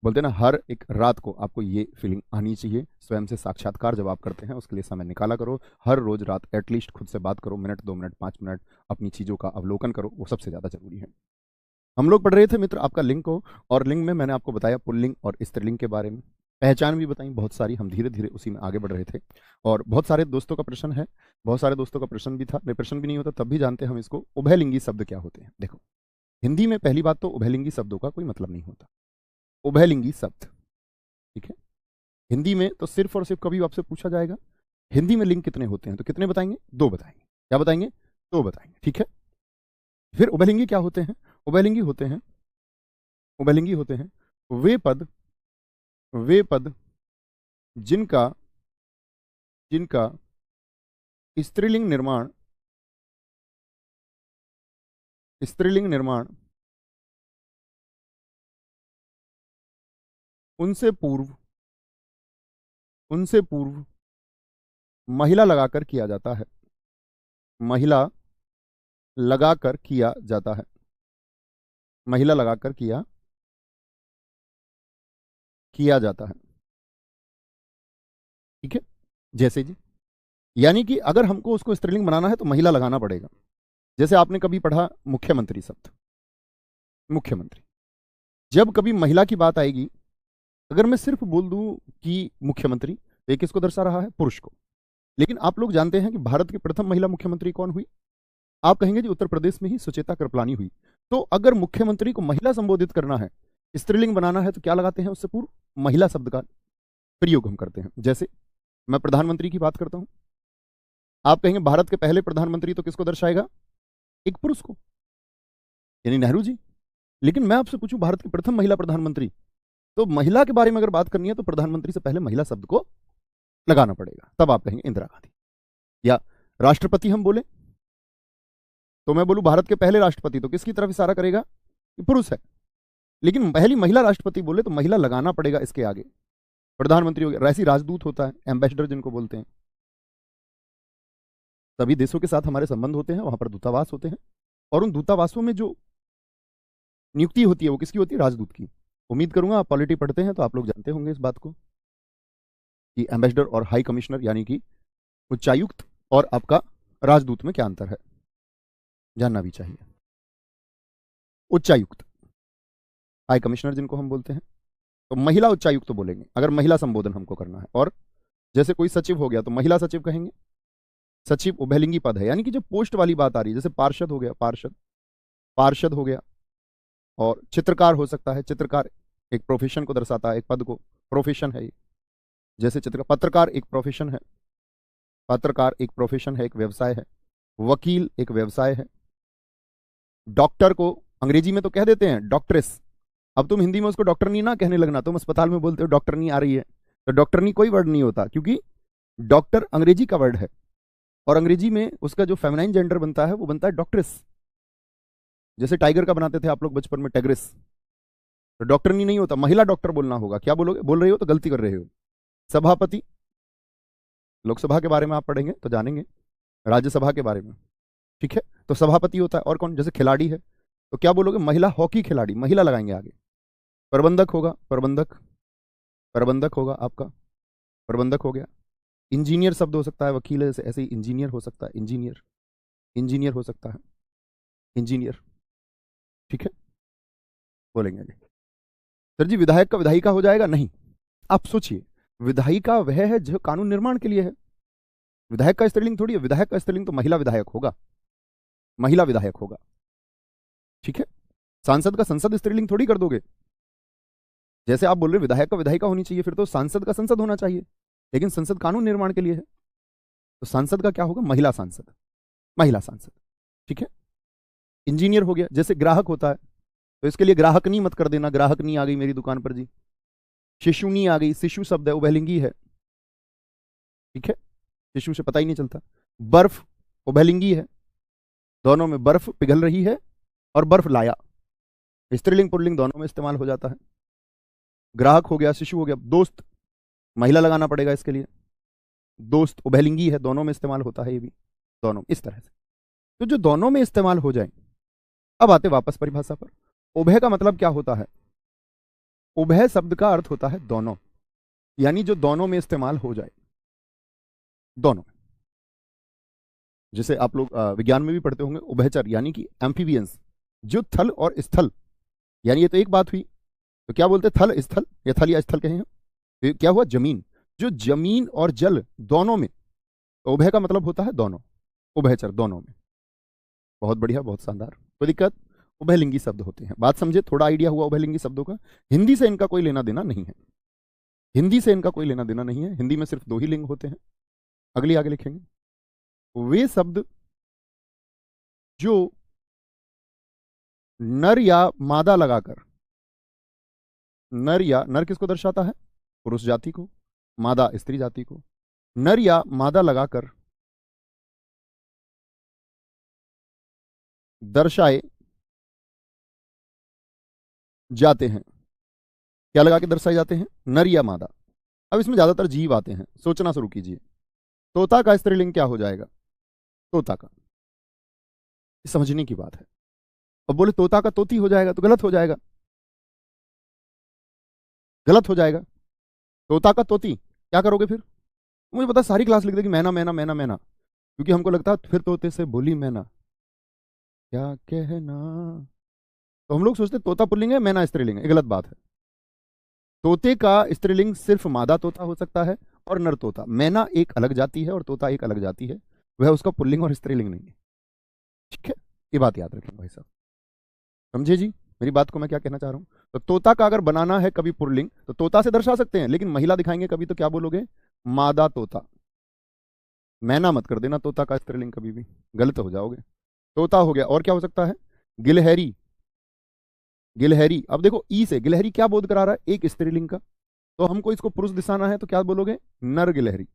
बोलते हैं ना, हर एक रात को आपको ये फीलिंग आनी चाहिए। स्वयं से साक्षात्कार जब आप करते हैं उसके लिए समय निकाला करो। हर रोज रात एटलीस्ट खुद से बात करो, मिनट 2 मिनट 5 मिनट अपनी चीज़ों का अवलोकन करो, वो सबसे ज़्यादा जरूरी है। हम लोग पढ़ रहे थे मित्र आपका लिंग को, और लिंग में मैंने आपको बताया पुल्लिंग और स्त्रीलिंग के बारे में, पहचान भी बताई बहुत सारी। हम धीरे धीरे उसी में आगे बढ़ रहे थे। और बहुत सारे दोस्तों का प्रश्न है, बहुत सारे दोस्तों का प्रश्न भी था। नहीं, प्रश्न भी नहीं होता तब भी जानते हैं हम इसको। उभयलिंगी शब्द क्या होते हैं? देखो, हिंदी में पहली बात तो उभयलिंगी शब्दों का कोई मतलब नहीं होता। उभयलिंगी शब्द, ठीक है, हिंदी में तो सिर्फ और सिर्फ कभी आपसे पूछा जाएगा हिंदी में लिंग कितने होते हैं, तो कितने बताएंगे? 2 बताएंगे। क्या बताएंगे? 2 बताएंगे, ठीक है। फिर उभयलिंगी क्या होते हैं? उभयलिंगी होते हैं, उभयलिंगी होते हैं वे पद जिनका जिनका स्त्रीलिंग निर्माण उनसे पूर्व उनसे पूर्व महिला लगाकर किया जाता है। महिला लगाकर किया जाता है। महिला लगाकर किया जाता है, ठीक है। जैसे जी, यानी कि अगर हमको उसको स्त्रीलिंग बनाना है तो महिला लगाना पड़ेगा। जैसे आपने कभी पढ़ा मुख्यमंत्री शब्द, मुख्यमंत्री, जब कभी महिला की बात आएगी, अगर मैं सिर्फ बोल दूं कि मुख्यमंत्री, तो ये किसको दर्शा रहा है? पुरुष को। लेकिन आप लोग जानते हैं कि भारत की प्रथम महिला मुख्यमंत्री कौन हुई? आप कहेंगे जी उत्तर प्रदेश में ही सुचेता कृपलानी हुई। तो अगर मुख्यमंत्री को महिला संबोधित करना है, स्त्रीलिंग बनाना है, तो क्या लगाते हैं उससे पूर्व? महिला शब्द का प्रयोग हम करते हैं। जैसे मैं प्रधानमंत्री की बात करता हूं, आप कहेंगे भारत के पहले प्रधानमंत्री, तो किसको दर्शाएगा? एक पुरुष को, यानी नेहरू जी। लेकिन मैं आपसे पूछूं भारत की प्रथम महिला प्रधानमंत्री, तो महिला के बारे में अगर बात करनी है तो प्रधानमंत्री से पहले महिला शब्द को लगाना पड़ेगा। तब आप कहेंगे इंदिरा गांधी। या राष्ट्रपति हम बोले, तो मैं बोलूं भारत के पहले राष्ट्रपति, तो किसकी तरफ इशारा करेगा? कि पुरुष है। लेकिन पहली महिला राष्ट्रपति बोले तो महिला लगाना पड़ेगा इसके आगे। प्रधानमंत्री हो गया, वैसे ही राजदूत होता है, एम्बेसडर जिनको बोलते हैं। सभी देशों के साथ हमारे संबंध होते हैं, वहां पर दूतावास होते हैं, और उन दूतावासों में जो नियुक्ति होती है वो किसकी होती है? राजदूत की। उम्मीद करूंगा आप पॉलिटी पढ़ते हैं तो आप लोग जानते होंगे इस बात को कि एम्बेसडर और हाई कमिश्नर, यानी कि उच्चायुक्त और आपका राजदूत में क्या अंतर है, जानना भी चाहिए। उच्चायुक्त, हाई कमिश्नर जिनको हम बोलते हैं, तो महिला उच्चायुक्त तो बोलेंगे अगर महिला संबोधन हमको करना है। और जैसे कोई सचिव हो गया तो महिला सचिव कहेंगे। सचिव उभयलिंगी पद है, यानी कि जब पोस्ट वाली बात आ रही है, जैसे पार्षद हो गया, पार्षद हो गया। और चित्रकार हो सकता है, चित्रकार एक प्रोफेशन को दर्शाता है, एक पद को, प्रोफेशन है ये। जैसे पत्रकार एक प्रोफेशन है, पत्रकार एक प्रोफेशन है, एक व्यवसाय है। वकील एक व्यवसाय है। डॉक्टर को अंग्रेजी में तो कह देते हैं डॉक्ट्रेस, अब तुम हिंदी में उसको डॉक्टरनी ना कहने लगना। तुम अस्पताल में बोलते हो डॉक्टरनी आ रही है, तो डॉक्टरनी कोई वर्ड नहीं होता, क्योंकि डॉक्टर अंग्रेजी का वर्ड है और अंग्रेजी में उसका जो फेमिनाइन जेंडर बनता है वो बनता है डॉक्ट्रेस। जैसे टाइगर का बनाते थे आप लोग बचपन में टेग्रेस, तो डॉक्टरनी नहीं होता, महिला डॉक्टर बोलना होगा। क्या बोलोगे? बोल रहे हो तो गलती कर रहे हो। सभापति, लोकसभा के बारे में आप पढ़ेंगे तो जानेंगे, राज्यसभा के बारे में, ठीक है। तो सभापति होता है, और कौन, जैसे खिलाड़ी है तो क्या बोलोगे, महिला हॉकी खिलाड़ी, महिला लगाएंगे आगे। प्रबंधक होगा, प्रबंधक, प्रबंधक होगा आपका, प्रबंधक हो गया। इंजीनियर शब्द हो सकता है, वकील है ऐसे ही इंजीनियर हो सकता है, इंजीनियर, इंजीनियर हो सकता है, इंजीनियर, ठीक है। बोलेंगे आगे। सर जी विधायक का विधायिका हो जाएगा? नहीं, आप सोचिए, विधायिका वह है जो कानून निर्माण के लिए है। विधायक का स्त्रीलिंग थोड़ी है, विधायक का स्त्रीलिंग तो महिला विधायक होगा, महिला विधायक होगा, ठीक है। सांसद का संसद स्त्रीलिंग थोड़ी कर दोगे। जैसे आप बोल रहे विधायक का विधायिका होनी चाहिए, फिर तो सांसद का संसद होना चाहिए, लेकिन संसद कानून निर्माण के लिए है, तो सांसद का क्या होगा, महिला सांसद, महिला सांसद, ठीक है। इंजीनियर हो गया, जैसे ग्राहक होता है तो इसके लिए ग्राहकनी मत कर देना, ग्राहकनी आ गई मेरी दुकान पर जी। शिशुनी आ गई, शिशु शब्द है, उभयलिंगी है, ठीक है, शिशु से पता ही नहीं चलता। बर्फ उभयलिंगी है, दोनों में बर्फ पिघल रही है और बर्फ लाया, स्त्रीलिंग पुल्लिंग दोनों में इस्तेमाल हो जाता है। ग्राहक हो गया, शिशु हो गया। दोस्त महिला लगाना पड़ेगा इसके लिए, दोस्त उभयलिंगी है, दोनों में इस्तेमाल होता है, ये भी दोनों इस तरह से। तो जो दोनों में इस्तेमाल हो जाए, अब आते वापस परिभाषा पर। उभय का मतलब क्या होता है? उभय शब्द का अर्थ होता है दोनों, यानी जो दोनों में इस्तेमाल हो जाए, दोनों। जैसे आप लोग विज्ञान में भी पढ़ते होंगे, उभयचर यानी कि एम्फीबियंस, जो थल और स्थल, यानी ये तो एक बात हुई, तो क्या बोलते थल स्थल, या थल या स्थल कहें हम, तो क्या हुआ, जमीन, जो जमीन और जल दोनों में, तो उभय का मतलब होता है दोनों, उभयचर दोनों में। बहुत बढ़िया, बहुत शानदार। कोई दिक्कत? उभयलिंगी शब्द होते हैं, बात समझे, थोड़ा आइडिया हुआ उभयलिंगी शब्दों का। हिंदी से इनका कोई लेना देना नहीं है, हिंदी से इनका कोई लेना देना नहीं है, हिंदी में सिर्फ दो ही लिंग होते हैं। अगली आगे लिखेंगे, वे शब्द जो नर या मादा लगाकर, नर या, नर किसको दर्शाता है, पुरुष जाति को, मादा स्त्री जाति को, नर या मादा लगाकर दर्शाए जाते हैं। क्या लगा के दर्शाए जाते हैं, नर या मादा। अब इसमें ज्यादातर जीव आते हैं, सोचना शुरू कीजिए। तोता का स्त्रीलिंग क्या हो जाएगा, तोता का, समझने की बात है। अब बोले तोता का तोती हो जाएगा, तो गलत हो जाएगा, गलत हो जाएगा। तोता का तोती क्या करोगे फिर? मुझे पता, सारी क्लास लिख देगी मैना मैना मैना मैना, क्योंकि हमको लगता है फिर तोते से बोली मैना क्या कहना, तो हम लोग सोचते तोता पुल्लिंग है, मैना स्त्रीलिंग है। ये गलत बात है। तोते का स्त्रीलिंग सिर्फ मादा तोता हो सकता है और नर तोता। मैना एक अलग जाति है और तोता एक अलग जाति है, वह उसका पुल्लिंग और स्त्रीलिंग नहीं है, ठीक है। ये बात याद रखें भाई साहब, समझे जी मेरी बात को मैं क्या कहना चाह रहा हूं। तो तोता का अगर बनाना है कभी पुल्लिंग तो तोता से दर्शा सकते हैं, लेकिन महिला दिखाएंगे कभी तो क्या बोलोगे, मादा तोता। मैना मत कर देना तोता का स्त्रीलिंग, कभी भी गलत हो जाओगे। तोता हो गया, और क्या हो सकता है, गिलहरी, गिलहरी। अब देखो ई से गिलहरी क्या बोध करा रहा है, एक स्त्रीलिंग का, तो हमको इसको पुरुष दिखाना है तो क्या बोलोगे, नर गिलहरी,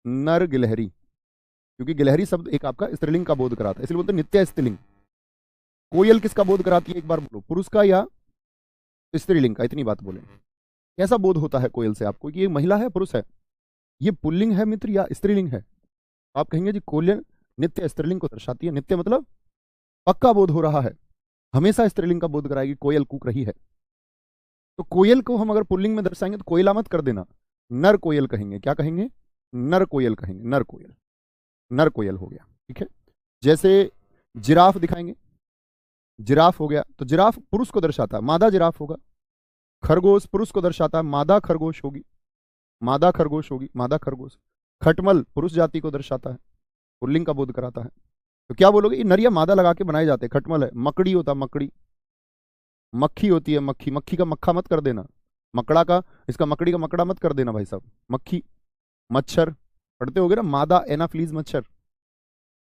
नर गिलहरी, क्योंकि गिलहरी शब्द एक आपका स्त्रीलिंग का बोध कराता है, इसलिए बोलते नित्य स्त्रीलिंग। कोयल किसका बोध कराती है, एक बार बोलो, पुरुष का या स्त्रीलिंग का, इतनी बात बोले। कैसा बोध होता है कोयल से आपको कि ये महिला है पुरुष है, ये पुल्लिंग है मित्र या स्त्रीलिंग है? आप कहेंगे जी कोयल नित्य स्त्रीलिंग को दर्शाती है, नित्य मतलब पक्का बोध हो रहा है, हमेशा स्त्रीलिंग का बोध कराएगी, कोयल कूक रही है। तो कोयल को हम अगर पुल्लिंग में दर्शाएंगे तो कोयला मत कर देना, नर कोयल कहेंगे। क्या कहेंगे, नर कोयल कहेंगे, नर कोयल, नर कोयल हो गया, ठीक है। जैसे जिराफ दिखाएंगे, जिराफ हो गया, तो जिराफ पुरुष को दर्शाता है, मादा जिराफ होगा। खरगोश पुरुष को दर्शाता है, मादा खरगोश होगी, मादा खरगोश होगी, मादा खरगोश। खटमल पुरुष जाति को दर्शाता है, पुल्लिंग का बोध कराता है। तो क्या बोलोगे, ये नरिया मादा लगा के बनाए जाते हैं। खटमल है, मकड़ी होता है, मकड़ी, मक्खी होती है, मक्खी, मक्खी का मक्खा मत कर देना, मकड़ा का, इसका मकड़ी का मकड़ा मत कर देना भाई साहब, मक्खी। मच्छर पढ़ते होगे ना, मादा एनाफ्लीज मच्छर,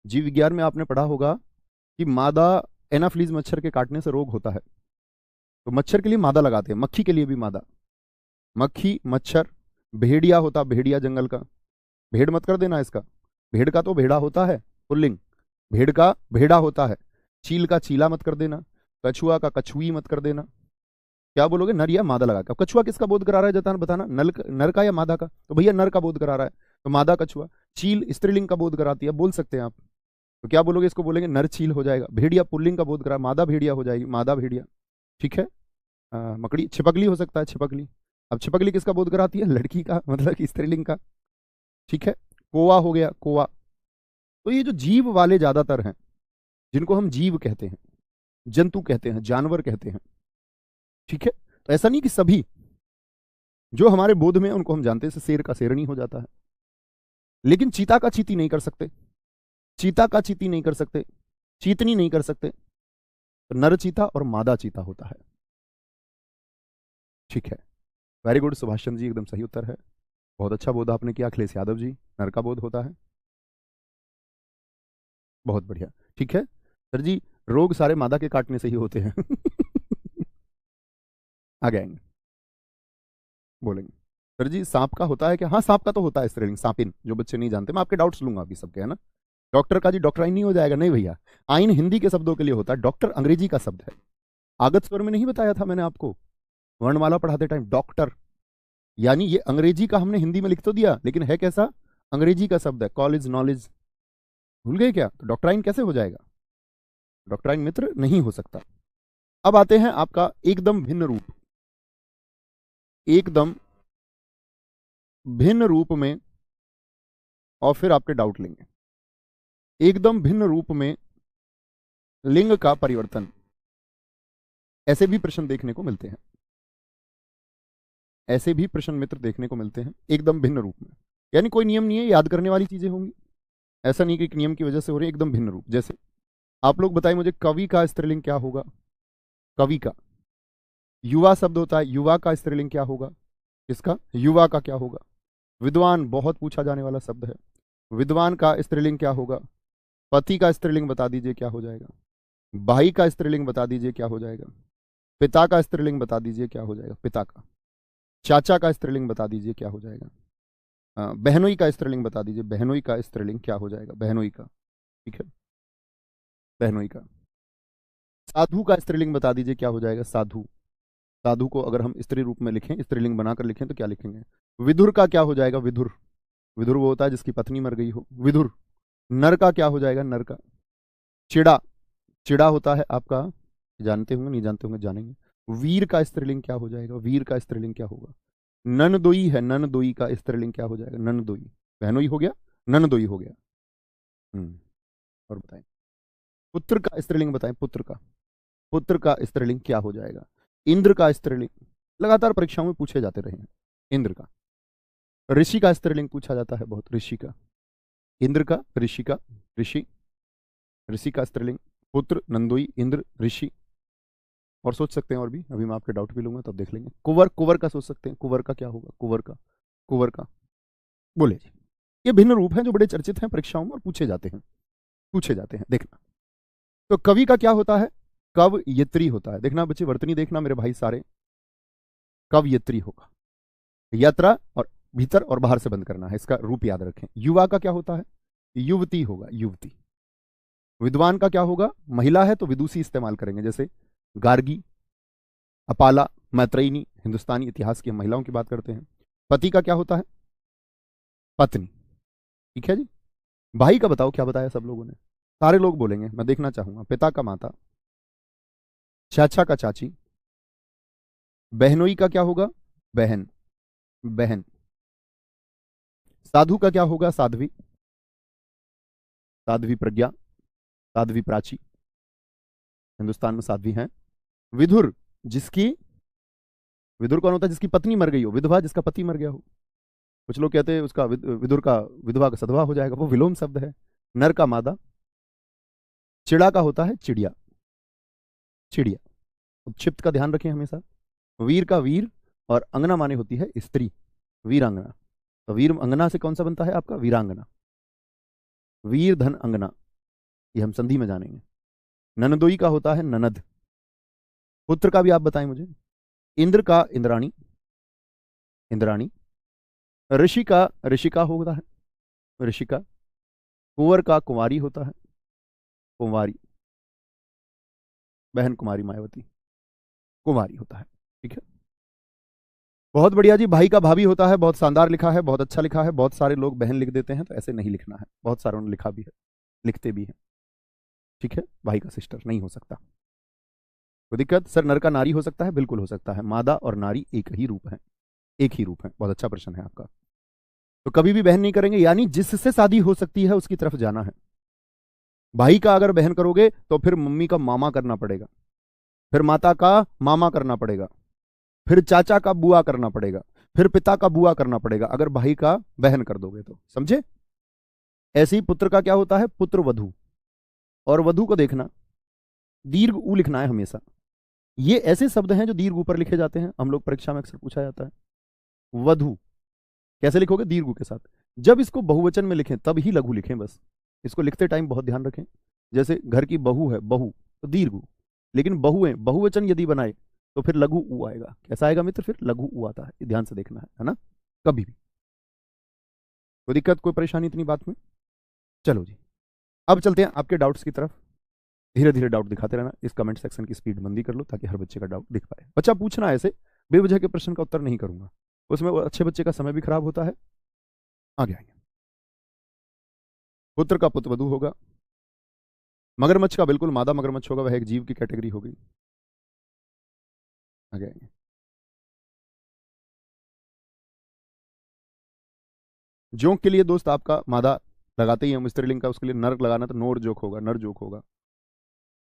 जीव विज्ञान में आपने पढ़ा होगा कि मादा एनाफ्लीज मच्छर के काटने से रोग होता है, तो मच्छर के लिए मादा लगाते हैं, मक्खी के लिए भी मादा, मक्खी, मच्छर। भेड़िया होता, भेड़िया जंगल का, भेड़ मत कर देना इसका, भेड़ का तो भेड़ा होता है पुल्लिंग, भेड़ का भेड़ा होता है। चील का चीला मत कर देना, कछुआ का कछुई मत कर देना। क्या बोलोगे, नर या मादा लगा के। कछुआ किसका बोध करा रहा है जताना बताना, नर का या मादा का, तो भैया नर का बोध करा रहा है। तो मादा कछुआ। चील स्त्रीलिंग का बोध कराती है, बोल सकते हैं आप, तो क्या बोलोगे? इसको बोलेंगे नर चील हो जाएगा। भेड़िया पुल्लिंग का बोध करा, मादा भेड़िया हो जाएगी, मादा भेड़िया। ठीक है। मकड़ी छिपकली हो सकता है, छिपकली। अब छिपकली किसका बोध कराती है? लड़की का, मतलब कि स्त्रीलिंग का। ठीक है। कोआ हो गया, कोआ। तो ये जो जीव वाले ज्यादातर हैं, जिनको हम जीव कहते हैं, जंतु कहते हैं, जानवर कहते हैं। ठीक है। तो ऐसा नहीं कि सभी जो हमारे बोध में उनको हम जानते हैं, जैसे शेर का शेरनी हो जाता है, लेकिन चीता का चीती नहीं कर सकते, चीता का चीती नहीं कर सकते, चीतनी नहीं कर सकते। तो नर चीता और मादा चीता होता है। ठीक है। वेरी गुड सुभाष चंद्र जी, एकदम सही उत्तर है। बहुत अच्छा बोध आपने किया। अखिलेश यादव जी, नर का बोध होता है। बहुत बढ़िया। ठीक है सर जी, रोग सारे मादा के काटने से ही होते हैं। आगे आएंगे, बोलेंगे। सर जी सांप का होता है क्या? हाँ, सांप का तो होता है स्त्रीलिंग, सांपिन। जो बच्चे नहीं जानते, मैं आपके डाउट्स लूंगा अभी सबके, है ना। डॉक्टर का जी डॉक्टर आइन नहीं हो जाएगा? नहीं भैया, आइन हिंदी के शब्दों के लिए होता है, डॉक्टर अंग्रेजी का शब्द है। आगत स्वर में नहीं बताया था मैंने आपको वर्णमाला पढ़ाते टाइम? डॉक्टर यानी ये अंग्रेजी का हमने हिंदी में लिख तो दिया, लेकिन है कैसा? अंग्रेजी का शब्द है। कॉलेज, नॉलेज, भूल गए क्या? तो डॉक्टराइन कैसे हो जाएगा? डॉक्टराइन मित्र नहीं हो सकता। अब आते हैं आपका एकदम भिन्न रूप, एकदम भिन्न रूप में, और फिर आपके डाउट लेंगे। एकदम भिन्न रूप में लिंग का परिवर्तन, ऐसे भी प्रश्न देखने को मिलते हैं, ऐसे भी प्रश्न मित्र देखने को मिलते हैं एकदम भिन्न रूप में। यानी कोई नियम नहीं है, याद करने वाली चीजें होंगी, ऐसा नहीं कि एक नियम की वजह से हो रही है। एकदम भिन्न रूप, जैसे आप लोग बताइए मुझे, कवि का स्त्रीलिंग क्या होगा? कवि का। युवा शब्द होता है, युवा का स्त्रीलिंग क्या होगा? इसका युवा का क्या होगा? विद्वान, बहुत पूछा जाने वाला शब्द है, विद्वान का स्त्रीलिंग क्या होगा? पति का स्त्रीलिंग बता दीजिए क्या हो जाएगा? भाई का स्त्रीलिंग बता दीजिए क्या हो जाएगा? पिता का स्त्रीलिंग बता दीजिए क्या हो जाएगा? पिता का। चाचा का स्त्रीलिंग बता दीजिए क्या हो जाएगा? बहनोई का स्त्रीलिंग बता दीजिए, बहनोई का स्त्रीलिंग क्या हो जाएगा? बहनोई का। ठीक है, बहनोई का। साधु का स्त्रीलिंग बता दीजिए क्या हो जाएगा? साधु। साधु को अगर हम स्त्री रूप में लिखें, स्त्रीलिंग बनाकर लिखें, तो क्या लिखेंगे? विदुर का क्या हो जाएगा? विदुर। विदुर वो होता है जिसकी पत्नी मर गई हो, विदुर। नर का क्या हो जाएगा? नर का। चिड़ा, चिड़ा होता है आपका, जानते होंगे, नहीं जानते होंगे, जानेंगे। वीर का स्त्रीलिंग क्या हो जाएगा? वीर का स्त्रीलिंग क्या होगा? ननदोई है, ननदोई का स्त्रीलिंग क्या हो जाएगा? ननदोई। बहनोई हो गया, ननदोई हो गया। और बताएं, पुत्र का स्त्रीलिंग बताएं, पुत्र का। पुत्र का स्त्रीलिंग क्या हो जाएगा? इंद्र का स्त्रीलिंग लगातार परीक्षाओं में पूछे जाते रहे हैं, इंद्र का। ऋषि का स्त्रीलिंग पूछा जाता है बहुत, ऋषि का। इंद्र का, ऋषि का, ऋषि। ऋषि का स्त्रीलिंग पुत्र, नंदोई, इंद्र, ऋषि। और सोच सकते हैं और भी, अभी मैं आपके डाउट भी लूंगा तब देख लेंगे। कुंवर, कुंवर का सोच सकते हैं, कुंवर का क्या होगा? कुंवर का, कुंवर का। बोले जी। ये भिन्न रूप हैं जो बड़े चर्चित हैं परीक्षाओं में और पूछे जाते हैं, पूछे जाते हैं, देखना। तो कवि का क्या होता है? कवयित्री होता है। देखना बच्चे, वर्तनी देखना मेरे भाई सारे, कवयित्री होगा। यात्रा और भीतर और बाहर से बंद करना है, इसका रूप याद रखें। युवा का क्या होता है? युवती होगा, युवती। विद्वान का क्या होगा? महिला है तो विदुषी इस्तेमाल करेंगे, जैसे गार्गी, अपाला, मैत्रेयनी। हिंदुस्तानी इतिहास की महिलाओं की बात करते हैं। पति का क्या होता है? पत्नी। ठीक है जी। भाई का बताओ क्या बताया सब लोगों ने? सारे लोग बोलेंगे, मैं देखना चाहूंगा। पिता का माता, चाचा का चाची, बहनोई का क्या होगा? बहन, बहन। साधु का क्या होगा? साध्वी, साध्वी प्रज्ञा, साध्वी प्राची। हिंदुस्तान में साध्वी हैं। विधुर, जिसकी, विधुर कौन होता है? जिसकी पत्नी मर गई हो, विधवा जिसका पति मर गया हो। कुछ लोग कहते हैं उसका विदुर का विधवा का सधवा हो जाएगा, वो विलोम शब्द है। नर का मादा। चिड़ा का होता है चिड़िया, चिड़िया। उपक्षिप्त का ध्यान रखें हमेशा। वीर का वीर, और अंगना माने होती है स्त्री, वीरांगना। तो वीर अंगना से कौन सा बनता है आपका? वीरांगना। वीर धन अंगना, ये हम संधि में जानेंगे। ननदोई का होता है ननद। पुत्र का भी आप बताएं मुझे। इंद्र का इंद्राणी, इंद्राणी। ऋषि का ऋषिका होता है, ऋषिका। कुंवर का कुंवारी होता है, कुंवारी। बहन कुमारी, मायावती, कुंवारी होता है। ठीक है। बहुत बढ़िया जी। भाई का भाभी होता है, बहुत शानदार लिखा है, बहुत अच्छा लिखा है। बहुत सारे लोग बहन लिख देते हैं, तो ऐसे नहीं लिखना है। बहुत सारों ने लिखा भी है, लिखते भी हैं। ठीक है, भाई का सिस्टर नहीं हो सकता। कोई दिक्कत? सर नर का नारी हो सकता है, बिल्कुल हो सकता है। मादा और नारी एक ही रूप है, एक ही रूप है। बहुत अच्छा प्रश्न है आपका। तो कभी भी बहन नहीं करेंगे, यानी जिससे शादी हो सकती है उसकी तरफ जाना है। भाई का अगर बहन करोगे तो फिर मम्मी का मामा करना पड़ेगा, फिर माता का मामा करना पड़ेगा, फिर चाचा का बुआ करना पड़ेगा, फिर पिता का बुआ करना पड़ेगा अगर भाई का बहन कर दोगे तो। समझे? ऐसे ही पुत्र का क्या होता है? पुत्र वधु। और वधु को देखना, दीर्घ ऊ लिखना है हमेशा। ये ऐसे शब्द हैं जो दीर्घ ऊपर लिखे जाते हैं, हम लोग परीक्षा में अक्सर पूछा जाता है। वधु कैसे लिखोगे? दीर्घ ऊ के साथ। जब इसको बहुवचन में लिखें तब ही लघु लिखें, बस इसको लिखते टाइम बहुत ध्यान रखें। जैसे घर की बहू है, बहू तो दीर्घ ऊ। लेकिन बहुएं बहुवचन यदि बनाए तो फिर लघु ऊ आएगा। कैसा आएगा मित्र? फिर लघु ऊ आता है। ये ध्यान से देखना है ना, कभी भी। कोई दिक्कत, कोई परेशानी इतनी बात में? चलो जी, अब चलते हैं आपके डाउट्स की तरफ। धीरे धीरे डाउट दिखाते रहना। इस कमेंट सेक्शन की स्पीड मंदी कर लो ताकि हर बच्चे का डाउट दिख पाए। बच्चा पूछना ऐसे बेवजह के प्रश्न का उत्तर नहीं करूंगा, उसमें वो अच्छे बच्चे का समय भी खराब होता है। आगे आएंगे। पुत्र का पुत्र वधु होगा। मगरमच्छ का बिल्कुल मादा मगरमच्छ होगा, वह एक जीव की कैटेगरी होगी। आगे आएंगे। जोक के लिए दोस्त आपका मादा लगाते ही हम स्त्रीलिंग का, उसके लिए नर लगाना तो नोर जोक होगा, नर जोक होगा,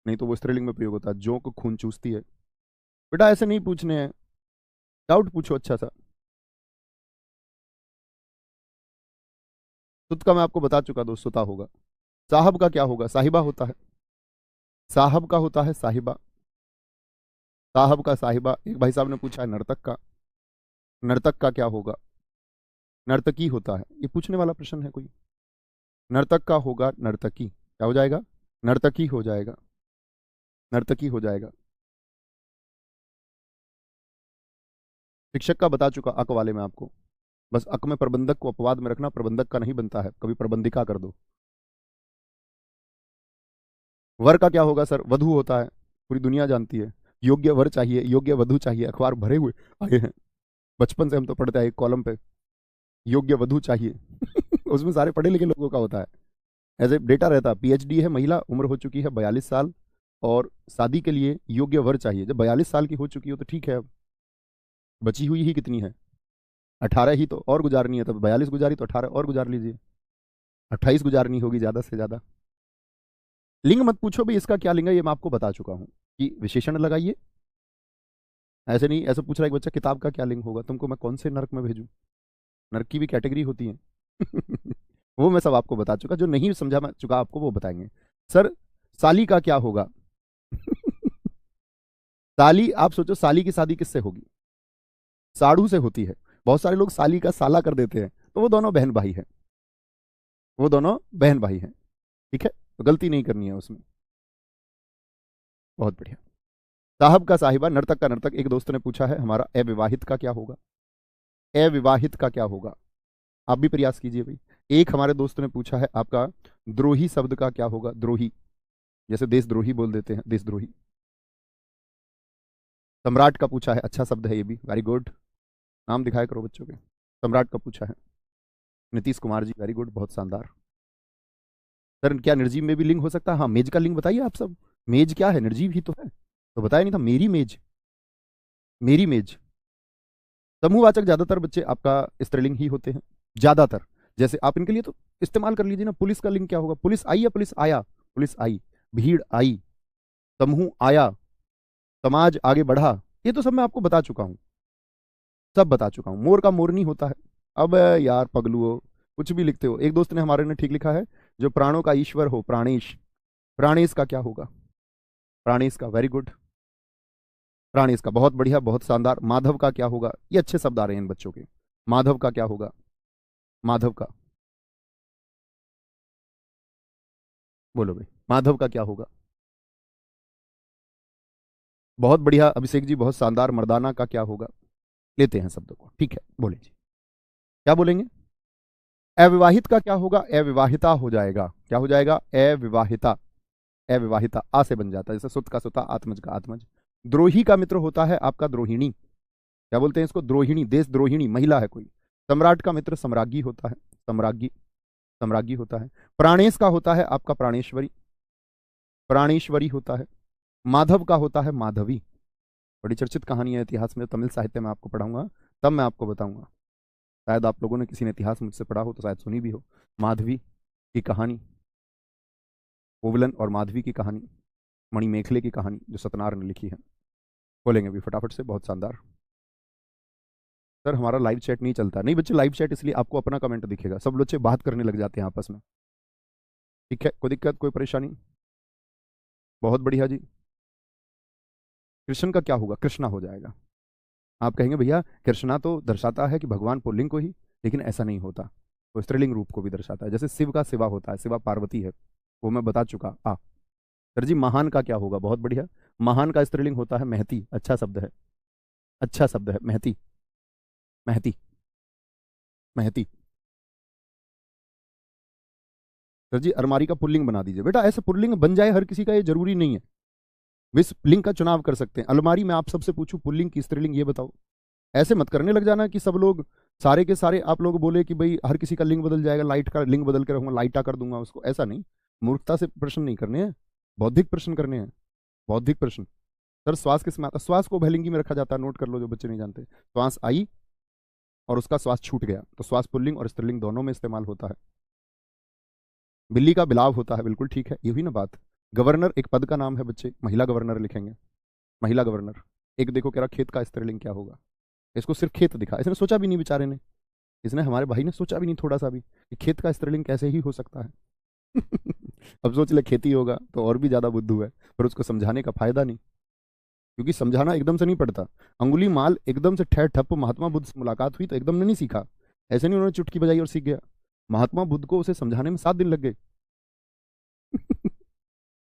नहीं तो वो स्त्रीलिंग में प्रयोग होता है। जोक खून चूसती है। बेटा ऐसे नहीं पूछने हैं, डाउट पूछो अच्छा सा। सुत का मैं आपको बता चुका दोस्त, सुता होगा। साहब का क्या होगा? साहिबा होता है। साहब का होता है साहिबा। साहब का साहिबा। एक भाई साहब ने पूछा है नर्तक का, नर्तक का क्या होगा? नर्तकी होता है। ये पूछने वाला प्रश्न है कोई? नर्तक का होगा नर्तकी। क्या हो जाएगा? नर्तकी हो जाएगा, नर्तकी हो जाएगा। शिक्षक का बता चुका, अक वाले में आपको। बस अक में प्रबंधक को अपवाद में रखना, प्रबंधक का नहीं बनता है, कभी प्रबंधिका कर दो। वर का क्या होगा सर? वधु होता है, पूरी दुनिया जानती है। योग्य वर चाहिए, योग्य वधु चाहिए, अखबार भरे हुए आए हैं। बचपन से हम तो पढ़ते हैं एक कॉलम पे, योग्य वधु चाहिए। उसमें सारे पढ़े लिखे लोगों का होता है। ऐसे डेटा रहता है। पीएचडी है महिला, उम्र हो चुकी है 42 साल, और शादी के लिए योग्य वर चाहिए। जब 42 साल की हो चुकी हो तो ठीक है, अब बची हुई ही कितनी है? 18 ही तो और गुजारनी है। तब 42 गुजारी तो 18 और गुजार लीजिए, 28 गुजारनी होगी ज़्यादा से ज़्यादा। लिंग मत पूछो भी, इसका क्या लिंग है ये मैं आपको बता चुका हूँ कि विशेषण लगाइए। ऐसे नहीं, ऐसे पूछ रहा है एक बच्चा किताब का क्या लिंग होगा, तुमको मैं कौन से नरक में भेजूं? नरक की भी कैटेगरी होती है। वो मैं सब आपको बता चुका, जो नहीं समझा मैं चुका आपको वो बताएंगे। सर साली का क्या होगा? साली, आप सोचो साली की शादी किससे होगी? साड़ू से होती है। बहुत सारे लोग साली का साला कर देते हैं, तो वो दोनों बहन भाई हैं, वो दोनों बहन भाई हैं। ठीक है, तो गलती नहीं करनी है उसमें। बहुत बढ़िया। साहब का साहिबा, नर्तक का नर्तक। एक दोस्त ने पूछा है हमारा अविवाहित का क्या होगा? अविवाहित का क्या होगा? आप भी प्रयास कीजिए भाई। एक हमारे दोस्त ने पूछा है आपका द्रोही शब्द का क्या होगा? द्रोही, जैसे देशद्रोही बोल देते हैं, देशद्रोही। सम्राट का पूछा है, अच्छा शब्द है ये भी, वेरी गुड। नाम दिखाया करो बच्चों के। सम्राट का पूछा है नीतीश कुमार जी, वेरी गुड, बहुत शानदार। सर क्या निर्जीव में भी लिंग हो सकता है? हाँ, मेज का लिंग बताइए आप सब। मेज क्या है? निर्जीव ही तो है, तो बताया नहीं था? मेरी मेज, मेरी मेज। समूहवाचक ज्यादातर बच्चे आपका स्त्रीलिंग ही होते हैं, ज्यादातर। जैसे आप इनके लिए तो इस्तेमाल कर लीजिए ना, पुलिस का लिंग क्या होगा? पुलिस आई या पुलिस आया? पुलिस आई। भीड़ आई, समूह आया, समाज आगे बढ़ा। ये तो सब मैं आपको बता चुका हूं, सब बता चुका हूं। मोर का मोरनी होता है। अब यार पगलुओ, कुछ भी लिखते हो। एक दोस्त ने हमारे ने ठीक लिखा है, जो प्राणों का ईश्वर हो, प्राणेश। प्राणेश का क्या होगा? प्राणेश का, वेरी गुड। प्राणेश का बहुत बढ़िया, बहुत शानदार। माधव का क्या होगा? ये अच्छे शब्द आ रहे हैं इन बच्चों के। माधव का क्या होगा? माधव का बोलो भाई, माधव का क्या होगा? बहुत बढ़िया अभिषेक जी, बहुत शानदार। मर्दाना का क्या होगा? लेते हैं शब्दों को, ठीक है, बोले जी। क्या बोलेंगे? अविवाहित का क्या होगा? अविवाहिता हो जाएगा। क्या हो जाएगा? अविवाहिता। अविवाहिता आ से बन जाता है, जैसे सुत का सुता, आत्मज का आत्मज। द्रोही का मित्र होता है आपका द्रोहिणी। क्या बोलते हैं इसको, द्रोहिणी, देशद्रोहिणी महिला है कोई। सम्राट का मित्र सम्राज्ञी होता है, सम्राज्ञी, सम्राज्ञी होता है। प्राणेश का होता है आपका प्राणेश्वरी, प्राणेश्वरी होता है। माधव का होता है माधवी। बड़ी चर्चित कहानी है इतिहास में, तमिल साहित्य में आपको पढ़ाऊंगा तब मैं आपको बताऊंगा। शायद आप लोगों ने किसी ने इतिहास मुझसे पढ़ा हो तो शायद सुनी भी हो। माधवी की कहानी, कोवलन और माधवी की कहानी, मणिमेखले की कहानी जो सतनार ने लिखी है। खोलेंगे अभी फटाफट से, बहुत शानदार। सर हमारा लाइव चैट नहीं चलता। नहीं बच्चे, लाइव चैट इसलिए आपको अपना कमेंट दिखेगा, सब बच्चे बात करने लग जाते हैं आपस में। ठीक है, कोई दिक्कत कोई परेशानी? बहुत बढ़िया जी। कृष्ण का क्या होगा? कृष्णा हो जाएगा। आप कहेंगे भैया कृष्णा तो दर्शाता है कि भगवान पुल्लिंग को ही, लेकिन ऐसा नहीं होता, वो स्त्रीलिंग रूप को भी दर्शाता है। जैसे शिव का शिवा होता है, शिवा पार्वती है, वो मैं बता चुका। सर जी महान का क्या होगा? बहुत बढ़िया, महान का स्त्रीलिंग होता है महती। अच्छा शब्द है, अच्छा शब्द है, महती, महती, महती। सर जी अलमारी का पुल्लिंग बना दीजिए। बेटा ऐसे पुल्लिंग बन जाए हर किसी का, ये जरूरी नहीं है, विस लिंग का चुनाव कर सकते हैं। अलमारी में आप सबसे पूछूं पुल्लिंग की स्त्रीलिंग ये बताओ। ऐसे मत करने लग जाना कि सब लोग सारे के सारे आप लोग बोले कि भाई हर किसी का लिंग बदल जाएगा, लाइट का लिंग बदल के रहूंगा, लाइटा कर दूंगा उसको। ऐसा नहीं, मूर्खता से प्रश्न नहीं करने हैं, बौद्धिक प्रश्न करने हैं, बौद्धिक प्रश्न। सर श्वास किस में आता? श्वास को भलिंगी में रखा जाता है, नोट कर लो जो बच्चे नहीं जानते। श्वास आई और उसका श्वास छूट गया, तो श्वास पुल्लिंग और स्त्रीलिंग दोनों में इस्तेमाल होता है। बिल्ली का बिलाव होता है, बिल्कुल ठीक है, ये हुई ना बात। गवर्नर एक पद का नाम है बच्चे, महिला गवर्नर लिखेंगे, महिला गवर्नर। एक देखो कह रहा खेत का स्त्रीलिंग क्या होगा, इसको सिर्फ खेत दिखा, इसने सोचा भी नहीं बेचारे ने, इसने हमारे भाई ने सोचा भी नहीं थोड़ा सा भी कि खेत का स्त्रीलिंग कैसे ही हो सकता है। अब सोच ले खेती होगा तो और भी ज्यादा बुद्धू है, पर उसको समझाने का फायदा नहीं, क्योंकि समझाना एकदम से नहीं पड़ता। अंगुली माल एकदम से ठहर ठप महात्मा बुद्ध से मुलाकात हुई तो एकदम ने नहीं सीखा, ऐसे नहीं उन्होंने चुटकी बजाई और सीख गया। महात्मा बुद्ध को उसे समझाने में 7 दिन लग गए।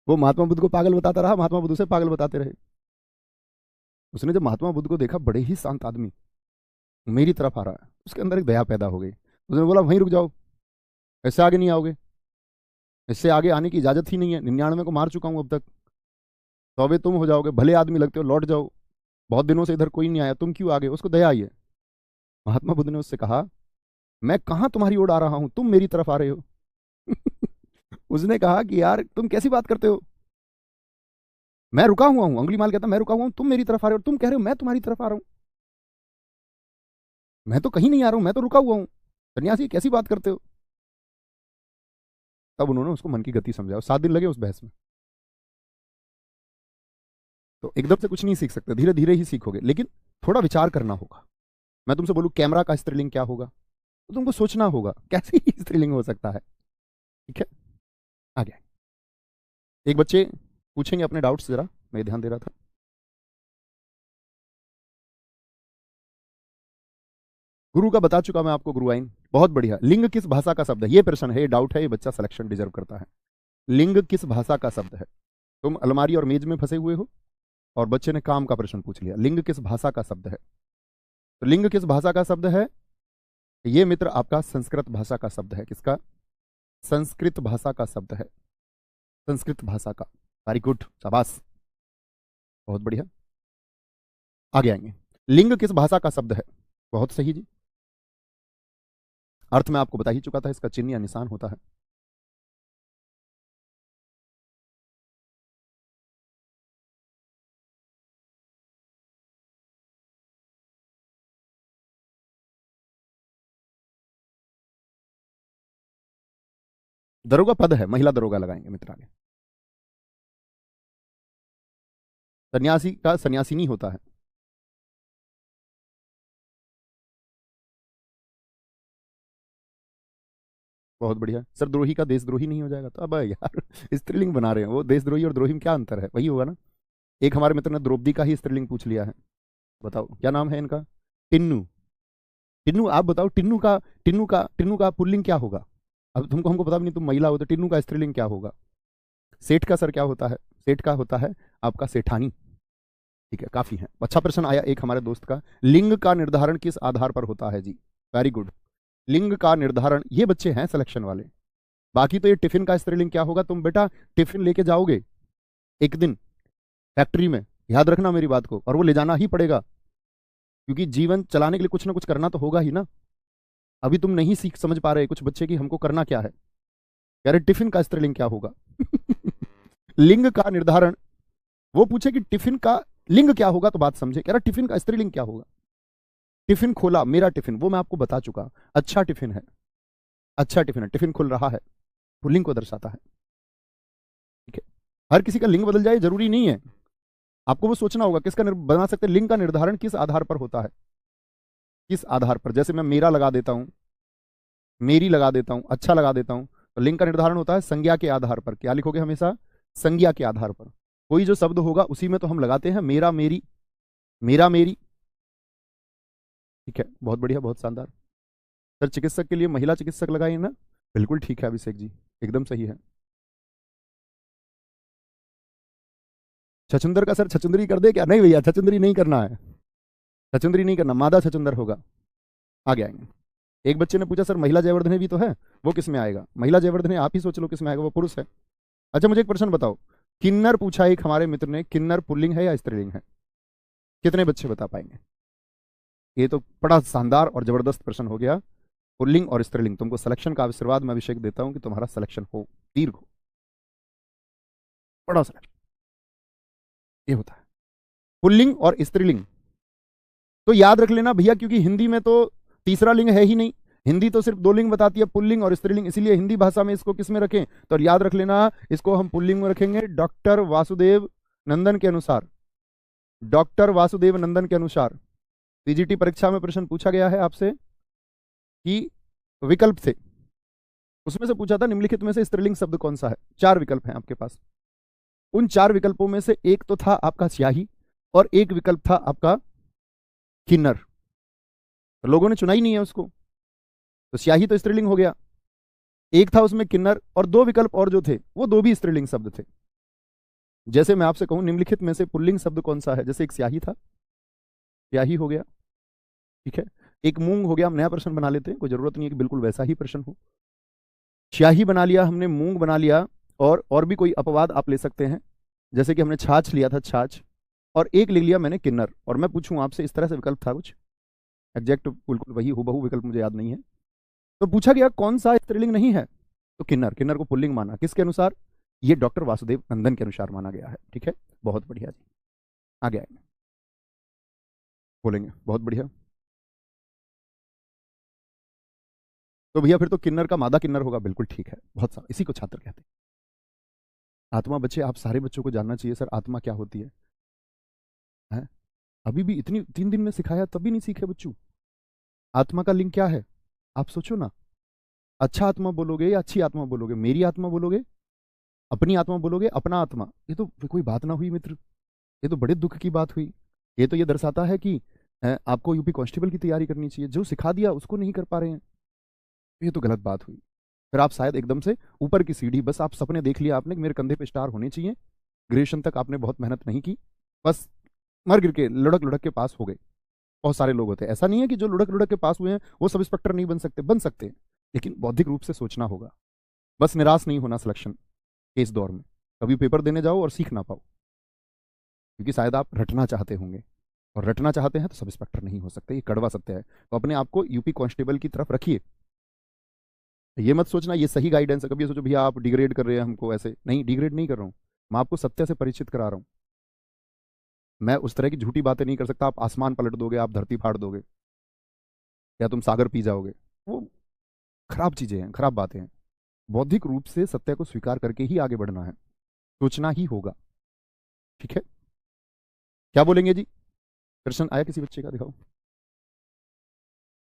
वो महात्मा बुद्ध को पागल बताता रहा, महात्मा बुद्ध उसे पागल बताते रहे। उसने जब महात्मा बुद्ध को देखा, बड़े ही शांत आदमी मेरी तरफ आ रहा है, उसके अंदर एक दया पैदा हो गई। उसने बोला वहीं रुक जाओ, ऐसे आगे नहीं आओगे, इससे आगे आने की इजाजत ही नहीं है, 99 को मार चुका हूं अब तक, 100वें तुम हो जाओगे, भले आदमी लगते हो, लौट जाओ, बहुत दिनों से इधर कोई नहीं आया, तुम क्यों आ गए? उसको दया आई है। महात्मा बुद्ध ने उससे कहा मैं कहां तुम्हारी ओर आ रहा हूं, तुम मेरी तरफ आ रहे हो। उसने कहा कि यार तुम कैसी बात करते हो, मैं रुका हुआ हूं, अंगुली माल कहता मैं रुका हुआ हूं, तुम मेरी तरफ आ रहे हो, तुम कह रहे हो मैं तुम्हारी तरफ आ रहा हूं, मैं तो कहीं नहीं आ रहा हूं, मैं तो रुका हुआ हूं, सन्यासी कैसी बात करते हो। तब उन्होंने उसको मन की गति समझाया, 7 दिन लगे उस बहस में। तो एकदम से कुछ नहीं सीख सकते, धीरे धीरे ही सीखोगे, लेकिन थोड़ा विचार करना होगा। मैं तुमसे बोलूं कैमरा का स्त्रीलिंग क्या होगा, तो तुमको सोचना होगा कैसे ही स्त्रीलिंग हो सकता है। ठीक है, आगे एक बच्चे पूछेंगे अपने डाउट्स, जरा मैं ध्यान दे रहा था। गुरु का बता चुका मैं आपको, गुरुआइन, बहुत बढ़िया। लिंग किस भाषा का शब्द है, ये प्रश्न है, ये डाउट है, ये बच्चा सिलेक्शन डिजर्व करता है। लिंग किस भाषा का शब्द है? तुम अलमारी और मेज में फंसे हुए हो और बच्चे ने काम का प्रश्न पूछ लिया, लिंग किस भाषा का शब्द है? तो लिंग किस भाषा का शब्द है? ये मित्र आपका संस्कृत भाषा का शब्द है। किसका? संस्कृत भाषा का शब्द है, संस्कृत भाषा का। वेरी गुड, शाबाश, बहुत बढ़िया। आगे आएंगे, लिंग किस भाषा का शब्द है? बहुत सही जी, अर्थ में आपको बता ही चुका था, इसका चिन्ह या निशान होता है। दरोगा पद है, महिला दरोगा लगाएंगे मित्र आगे। सन्यासी का सन्यासिनी होता है। बहुत बढ़िया सर, द्रोही का देशद्रोही नहीं हो जाएगा? तो अब यार स्त्रीलिंग बना रहे हैं, वो देशद्रोही और द्रोही में क्या अंतर है? वही होगा ना। एक हमारे मित्र ने द्रौपदी का ही स्त्रीलिंग पूछ लिया है, बताओ क्या नाम है इनका? टिन्नू। टिन्नू, आप बताओ टिन्नू का पुल्लिंग क्या होगा? अब तुमको हमको पता भी नहीं, तुम महिला हो, तो टिन्नू का स्त्रीलिंग क्या होगा? सेठ का सर क्या होता है? सेठ का होता है आपका सेठानी। ठीक है, काफी है। अच्छा प्रश्न आया एक हमारे दोस्त का, लिंग का निर्धारण किस आधार पर होता है? जी वेरी गुड, लिंग का निर्धारण, ये बच्चे हैं सिलेक्शन वाले। बाकी तो ये टिफिन का स्त्रीलिंग क्या होगा, तुम बेटा टिफिन लेके जाओगे एक दिन फैक्ट्री में, याद रखना मेरी बात को, और वो ले जाना ही पड़ेगा। क्योंकि जीवन चलाने के लिए कुछ ना कुछ करना तो होगा ही ना। अभी तुम नहीं सीख समझ पा रहे कुछ बच्चे की हमको करना क्या है। कह रहे टिफिन का स्त्रीलिंग क्या होगा। लिंग का निर्धारण, वो पूछे कि टिफिन का लिंग क्या होगा तो बात समझे। कह रहा टिफिन का स्त्रीलिंग क्या होगा। टिफिन खोला, मेरा टिफिन, वो मैं आपको बता चुका, अच्छा टिफिन है, अच्छा टिफिन है, टिफिन खुल रहा है, पुल्लिंग को दर्शाता है। ठीक है, हर किसी का लिंग बदल जाए जरूरी नहीं है, आपको वो सोचना होगा किसका बना सकते। लिंग का निर्धारण किस आधार पर होता है, किस आधार पर। जैसे मैं मेरा लगा देता हूं, मेरी लगा देता हूं, अच्छा लगा देता हूं, तो लिंग का निर्धारण होता है संज्ञा के आधार पर। क्या लिखोगे हमेशा, संज्ञा के आधार पर। कोई जो शब्द होगा उसी में तो हम लगाते हैं मेरा, मेरी, मेरा, मेरी। ठीक है, बहुत बढ़िया, बहुत शानदार। सर चिकित्सक के लिए महिला चिकित्सक लगाइए ना, बिल्कुल ठीक है अभिषेक जी, एकदम सही है। छछुंदर का सर छछुंदरी कर दे क्या, नहीं भैया छछुंदरी नहीं करना है, छछुंदरी नहीं करना, मादा छछुंदर होगा। आगे आएंगे। एक बच्चे ने पूछा सर महिला जयवर्धने भी तो है, वो किस में आएगा। महिला जयवर्धने आप ही सोच लो किस में आएगा, वो पुरुष है। अच्छा मुझे एक प्रश्न बताओ, किन्नर पूछा एक हमारे मित्र ने, किन्नर पुल्लिंग है या स्त्रीलिंग है, कितने बच्चे बता पाएंगे। ये तो बड़ा शानदार और जबरदस्त प्रश्न हो गया। पुल्लिंग और स्त्रीलिंग, तुमको सिलेक्शन का आशीर्वाद मैं अभिषेक देता हूं कि तुम्हारा सिलेक्शन हो, दीर्घ हो, बड़ा सिलेक्शन ये होता है। पुल्लिंग और स्त्रीलिंग तो याद रख लेना भैया, क्योंकि हिंदी में तो तीसरा लिंग है ही नहीं, हिंदी तो सिर्फ दो लिंग बताती है, पुल्लिंग और स्त्रीलिंग, इसीलिए हिंदी भाषा में इसको किस में रखें, तो याद रख लेना इसको हम पुल्लिंग में रखेंगे। डॉक्टर वासुदेव नंदन के अनुसार, डॉक्टर वासुदेव नंदन के अनुसार पीजीटी परीक्षा में प्रश्न पूछा गया है आपसे कि विकल्प से, उसमें से पूछा था निम्नलिखित में से स्त्रीलिंग शब्द कौन सा है। चार विकल्प हैं आपके पास, उन चार विकल्पों में से एक तो था आपका स्याही और एक विकल्प था आपका किन्नर, तो लोगों ने चुना ही नहीं है उसको, तो स्याही तो स्त्रीलिंग हो गया। एक था उसमें किन्नर और दो विकल्प और जो थे वो दो भी स्त्रीलिंग शब्द थे। जैसे मैं आपसे कहूं निम्नलिखित में से पुल्लिंग शब्द कौन सा है, जैसे एक स्याही था, स्याही हो गया, ठीक है। एक मूंग हो गया, हम नया प्रश्न बना लेते हैं, कोई जरूरत नहीं है कि बिल्कुल वैसा ही प्रश्न हो। स्याही बना लिया हमने, मूंग बना लिया, और भी कोई अपवाद आप ले सकते हैं, जैसे कि हमने छाछ लिया था, छाछ, और एक ले लिया मैंने किन्नर। और मैं पूछूं आपसे इस तरह से विकल्प था कुछ एग्जैक्ट बिल्कुल वही हूबहू विकल्प मुझे याद नहीं है, तो पूछा गया कौन सा स्त्रीलिंग नहीं है, तो किन्नर, किन्नर को पुल्लिंग माना, किसके अनुसार, ये डॉक्टर वासुदेव नंदन के अनुसार माना गया है। ठीक है, बहुत बढ़िया जी, आगे आएंगे, बोलेंगे बहुत बढ़िया। तो भैया फिर तो किन्नर का मादा किन्नर होगा, बिल्कुल ठीक है, बहुत सारा, इसी को छात्र कहते हैं। आत्मा बच्चे, आप सारे बच्चों को जानना चाहिए सर आत्मा क्या होती है? अभी भी इतनी 3 दिन में सिखाया तब भी नहीं सीखे बच्चों। आत्मा का लिंग क्या है, आप सोचो ना, अच्छा आत्मा बोलोगे या अच्छी आत्मा बोलोगे, मेरी आत्मा बोलोगे, अपनी आत्मा बोलोगे, अपना आत्मा, ये तो कोई बात ना हुई मित्र, ये तो बड़े दुख की बात हुई। ये तो ये दर्शाता है कि आपको यूपी कांस्टेबल की तैयारी करनी चाहिए, जो सिखा दिया उसको नहीं कर पा रहे हैं, ये तो गलत बात हुई। फिर आप शायद एकदम से ऊपर की सीढ़ी, बस आप सपने देख लिया आपने कि मेरे कंधे पे स्टार होने चाहिए, ग्रेजुएशन तक आपने बहुत मेहनत नहीं की, बस मर गिर के लुढ़क लुढ़क के पास हो गए। बहुत सारे लोग होते हैं, ऐसा नहीं है कि जो लुढ़क लुढ़क के पास हुए हैं वो सब इंस्पेक्टर नहीं बन सकते, बन सकते हैं, लेकिन बौद्धिक रूप से सोचना होगा। बस निराश नहीं होना सिलेक्शन के इस दौर में, कभी पेपर देने जाओ और सीख ना पाओ, क्योंकि शायद आप रटना चाहते होंगे, और रटना चाहते हैं तो सब इंस्पेक्टर नहीं हो सकते, ये कड़वा सत्य है। तो अपने आप को यूपी कांस्टेबल की तरफ रखिए, ये मत सोचना ये सही गाइडेंस है, कभी ये सोचो भैया आप डिग्रेड कर रहे हैं हमको, ऐसे नहीं, डिग्रेड नहीं कर रहा हूँ, मैं आपको सत्य से परिचित करा रहा हूँ। मैं उस तरह की झूठी बातें नहीं कर सकता, आप आसमान पलट दोगे, आप धरती फाड़ दोगे, या तुम सागर पी जाओगे, वो खराब चीजें हैं, खराब बातें हैं। बौद्धिक रूप से सत्य को स्वीकार करके ही आगे बढ़ना है, सोचना ही होगा। ठीक है, क्या बोलेंगे जी, प्रश्न आया किसी बच्चे का, दिखाओ।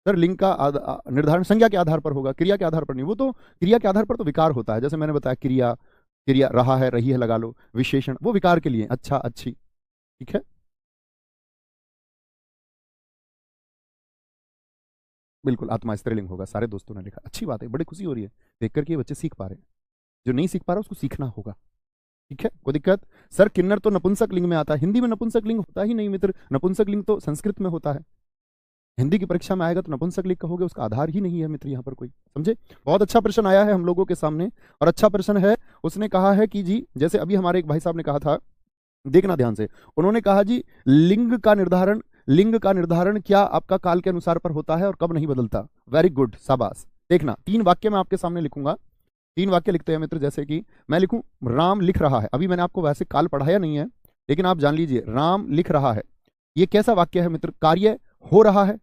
सर लिंग का निर्धारण संज्ञा के आधार पर होगा, क्रिया के आधार पर नहीं, वो तो क्रिया के आधार पर तो विकार होता है, जैसे मैंने बताया क्रिया, क्रिया रहा है, रही है लगा लो, विशेषण वो विकार के लिए, अच्छा, अच्छी। ठीक है, बिल्कुल आत्मा स्त्रीलिंग होगा, सारे दोस्तों ने लिखा, अच्छी बात है, बड़ी खुशी हो रही है देख करके ये बच्चे सीख पा रहे हैं, जो नहीं सीख पा रहा उसको सीखना होगा। ठीक है, कोई दिक्कत। सर किन्नर तो नपुंसक लिंग में आता है, हिंदी में नपुंसक लिंग होता ही नहीं मित्र, नपुंसक लिंग तो संस्कृत में होता है, हिंदी की परीक्षा में आएगा तो नपुंसक लिंग कहोगे, उसका आधार ही नहीं है मित्र यहाँ पर कोई, समझे। बहुत अच्छा प्रश्न आया है हम लोगों के सामने, और अच्छा प्रश्न है। उसने कहा है कि जी जैसे अभी हमारे एक भाई साहब ने कहा था, देखना ध्यान से, उन्होंने कहा जी लिंग का निर्धारण, लिंग का निर्धारण क्या आपका काल के अनुसार पर होता है और कब नहीं बदलता? वेरी गुड, शाबाश। देखना 3 वाक्य मैं आपके सामने लिखूंगा, 3 वाक्य लिखते हैं मित्र। जैसे कि मैं लिखूं राम लिख रहा है, अभी मैंने आपको वैसे काल पढ़ाया नहीं है, लेकिन आप जान लीजिए राम लिख रहा है, ये कैसा वाक्य है मित्र? कार्य हो रहा है,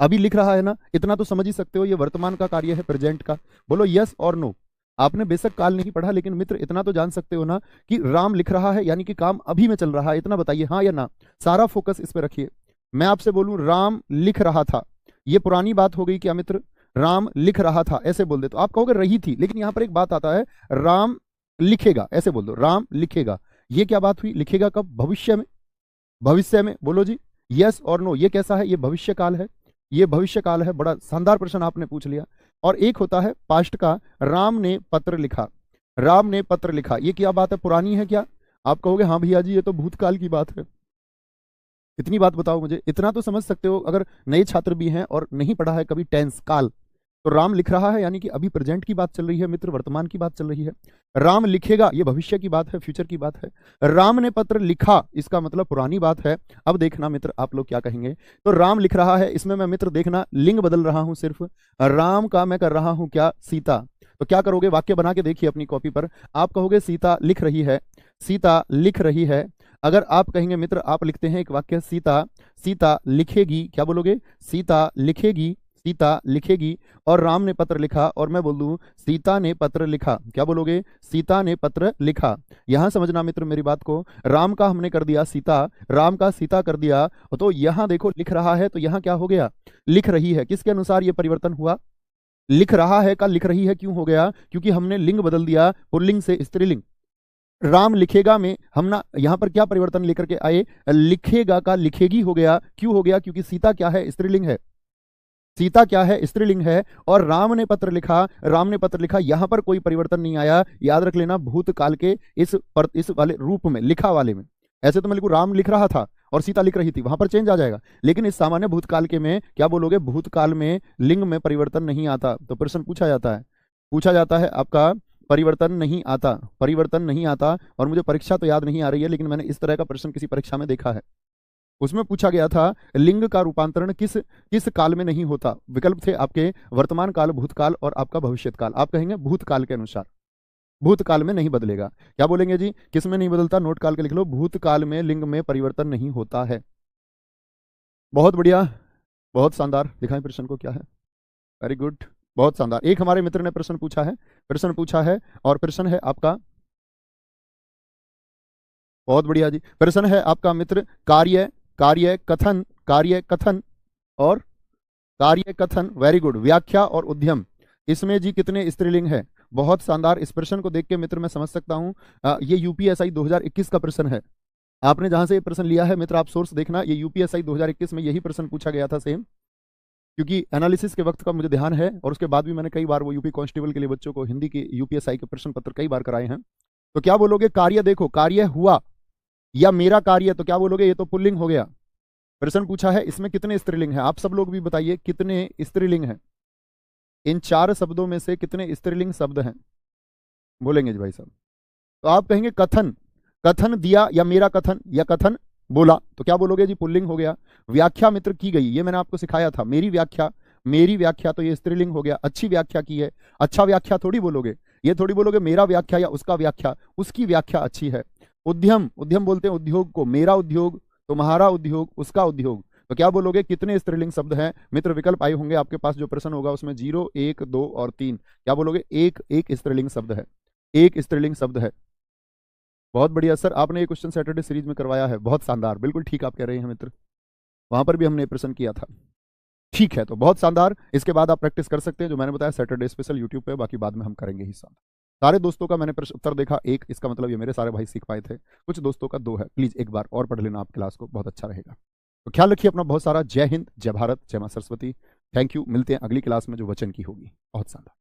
अभी लिख रहा है ना, इतना तो समझ ही सकते हो ये वर्तमान का कार्य है, प्रेजेंट का। बोलो यस और नो। आपने बेशक काल नहीं पढ़ा, लेकिन मित्र इतना तो जान सकते हो ना कि राम लिख रहा है यानी कि काम अभी में चल रहा है, इतना बताइए हाँ या ना। सारा फोकस इस पे रखिए। मैं आपसे बोलूं राम लिख रहा था, ये पुरानी बात हो गई क्या मित्र? राम लिख रहा था ऐसे बोल दे तो आप कहोगे रही थी, लेकिन यहां पर एक बात आता है, राम लिखेगा ऐसे बोल दो, राम लिखेगा। ये क्या बात हुई? लिखेगा कब? भविष्य में, भविष्य में। बोलो जी यस और नो। ये कैसा है? ये भविष्य काल है, ये भविष्य काल है। बड़ा शानदार प्रश्न आपने पूछ लिया। और एक होता है पास्ट का, राम ने पत्र लिखा, राम ने पत्र लिखा, ये क्या बात है? पुरानी है क्या? आप कहोगे हाँ भैया जी ये तो भूतकाल की बात है। इतनी बात बताओ मुझे, इतना तो समझ सकते हो अगर नए छात्र भी हैं और नहीं पढ़ा है कभी टेंस काल, तो राम लिख रहा है यानी कि अभी प्रेजेंट की बात चल रही है मित्र, वर्तमान की बात चल रही है। राम लिखेगा ये भविष्य की बात है, फ्यूचर की बात है। राम ने पत्र लिखा इसका मतलब पुरानी बात है। अब देखना मित्र आप लोग क्या कहेंगे। तो राम लिख रहा है, इसमें मैं मित्र देखना लिंग बदल रहा हूं, सिर्फ राम का मैं कर रहा हूं क्या? सीता। तो क्या करोगे? वाक्य बना के देखिए अपनी कॉपी पर। आप कहोगे सीता लिख रही है, सीता लिख रही है। अगर आप कहेंगे मित्र, आप लिखते हैं एक वाक्य सीता, सीता लिखेगी, क्या बोलोगे? सीता लिखेगी, सीता लिखेगी। और राम ने पत्र लिखा, और मैं बोल दूं सीता ने पत्र लिखा, क्या बोलोगे? सीता ने पत्र लिखा। यहां समझना मित्र मेरी बात को, राम का हमने कर दिया सीता, राम का सीता कर दिया, तो यहां देखो लिख रहा है, तो यहां क्या हो गया? लिख रही है। किसके अनुसार ये परिवर्तन हुआ? लिख रहा है का लिख रही है क्यों हो गया? क्योंकि हमने लिंग बदल दिया, पुल्लिंग से स्त्रीलिंग। राम लिखेगा में हम ना यहां पर क्या परिवर्तन लेकर के आए? लिखेगा का लिखेगी हो गया। क्यों हो गया? क्योंकि सीता क्या है? स्त्रीलिंग है। सीता क्या है? स्त्रीलिंग है। और राम ने पत्र लिखा, राम ने पत्र लिखा, यहां पर कोई परिवर्तन नहीं आया। याद रख लेना भूतकाल के इस वाले रूप में, लिखा वाले में। ऐसे तो मैं लिखूं राम लिख रहा था और सीता लिख रही थी, वहां पर चेंज आ जाएगा। लेकिन इस सामान्य भूतकाल के में क्या बोलोगे? भूतकाल में लिंग में परिवर्तन नहीं आता। तो प्रश्न पूछा जाता है आपका परिवर्तन नहीं आता, परिवर्तन नहीं आता। और मुझे परीक्षा तो याद नहीं आ रही है, लेकिन मैंने इस तरह का प्रश्न किसी परीक्षा में देखा है। उसमें पूछा गया था लिंग का रूपांतरण किस किस काल में नहीं होता? विकल्प थे आपके वर्तमान काल, भूतकाल और आपका भविष्यत काल। आप कहेंगे भूतकाल के अनुसार, भूतकाल में नहीं बदलेगा। क्या बोलेंगे जी? किस में नहीं बदलता? नोट काल के लिख लो, भूतकाल में लिंग में परिवर्तन नहीं होता है। बहुत बढ़िया, बहुत शानदार। दिखाएं प्रश्न को क्या है। वेरी गुड, बहुत शानदार। एक हमारे मित्र ने प्रश्न पूछा है और प्रश्न है आपका, बहुत बढ़िया जी। प्रश्न है आपका मित्र कार्य कार्य कथन, कार्य कथन और कार्य कथन। Very good. व्याख्या और उद्यम, इसमें जी कितने स्त्रीलिंग है? बहुत शानदार। इस प्रश्न को देख के मित्र मैं समझ सकता हूं ये यूपीएसआई 2021 का प्रश्न है। आपने जहां से ये प्रश्न लिया है मित्र, आप सोर्स देखना, ये यूपीएसआई 2021 में यही प्रश्न पूछा गया था सेम। क्योंकि एनालिसिस के वक्त का मुझे ध्यान है, और उसके बाद भी मैंने कई बार वो यूपी कांस्टेबल के लिए बच्चों को हिंदी के यूपीएसआई के प्रश्न पत्र कई बार कराए हैं। तो क्या बोलोगे? कार्य देखो, कार्य हुआ या मेरा कार्य, तो क्या बोलोगे? ये तो पुल्लिंग हो गया। प्रश्न पूछा है इसमें कितने स्त्रीलिंग हैं? आप सब लोग भी बताइए कितने स्त्रीलिंग हैं? इन 4 शब्दों में से कितने स्त्रीलिंग शब्द हैं? बोलेंगे जी भाई साहब। तो आप कहेंगे कथन, कथन दिया या मेरा कथन या कथन बोला, तो क्या बोलोगे जी? पुल्लिंग हो गया। व्याख्या मित्र की गई, ये मैंने आपको सिखाया था, मेरी व्याख्या, मेरी व्याख्या, तो ये स्त्रीलिंग हो गया। अच्छी व्याख्या की है, अच्छा व्याख्या थोड़ी बोलोगे, ये थोड़ी बोलोगे मेरा व्याख्या या उसका व्याख्या, उसकी व्याख्या अच्छी है। उद्यम, उद्यम बोलते हैं उद्योग को, मेरा उद्योग, तुम्हारा उद्योग, उसका उद्योग, तो क्या बोलोगे? कितने स्त्रीलिंग शब्द हैं मित्र? विकल्प आए होंगे आपके पास, जो प्रश्न होगा उसमें 0, 1, 2 और 3। क्या बोलोगे? एक स्त्रीलिंग शब्द है, एक स्त्रीलिंग शब्द है। बहुत बढ़िया सर, आपने ये क्वेश्चन सैटरडे सीरीज में करवाया है, बहुत शानदार, बिल्कुल ठीक आप कह रहे हैं मित्र, वहां पर भी हमने ये प्रश्न किया था। ठीक है, तो बहुत शानदार। इसके बाद आप प्रैक्टिस कर सकते हैं जो मैंने बताया सैटरडे स्पेशल यूट्यूब पे, बाकी बाद में हम करेंगे ही साथ। सारे दोस्तों का मैंने प्रश्न उत्तर देखा एक, इसका मतलब ये मेरे सारे भाई सीख पाए थे। कुछ दोस्तों का 2 है, प्लीज एक बार और पढ़ लेना आप क्लास को, बहुत अच्छा रहेगा। तो ख्याल रखिए अपना बहुत सारा। जय हिंद, जय भारत, जय मां सरस्वती। Thank you. मिलते हैं अगली क्लास में जो वचन की होगी। बहुत शानदार।